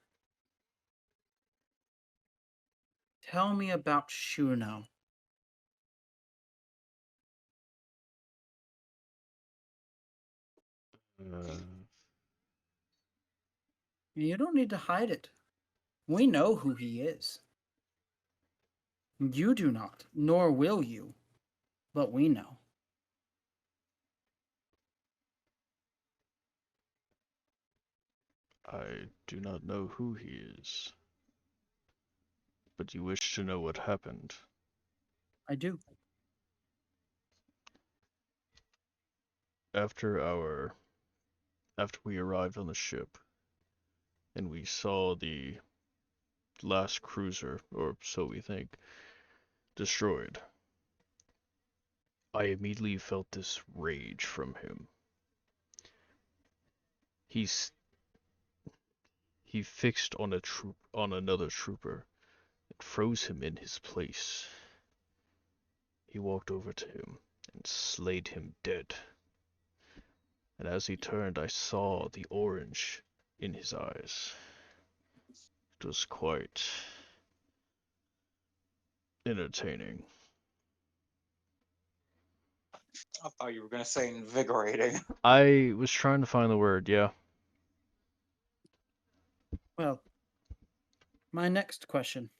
Tell me about Shuno. You don't need to hide it. We know who he is. You do not, nor will you. But we know. I do not know who he is. But you wish to know what happened. I do. After we arrived on the ship, and we saw the last cruiser, or so we think, destroyed, I immediately felt this rage from him. He fixed on another trooper and froze him in his place. He walked over to him and slayed him dead. And as he turned, I saw the orange in his eyes. It was quite entertaining. I thought you were going to say invigorating. I was trying to find the word, yeah. Well, my next question.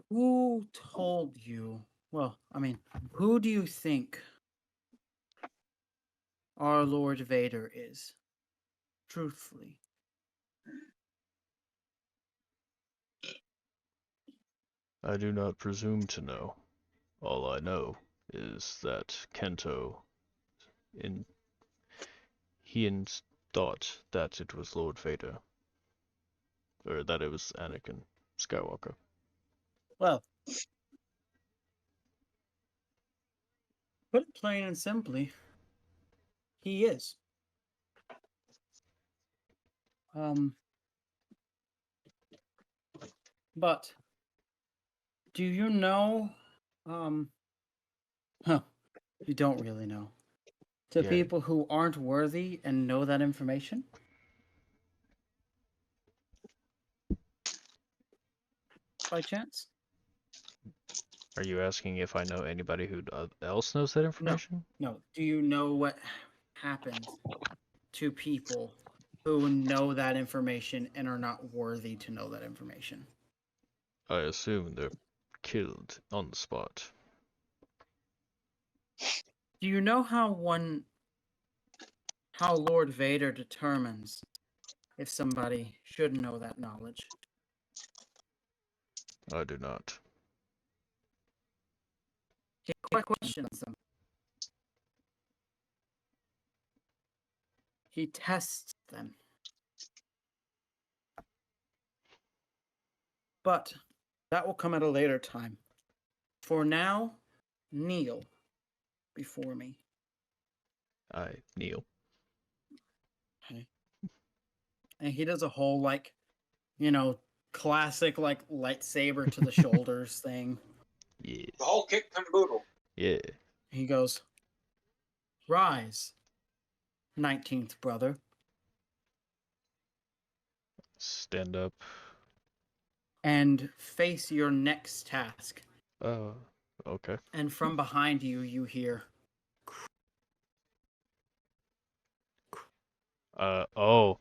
Who told you? Well, I mean, who do you think our Lord Vader is? Truthfully. I do not presume to know. All I know is that Kento thought that it was Lord Vader. Or that it was Anakin Skywalker. Well, put it plain and simply, he is. But do you know? You don't really know. To Yeah. people who aren't worthy and know that information? By chance? Are you asking if I know anybody who else knows that information? No. Do you know what happens to people who know that information and are not worthy to know that information? I assume they're killed on the spot. Do you know how Lord Vader determines if somebody should know that knowledge. I do not. He questions them. He tests them. But that will come at a later time. For now, kneel before me. I kneel. Okay. And he does a whole, like, classic, like, lightsaber to the shoulders thing. Yeah. The whole kick and boodle. Yeah. He goes, "Rise, 19th brother." Stand up. And face your next task. Okay. And from behind you, you hear. Oh.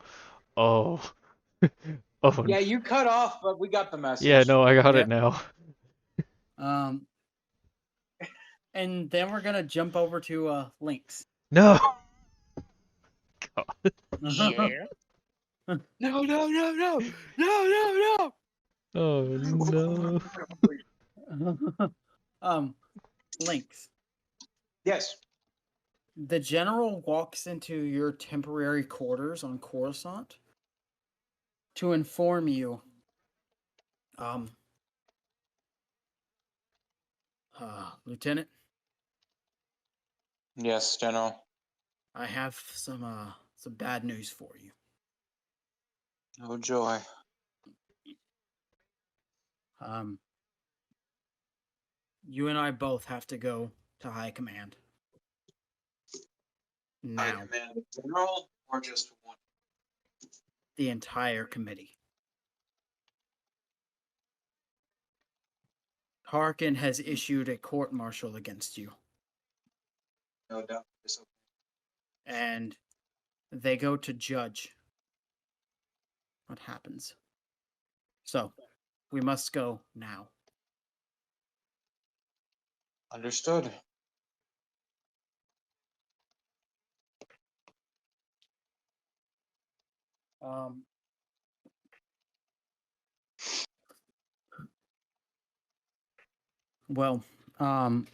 Oh. Yeah, you cut off, but we got the message. Yeah, no, I got Yep. it now. And then we're gonna jump over to Lynx. No! Yeah. No, no, no, no, no, no, no. Oh, no. Lynx. Yes. The general walks into your temporary quarters on Coruscant to inform you, Lieutenant, Yes, General. I have some bad news for you. Oh joy. You and I both have to go to High Command. Now. High Command General or just one? The entire committee. Harkin has issued a court-martial against you. No doubt. It's okay. And they go to judge what happens. So, we must go now. Understood. Well,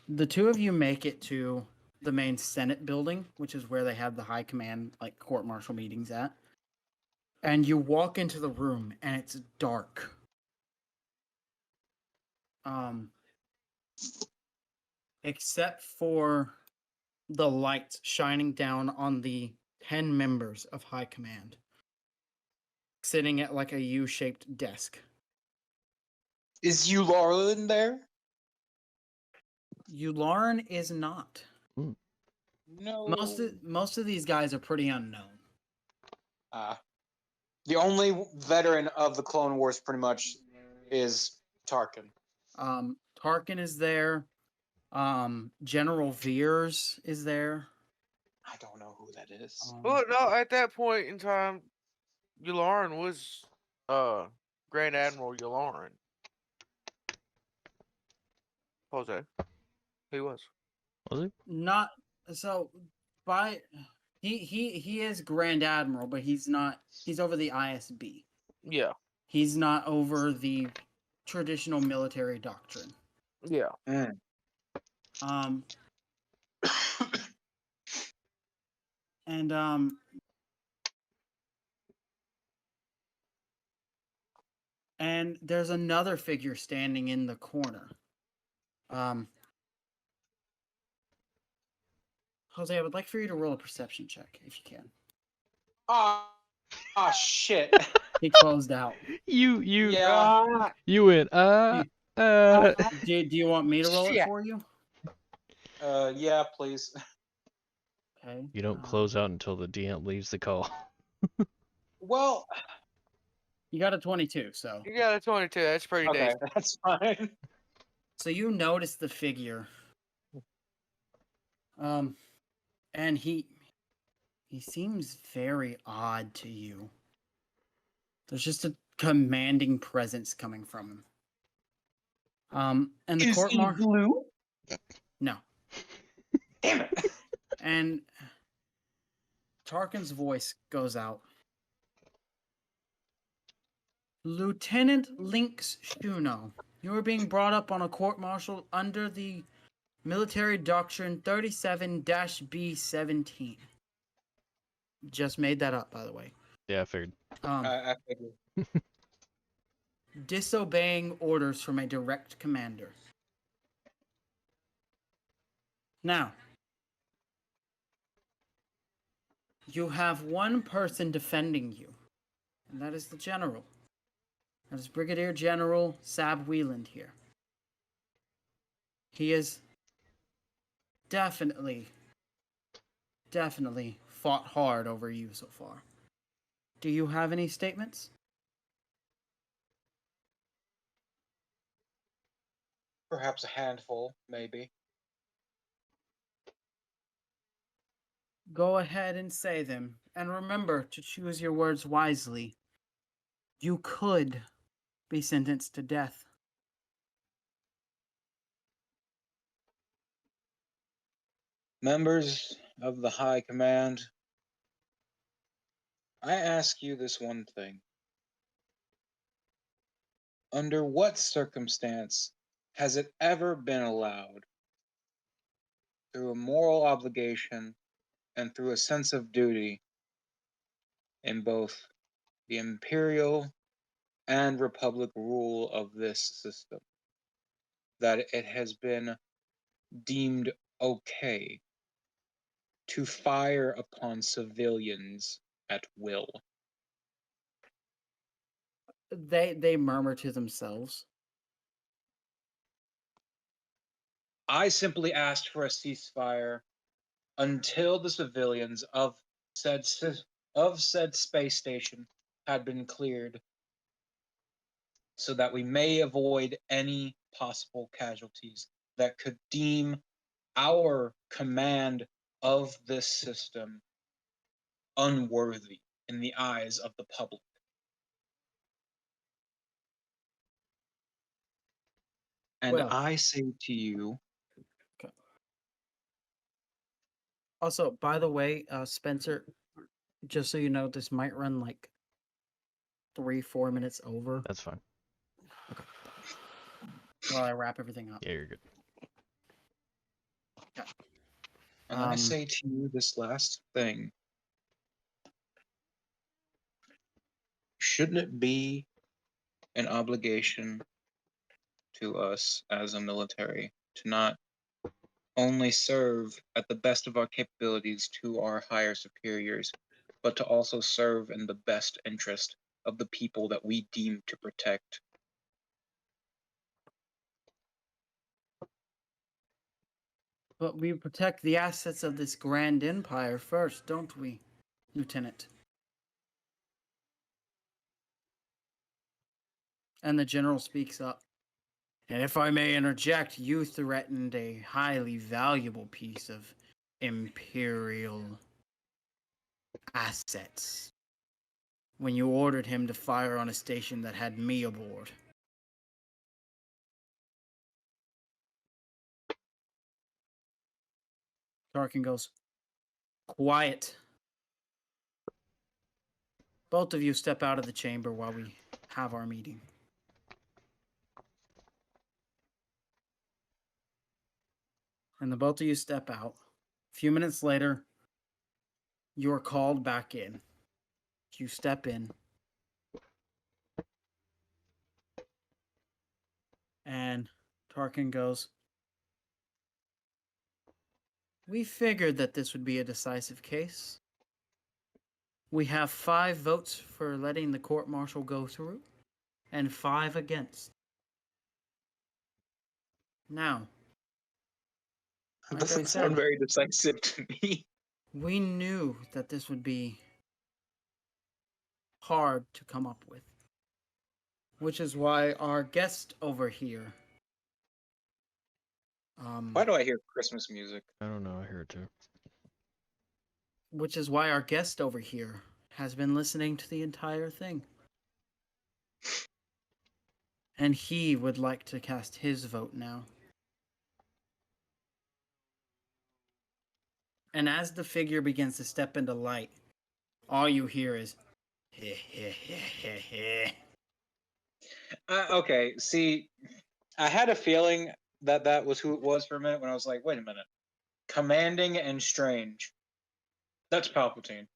the two of you make it to the main Senate building, which is where they have the high command, like, court-martial meetings at. And you walk into the room, and it's dark. Except for the lights shining down on the 10 members of High Command, sitting at like a U-shaped desk. Is Weiland there? Yularen is not. No. Most of these guys are pretty unknown. The only veteran of the Clone Wars, pretty much, is Tarkin. Tarkin is there. General Veers is there. I don't know who that is. Well, no, at that point in time, Yularen was Grand Admiral Yularen. Jose. He was. Was he? Not so. He is Grand Admiral, but he's not. He's over the ISB. Yeah. He's not over the traditional military doctrine. Yeah. And there's another figure standing in the corner. Jose, I would like for you to roll a perception check if you can. Shit. He closed out. You Yeah. you went, Do you want me to roll it Shit. for you? Yeah, please. Okay. You don't close out until the DM leaves the call. Well, You got a 22, so. You got a 22. That's pretty okay, decent. that's fine. So you notice the figure. And he seems very odd to you. There's just a commanding presence coming from him. And the court martial. blue? No. Damn it. And Tarkin's voice goes out. Lieutenant Lynx Shuno, you are being brought up on a court-martial under the Military Doctrine 37-B17. Just made that up, by the way. Yeah, I figured. I figured. Disobeying orders from a direct commander. Now, you have one person defending you, and that is the general. That is Brigadier General Sab Weiland here. He is definitely fought hard over you so far. Do you have any statements? Perhaps a handful, maybe. Go ahead and say them, and remember to choose your words wisely. You could be sentenced to death. Members of the High Command, I ask you this one thing. Under what circumstance has it ever been allowed, through a moral obligation and through a sense of duty, in both the imperial and republic rule of this system, that it has been deemed okay to fire upon civilians at will? They murmur to themselves. I simply asked for a ceasefire until the civilians of said space station had been cleared, so that we may avoid any possible casualties that could deem our command of this system unworthy in the eyes of the public. And Well, I say to you, also, by the way, Spencer, just so you know, this might run like 3-4 minutes over That's fine. while I wrap everything up. Yeah, you're good. and I say to you this last thing. Shouldn't it be an obligation to us as a military to not only serve at the best of our capabilities to our higher superiors, but to also serve in the best interest of the people that we deem to protect? But we protect the assets of this grand empire first, don't we, Lieutenant? And the general speaks up. And if I may interject, you threatened a highly valuable piece of imperial assets when you ordered him to fire on a station that had me aboard. Tarkin goes, quiet. Both of you step out of the chamber while we have our meeting. And the both of you step out. A few minutes later, you are called back in. You step in. And Tarkin goes, we figured that this would be a decisive case. We have 5 votes for letting the court-martial go through, and 5 against. Now, like I Doesn't said, sound very decisive to me. we knew that this would be hard to come up with, which is why our guest over here. Why do I hear Christmas music? I don't know. I hear it too. Which is why our guest over here has been listening to the entire thing. And he would like to cast his vote now. And as the figure begins to step into light, all you hear is, heh heh heh heh heh. Okay, see, I had a feeling that that was who it was for a minute when I was like, wait a minute. Commanding and strange. That's Palpatine.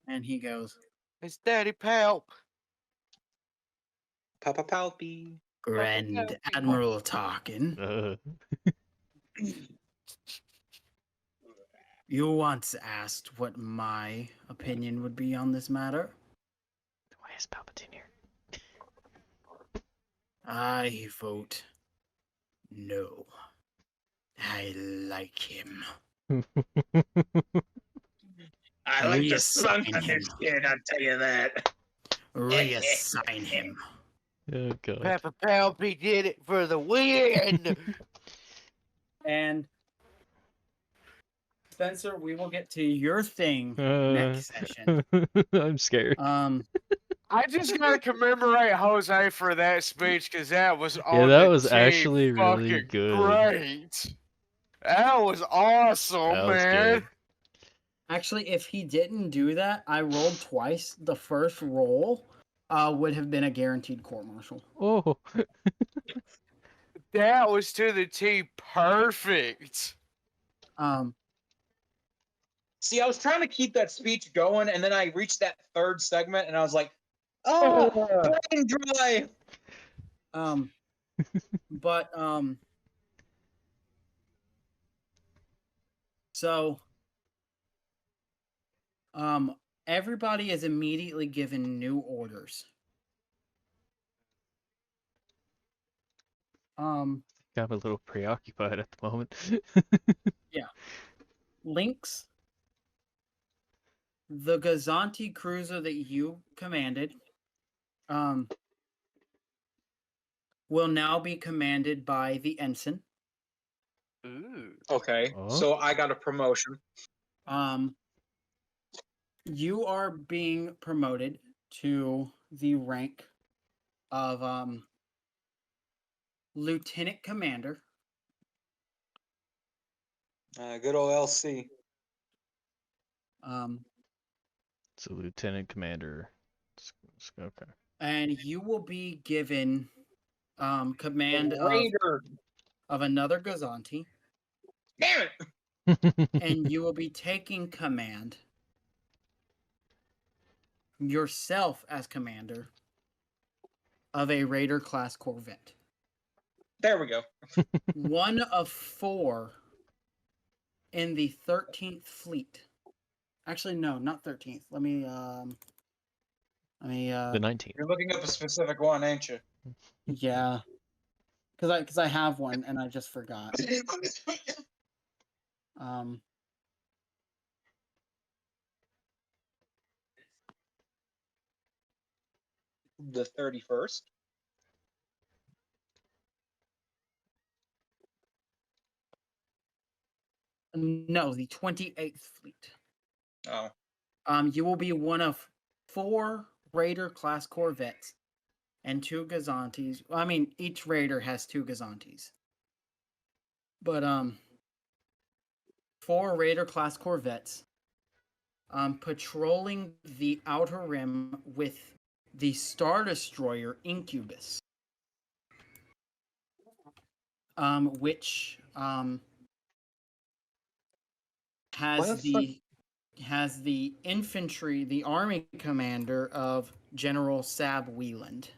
And he goes, It's Daddy Palp. Papa Palpy. Grand Admiral Tarkin, you once asked what my opinion would be on this matter. Why is Palpatine here? I vote no. I like him. I like the slunk on his skin, I'll tell you that. Reassign him. Oh god. Papa Palpy did it for the win. And Spencer, we will get to your thing next session. I'm scared. I just gotta commemorate Jose for that speech because that was Yeah, that the was team actually really fucking good. Great. That was awesome, That was man. good. Actually, if he didn't do that, I rolled twice. The first roll would have been a guaranteed court-martial. Oh. That was to the T perfect. See, I was trying to keep that speech going, and then I reached that third segment, and I was like, oh, brain dry. But so everybody is immediately given new orders. I'm a little preoccupied at the moment. Yeah. Lynx, the Gazanti cruiser that you commanded, will now be commanded by the ensign. Ooh. Okay, Oh. so I got a promotion. You are being promoted to the rank of lieutenant commander. Good old LC. So lieutenant commander. Okay. And you will be given command Raider. of another Gazanti, Damn it! and you will be taking command yourself as commander of a Raider class corvette. There we go. One of 4 in the 13th fleet. Actually, no, not 13th. Let me The 19th. You're looking up a specific one, ain't you? yeah. Cuz I have one and I just forgot. The 31st. No, the 28th fleet. Oh. You will be one of 4 Raider class corvettes and 2 Gazantis. I mean, each Raider has 2 Gazantis. But 4 Raider class corvettes patrolling the Outer Rim with the Star Destroyer Incubus. Which has the infantry, the army commander of General Sab Weiland.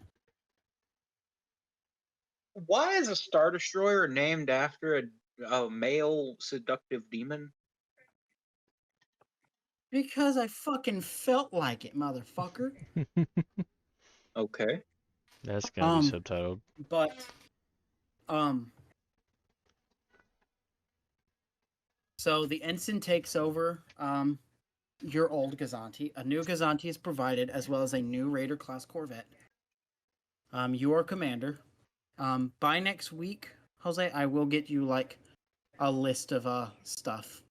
Why is a Star Destroyer named after a male seductive demon? Because I fucking felt like it, motherfucker. Okay. That's gonna be subtitled. But so the ensign takes over your old Gazanti. A new Gazanti is provided, as well as a new Raider class corvette. You are commander. By next week, Jose, I will get you like a list of stuff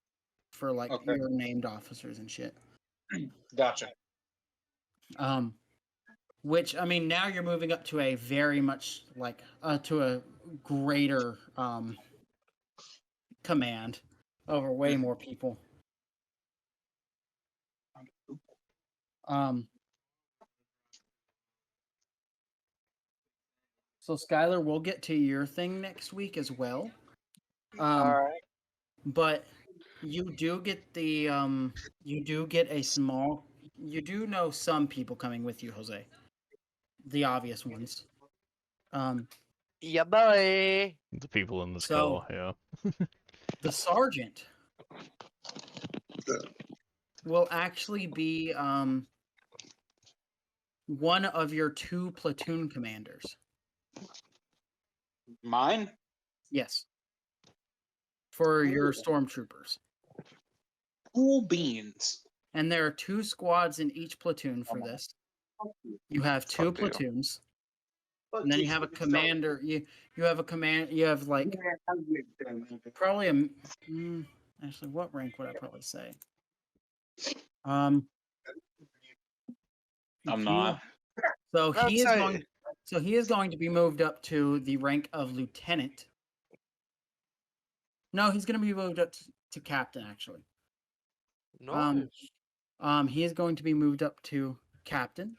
for like your named officers and shit. Gotcha. Which, I mean, now you're moving up to a very much like to a greater command over way more people. So Skylar, we'll get to your thing next week as well. All right. But you do get the you do get a small. You do know some people coming with you, Jose. The obvious ones. Yeah, boy. The people in the So- skull, yeah. The sergeant will actually be one of your 2 platoon commanders. Mine? Yes. For your stormtroopers. Cool beans. And there are 2 squads in each platoon for this. You have 2 Fuck you. platoons. And then you have a commander. You have a command. You have like probably actually, what rank would I probably say? I'm you- not. So I'd he is say- going. So he is going to be moved up to the rank of lieutenant. No, he's going to be moved up to captain. Actually, Nice. he is going to be moved up to captain,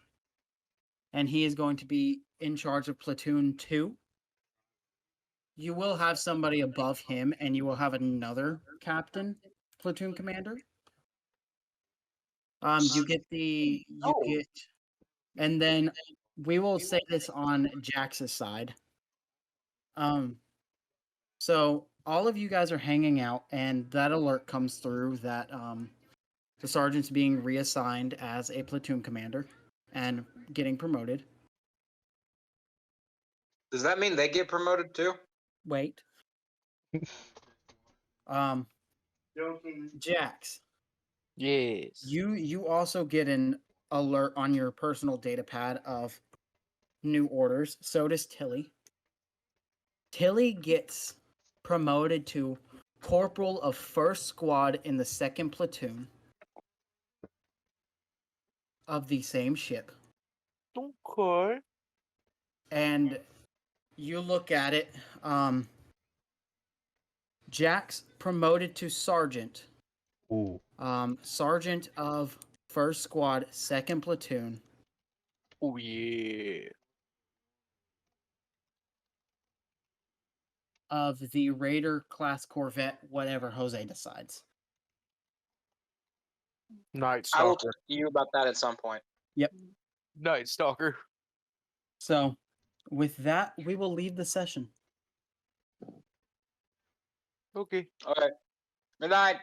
and he is going to be in charge of platoon 2. You will have somebody above him, and you will have another captain, platoon commander. You get, and then we will say this on Jax's side. So all of you guys are hanging out, and that alert comes through that the sergeant's being reassigned as a platoon commander and getting promoted. Does that mean they get promoted too? Wait. Jax, Yes. you also get an alert on your personal data pad of new orders. So does Tilly. Tilly gets promoted to corporal of 1st squad in the 2nd platoon of the same ship. Okay. And you look at it, Jax promoted to sergeant. Ooh. Sergeant of 1st squad, 2nd platoon. Oh yeah. Of the Raider class Corvette, whatever Jose decides. Night I will Stalker. talk to you about that at some point. Night Stalker. So, with that, we will leave the session. Okay. All right. Good night.